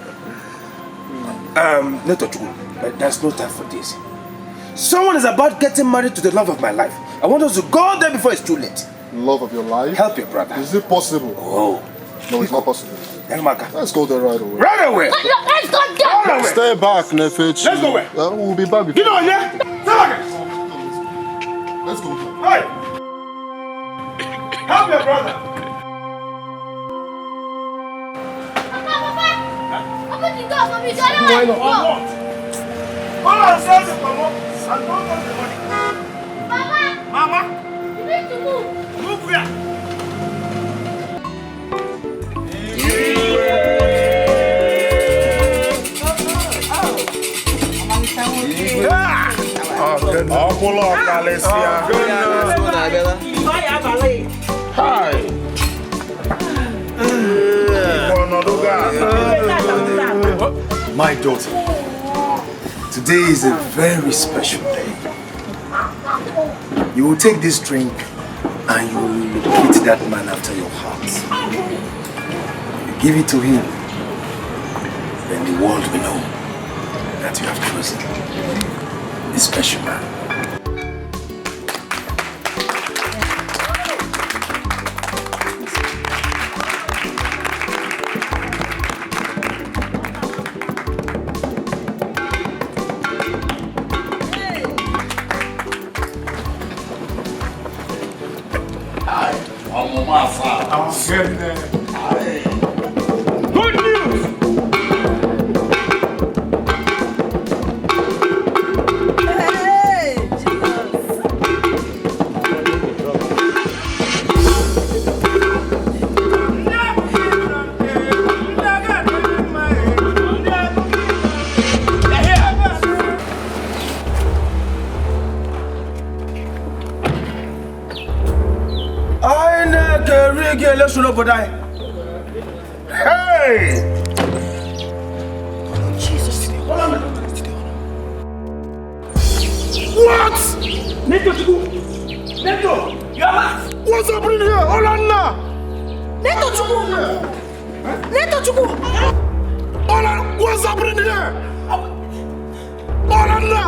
There's no time for this. Someone is about getting married to the love of my life. I want us to go there before it's too late. Love of your life? Help your brother. Is it possible? Oh. No, it's not possible. Let's go there right away. Right away! Let's go there! Right away! Stay back, Nefechi. Let's go where? We'll be back before. You know what, yeah? Let's go. Hey! Help your brother! Open the door for me, so I don't Why have to not? go. Go and sell the mama and don't touch the money. Mama! You need to move. Move where? Hi. My daughter, today is a very special day. You will take this drink and you will hit that man after your heart. You give it to him, then the world will know that you have chosen a special man. Good news! Hey, Jesus! Let's show up for die. Hey! Jesus. What? Neto, you are mad. What's happening here? Hold on now. Ola, what's happening here? Ola, no!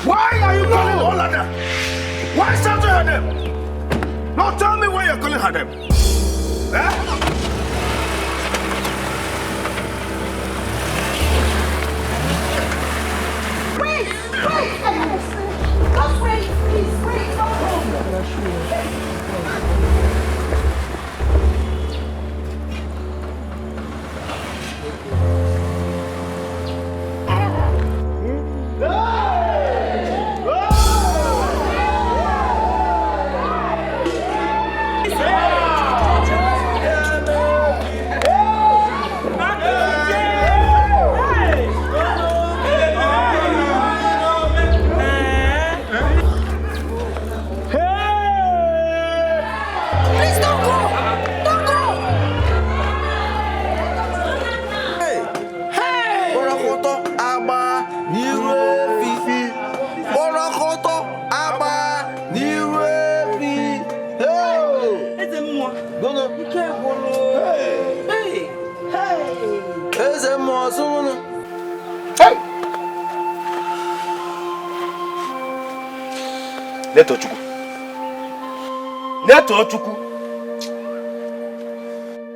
Why are you calling Ola them? Why shout her them? Now tell me why you're calling her them. Wait! Just wait, please. Wait, don't go.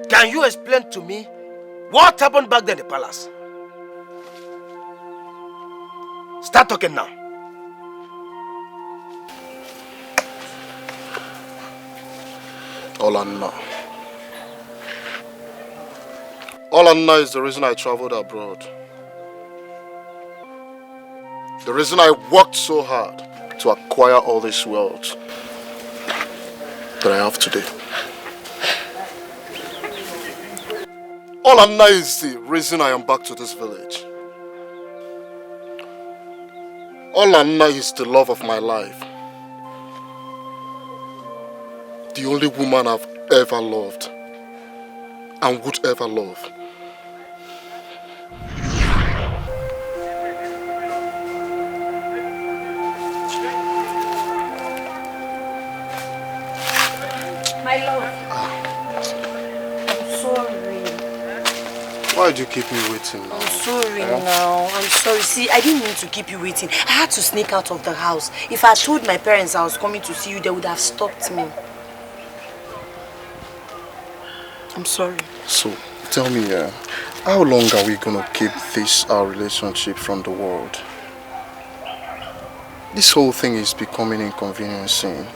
Can you explain to me what happened back there in the palace? Start talking now. All I know is the reason I traveled abroad. The reason I worked so hard to acquire all this wealth that I have today. All I know is the reason I am back to this village. All I know is the love of my life. The only woman I've ever loved and would ever love. My love, I'm sorry. Why do you keep me waiting now? I'm sorry now. I'm sorry. See, I didn't mean to keep you waiting. I had to sneak out of the house. If I told my parents I was coming to see you, they would have stopped me. I'm sorry. So, tell me, how long are we gonna keep our relationship from the world? This whole thing is becoming inconveniencing.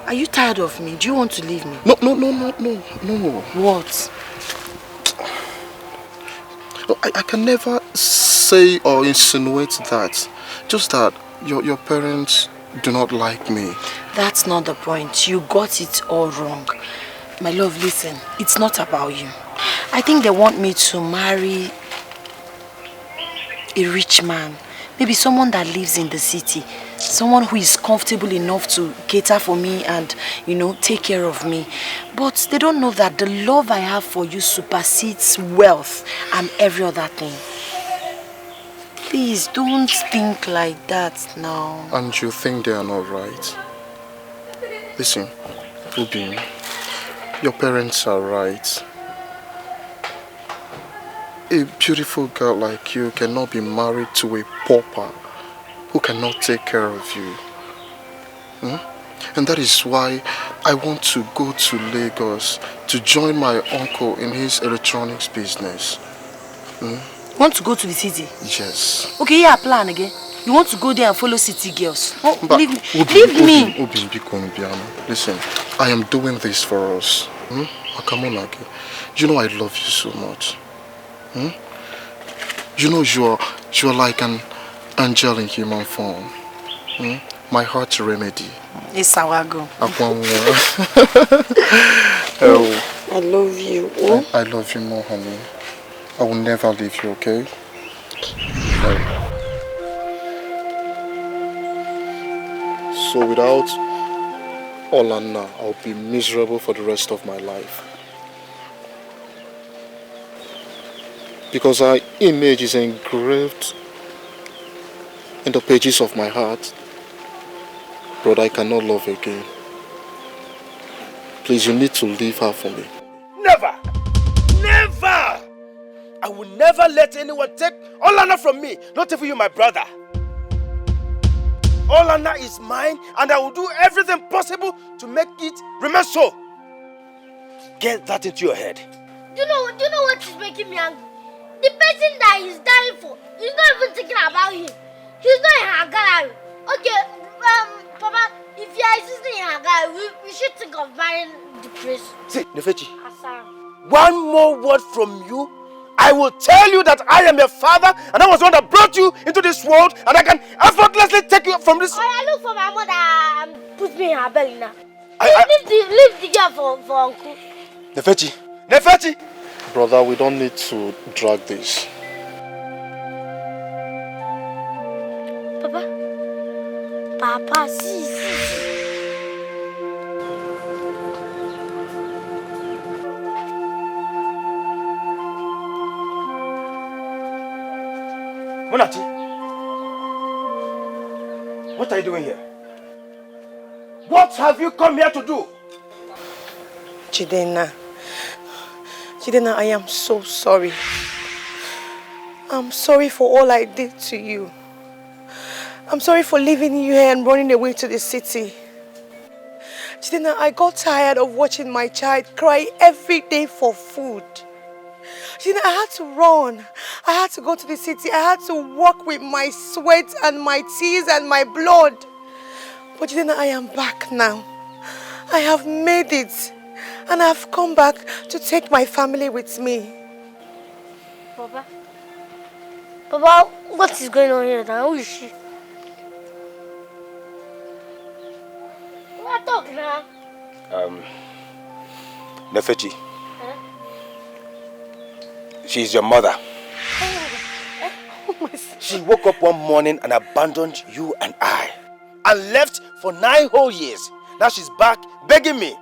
Are you tired of me? Do you want to leave me? No. What? I can never say or insinuate that. Just that your parents do not like me. That's not the point. You got it all wrong. My love, listen. It's not about you. I think they want me to marry a rich man. Maybe someone that lives in the city. Someone who is comfortable enough to cater for me and, take care of me. But they don't know that the love I have for you supersedes wealth and every other thing. Please, don't think like that now. And you think they are not right? Listen, Ubi, your parents are right. A beautiful girl like you cannot be married to a pauper who cannot take care of you. And that is why I want to go to Lagos to join my uncle in his electronics business. Want to go to the city? Yes. Okay, yeah, plan again. You want to go there and follow city girls? Oh, but leave me. Listen, I am doing this for us. Akamonaki, you know I love you so much. You know you're like an angel in human form. My heart's remedy. It's our go. I love you. I love you more, honey. I will never leave you, okay? So without Olanna, I'll be miserable for the rest of my life. Because her image is engraved in the pages of my heart. But I cannot love again. Please, you need to leave her for me. Never! Never! I will never let anyone take Olana from me. Not even you, my brother. Olana is mine, and I will do everything possible to make it remain so. Get that into your head. Do you know what is making me angry? The person that he's dying for, he's not even thinking about him. He's not in her gallery. Okay, Papa, if you are existing in her gallery, we should think of marrying the priest. See, Nefechi, one more word from you, I will tell you that I am your father, and I was the one that brought you into this world, and I can effortlessly take you from this. I look for my mother and put me in her belly now. Leave the girl for uncle. Nefechi! Brother, we don't need to drag this. Papa, see. Monati, what are you doing here? What have you come here to do? Chidena, I am so sorry. I'm sorry for all I did to you. I'm sorry for leaving you here and running away to the city. Chidena, I got tired of watching my child cry every day for food. Chidena, I had to run. I had to go to the city. I had to walk with my sweat and my tears and my blood. But Chidena, I am back now. I have made it. And I have come back to take my family with me. Papa, what is going on here now? Who is she? What talk now? Nefechi. She is your mother. She woke up one morning and abandoned you and I. And left for 9 whole years. Now she's back begging me.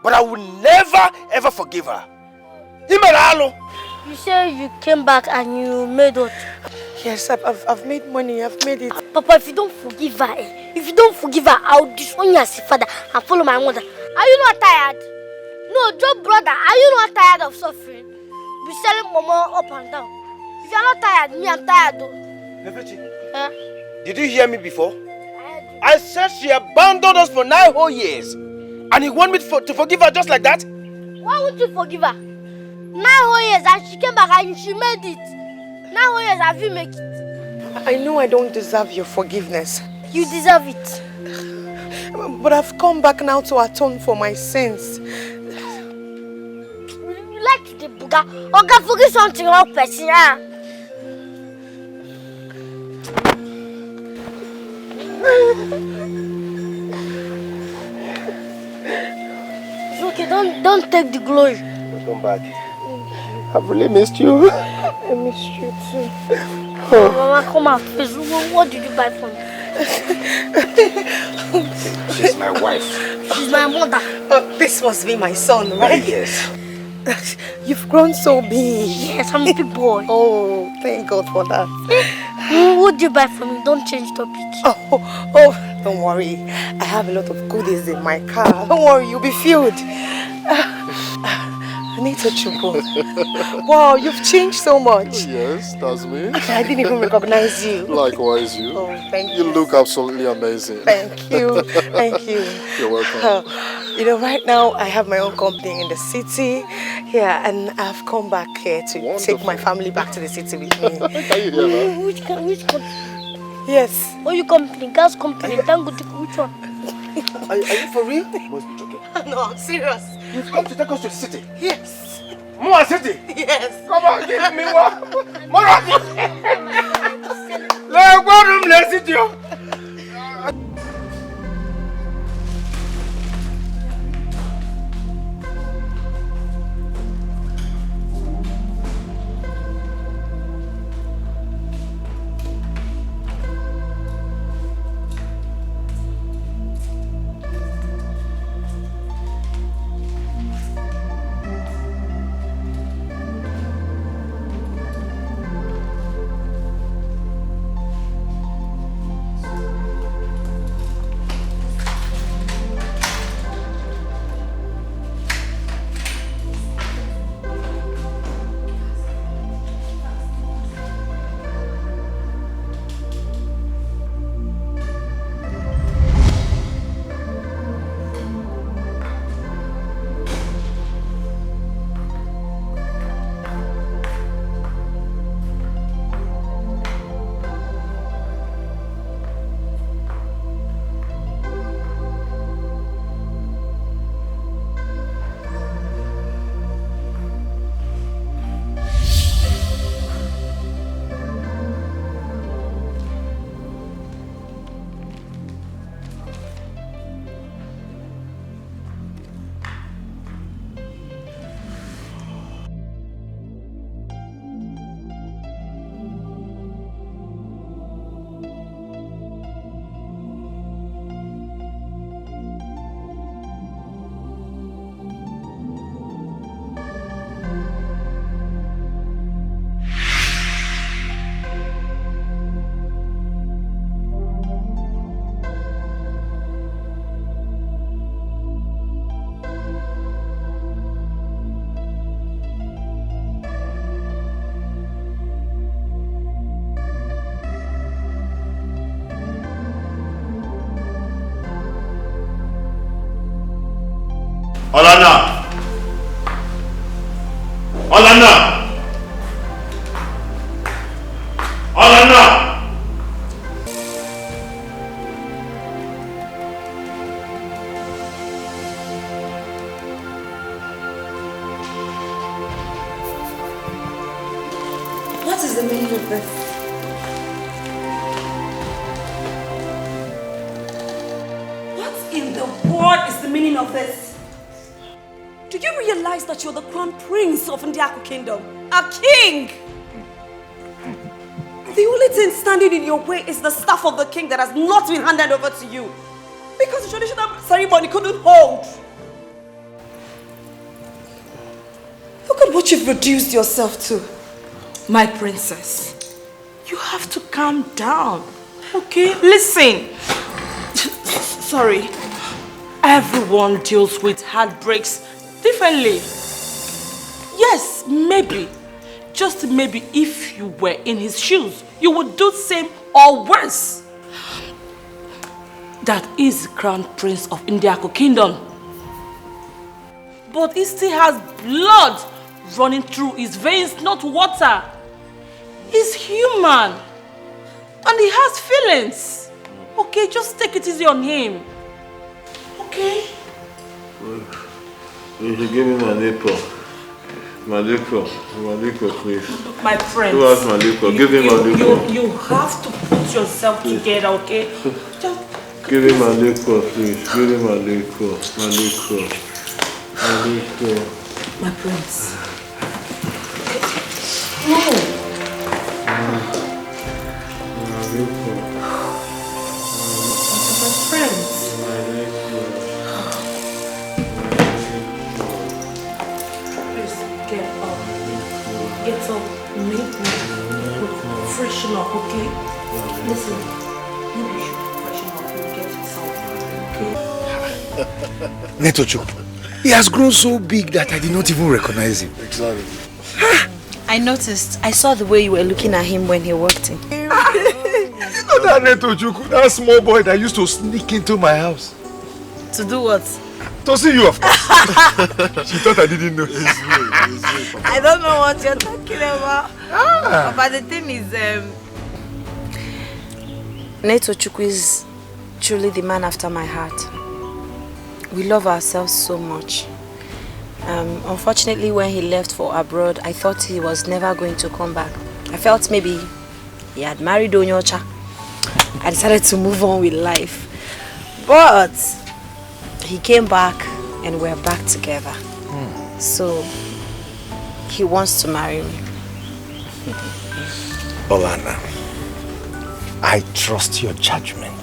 But I will never ever forgive her. You say you came back and you made what? Yes, I've made money. I've made it. Papa, if you don't forgive her, I'll disown you as your father and follow my mother. Are you not tired? No, Joe brother, are you not tired of suffering? Be selling mama up and down. If you're not tired, me, I'm tired though. Nefechi, did you hear me before? I said she abandoned us for 9 whole years. And you want me to forgive her just like that? Why would you forgive her? 9 whole years and she came back and she made it. 9 whole years, have you made it? I know I don't deserve your forgiveness. You deserve it. But I've come back now to atone for my sins. You like to buga? Okay, forgive something wrong person, huh? It's okay, don't take the glory. Come back. I've really missed you. I missed you too. Mama, come out. What did you buy for me? She's my wife. She's my mother. Oh, this must be my son, right? Yes. You've grown so big. Yes, I'm a big boy. Oh, thank God for that. What did you buy for me? Don't change topic. Oh, don't worry. I have a lot of goodies in my car. Don't worry, you'll be filled. Anita Chupo. Wow, you've changed so much. Yes, that's me. I didn't even recognize you. Likewise, you. Oh, thank you. You look absolutely amazing. Thank you. Thank you. You're welcome. You know, right now I have my own company in the city. Yeah, and I've come back here to take my family back to the city with me. Can you hear that? Which company? Yes. What you company? Gas company? Which one? Are you for real? You must be joking. No, I'm serious. You've come to take us to the city? Yes. More city? Yes. Come on, give me one. More city. Olana! Olana! Olana! What is the meaning of this? What in the world is the meaning of this? Do you realize that you're the crown prince of Ndiaku Kingdom? A king! The only thing standing in your way is the staff of the king that has not been handed over to you. Because the traditional ceremony couldn't hold. Look at what you've reduced yourself to. My princess, you have to calm down, okay? Listen. Sorry. Everyone deals with heartbreaks differently. Yes, maybe. Just maybe if you were in his shoes, you would do the same or worse. That is the crown prince of Ndiaku Kingdom. But he still has blood running through his veins, not water. He's human. And he has feelings. Okay, just take it easy on him. Okay? You should give me my liquor. My liquor, please. My friend. Who has my liquor? Give me my liquor. You have to put yourself together, okay? Just give me my liquor, please. Give me my liquor. My liquor. My liquor. My prince. No. My liquor. My friends. My liquor. Please get up. Get up. Make me freshen up, okay? Listen. Maybe you should freshen up. You'll get yourself, okay? Netochukwu, he has grown so big that I did not even recognize him. Exactly. I noticed. I saw the way you were looking at him when he walked in. You know that Netochukwu, that small boy that used to sneak into my house. To do what? To see you, of course. She thought I didn't know. I don't know what you're talking about. But the thing is, Netochukwu is truly the man after my heart. We love ourselves so much. Unfortunately, when he left for abroad, I thought he was never going to come back. I felt maybe he had married Onyocha. I decided to move on with life. But he came back and we're back together. So he wants to marry me. Olana, I trust your judgment.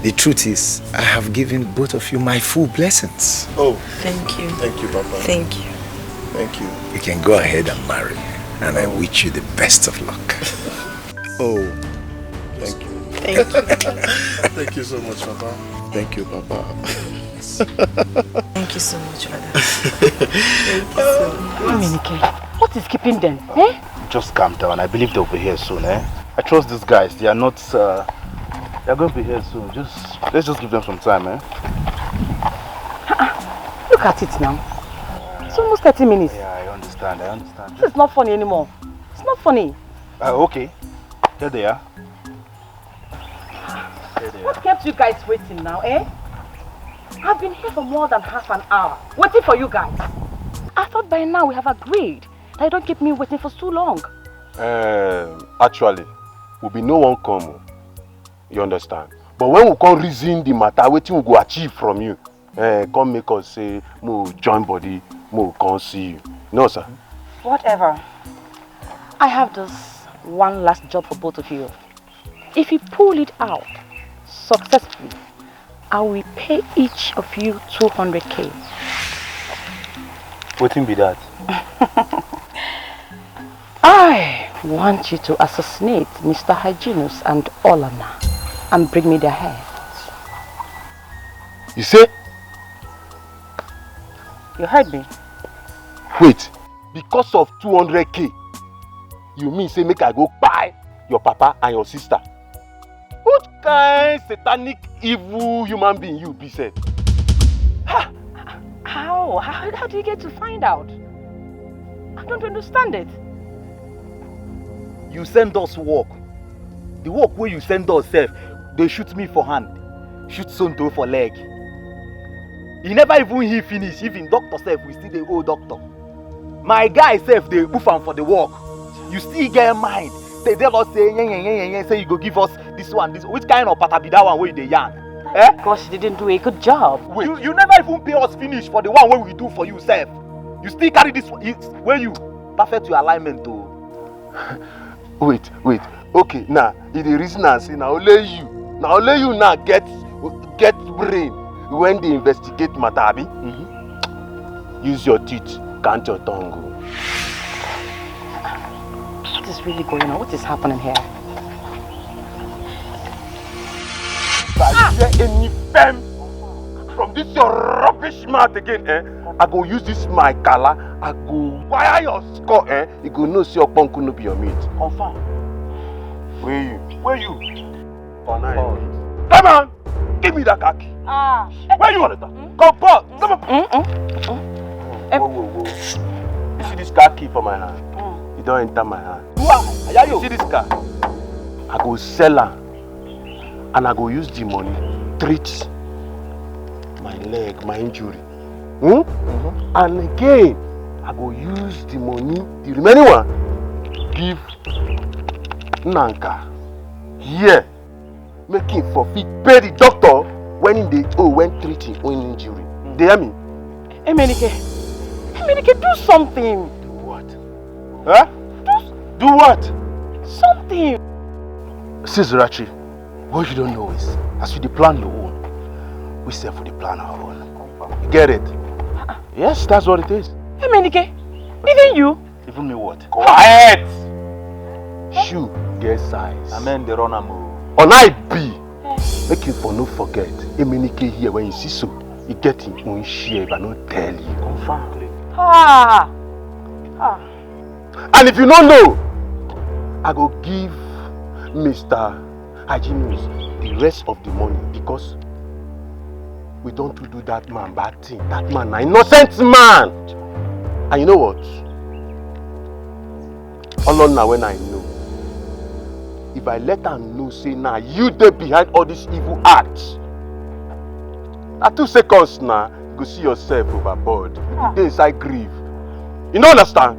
The truth is, I have given both of you my full blessings. Oh. Thank you. Thank you, Papa. Thank you. Thank you. You can go ahead and marry. And I wish you the best of luck. Oh. Thank you. Thank you. Thank you so much, Papa. Thank you, Papa. Thank you so much for that. Thank you so much. What is keeping them? Eh? Just calm down. I believe they'll be here soon, eh? I trust these guys. They are not... They're going to be here soon. Let's just give them some time, eh? Look at it now. It's almost 30 minutes. Yeah, I understand. This is not funny anymore. It's not funny. Okay. Here they are. What kept you guys waiting now, eh? I've been here for more than half an hour, waiting for you guys. I thought by now we have agreed that you don't keep me waiting for so long. Actually, will be no one come. You understand? But when we come reason the matter, what we go achieve from you, come make us say, "Mo join body, mo come see you." No, sir. Whatever. I have this one last job for both of you. If you pull it out successfully, I will pay each of you 200k. What be that? I want you to assassinate Mr. Hyginus and Olana and bring me their heads. You say? You heard me. Wait, because of 200k, you mean say make I go buy your papa and your sister? What kind satanic evil human being you be said? I How? How do you get to find out? I don't understand it. You send us work. The work where you send us self, they shoot me for hand, shoot Sonto for leg. He never even he finish. Even doctor self, we still the old doctor. My guy self, they move on for the work. You still get mind. They tell us say you go give us this one, this. Which kind of pata be that one where they yarn? Eh? Because you didn't do a good job. Wait, you never even pay us finish for the one where we do for you self. You still carry this one where you perfect your alignment too. Wait. Okay, now the reason I say now only you now get brain when they investigate Matabi. Use your teeth, count your tongue. What is really going on? What is happening here? If I hear any femme from this your rubbish mouth again, I go use this my color, I go wire your skull, you go know see your punk no be your mate. Confirm. Where you? Come on! Give me that khaki. Where you want it? Come on! Whoa. You see this car key for my hand? You don't enter my hand. You see this car? I go sell her and I go use the money treat my leg, my injury. And again, I go use the money, the remaining one, give Nanka. Here, making for fit pay the doctor when treating own injury. They hear me? Emenike, do something. Do what? Huh? Do what? Something. Sizrachi, what you don't know is, as you plan your own, we say for the plan our own. You get it? Yes, that's what it is. Emenike, even you? Even me what? Quiet! Shoe get size. Amen, the runner move. On I be. Make you for no forget. Emenike here when you see so, you get him own share if I don't tell you. Confirm. And if you don't know, I go give Mr. Hygienist the rest of the money because we don't do that man bad thing. That man an innocent man. And you know what? Alone now when I know, if I let her know say now you there behind all these evil acts, at 2 seconds now, you go see yourself overboard. You dey inside grief. You don't understand?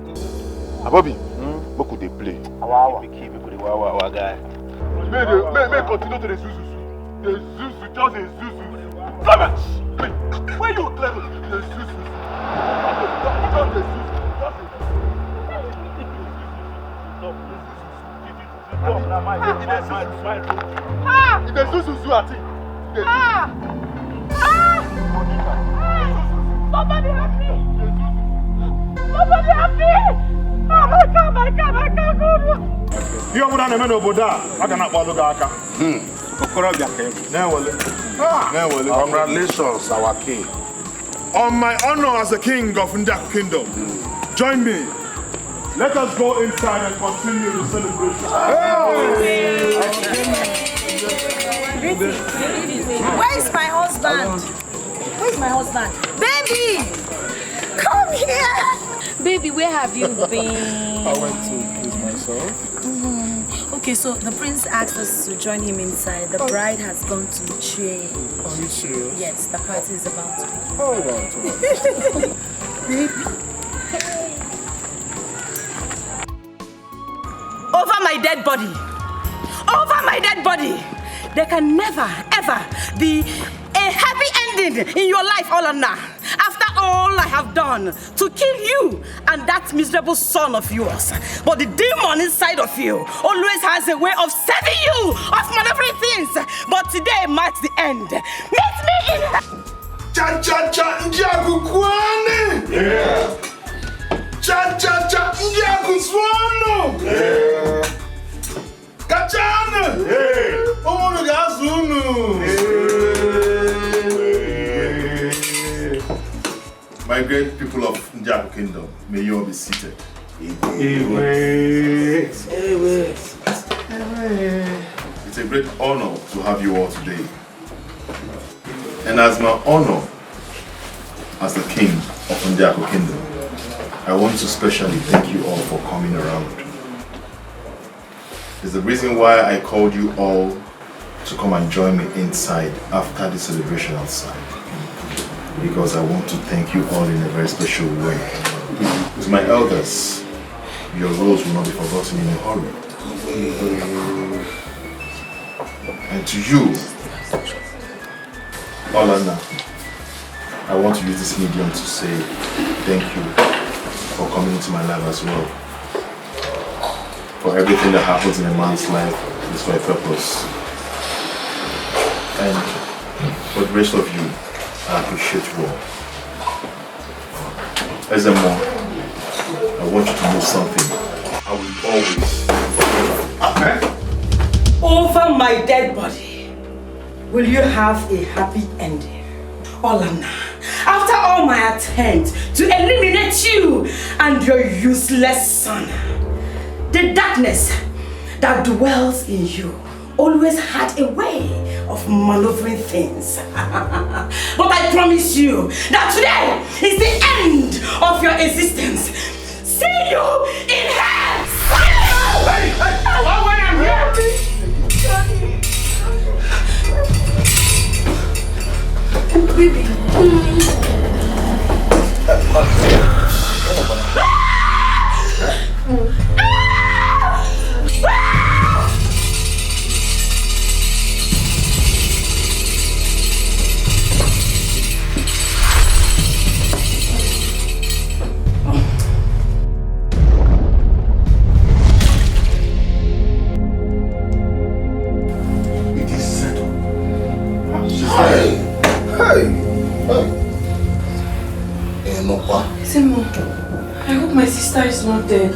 Bobby, what could they play? Our guy. May continue to the Zuzu. The Zuzu, just a Zuzu. Clement! Where you Clement? The Zuzu. Just the Zuzu. The Zuzu, I think. Somebody help me! Somebody help me! Oh my God! You are not a man of Buddha. I cannot follow Gaka. Congratulations, our king. On my honor as the king of Ndak Kingdom, join me. Let us go inside and continue the celebration. Where's my husband? Where's my husband? Baby! Come here! Baby, where have you been? I went to please myself. Okay, so the prince asked us to join him inside. The bride has gone to change. Are you serious? Yes, the party is about to begin. Hold on. Baby. Over my dead body. Over my dead body. There can never, ever be a happy ending in your life, Olana. After all I have done to kill you and that miserable son of yours. But the demon inside of you always has a way of saving you of maneuvering things. But today marks the end. Meet me in... Cha-cha-cha, Njaku Kwane! Yeah! Cha-cha-cha, Njaku Swano! Yeah! Kachana! Yeah! Omo Gazunu! My great people of Njaku Kingdom, may you all be seated. It's a great honor to have you all today. And as my honor as the king, of Ndiako Kingdom, I want to specially thank you all for coming around. It's the reason why I called you all to come and join me inside after the celebration outside. Because I want to thank you all in a very special way. With my elders, your roles will not be forgotten in a hurry. And to you, Olana, I want to use this medium to say thank you for coming into my life as well. For everything that happens in a man's life is for a purpose. And for the rest of you, I appreciate you all. As a mom, I want you to know something. I will always. Over my dead body, will you have a happy ending? Olana, after all my attempts to eliminate you and your useless son, the darkness that dwells in you always had a way of maneuvering things. But I promise you that today is the end of your existence. See you in hell! Hey, when I'm here! Baby. Simo, I hope my sister is not dead.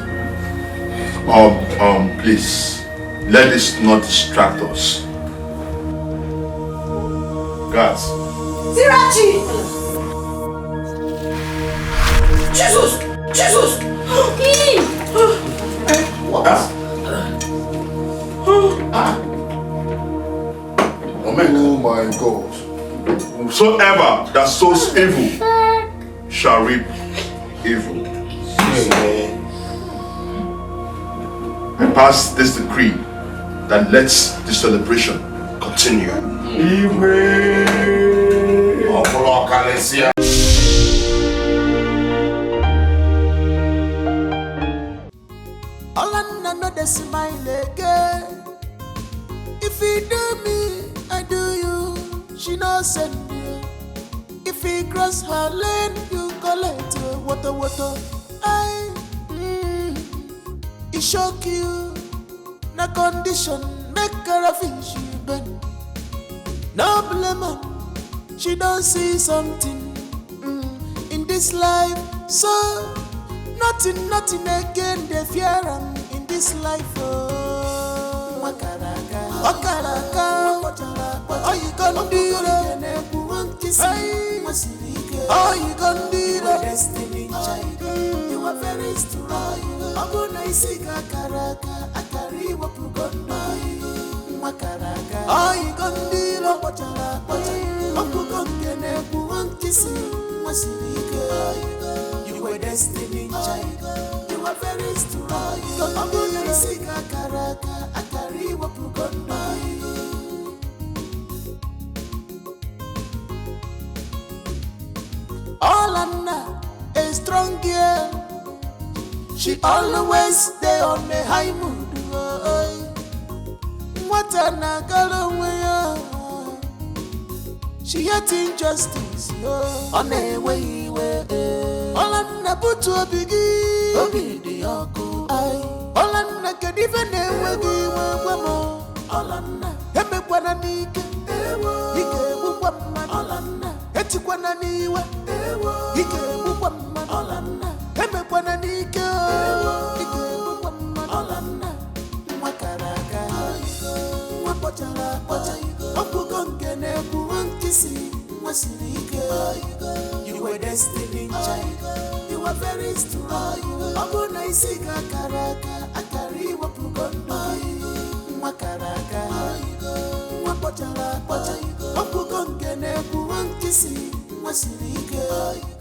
Please, let this not distract us. Guys. Zirachi! Jesus! Jesus! What? Oh my God. Whosoever that sows evil shall reap evil. I pass this decree that lets the celebration continue. Smile again. If he do me, I do you. She knows send you. If he cross her lane, you collect water. It shock you. No condition, make her a fish you bend. No blame, she don't see something in this life. So nothing again. They fear him. This life, Wakaraka, all you gonna do, all you gonna do, destiny child, you are very strong. I'm gonna see Karaka, Akari, Wapugondo, Wakaraka, all you gonna do, you are destiny child. You are very strong. I'm gonna see Karaka, Akari, Wapugondo. Olana, a strong girl. She always stay on the high mood. What an agalaway. She hate injustice on the way. Olana put to a biggie. Olana can even never give Olana, Hemekwana Nike, Ike Woman, Olana, Etikwana Niwa, Ike Woman, Olana, Hemekwana Nike, Ike Woman, Olana, Wakaraka, Wapotala, Opugongene, Puankisi, Wasilike, you were destiny child. You are very strong. I'm gonna see Karaka, Akari, Wapugondo, Wakaraka, Wapotala, Opugongene, Puankisi, Wasilike.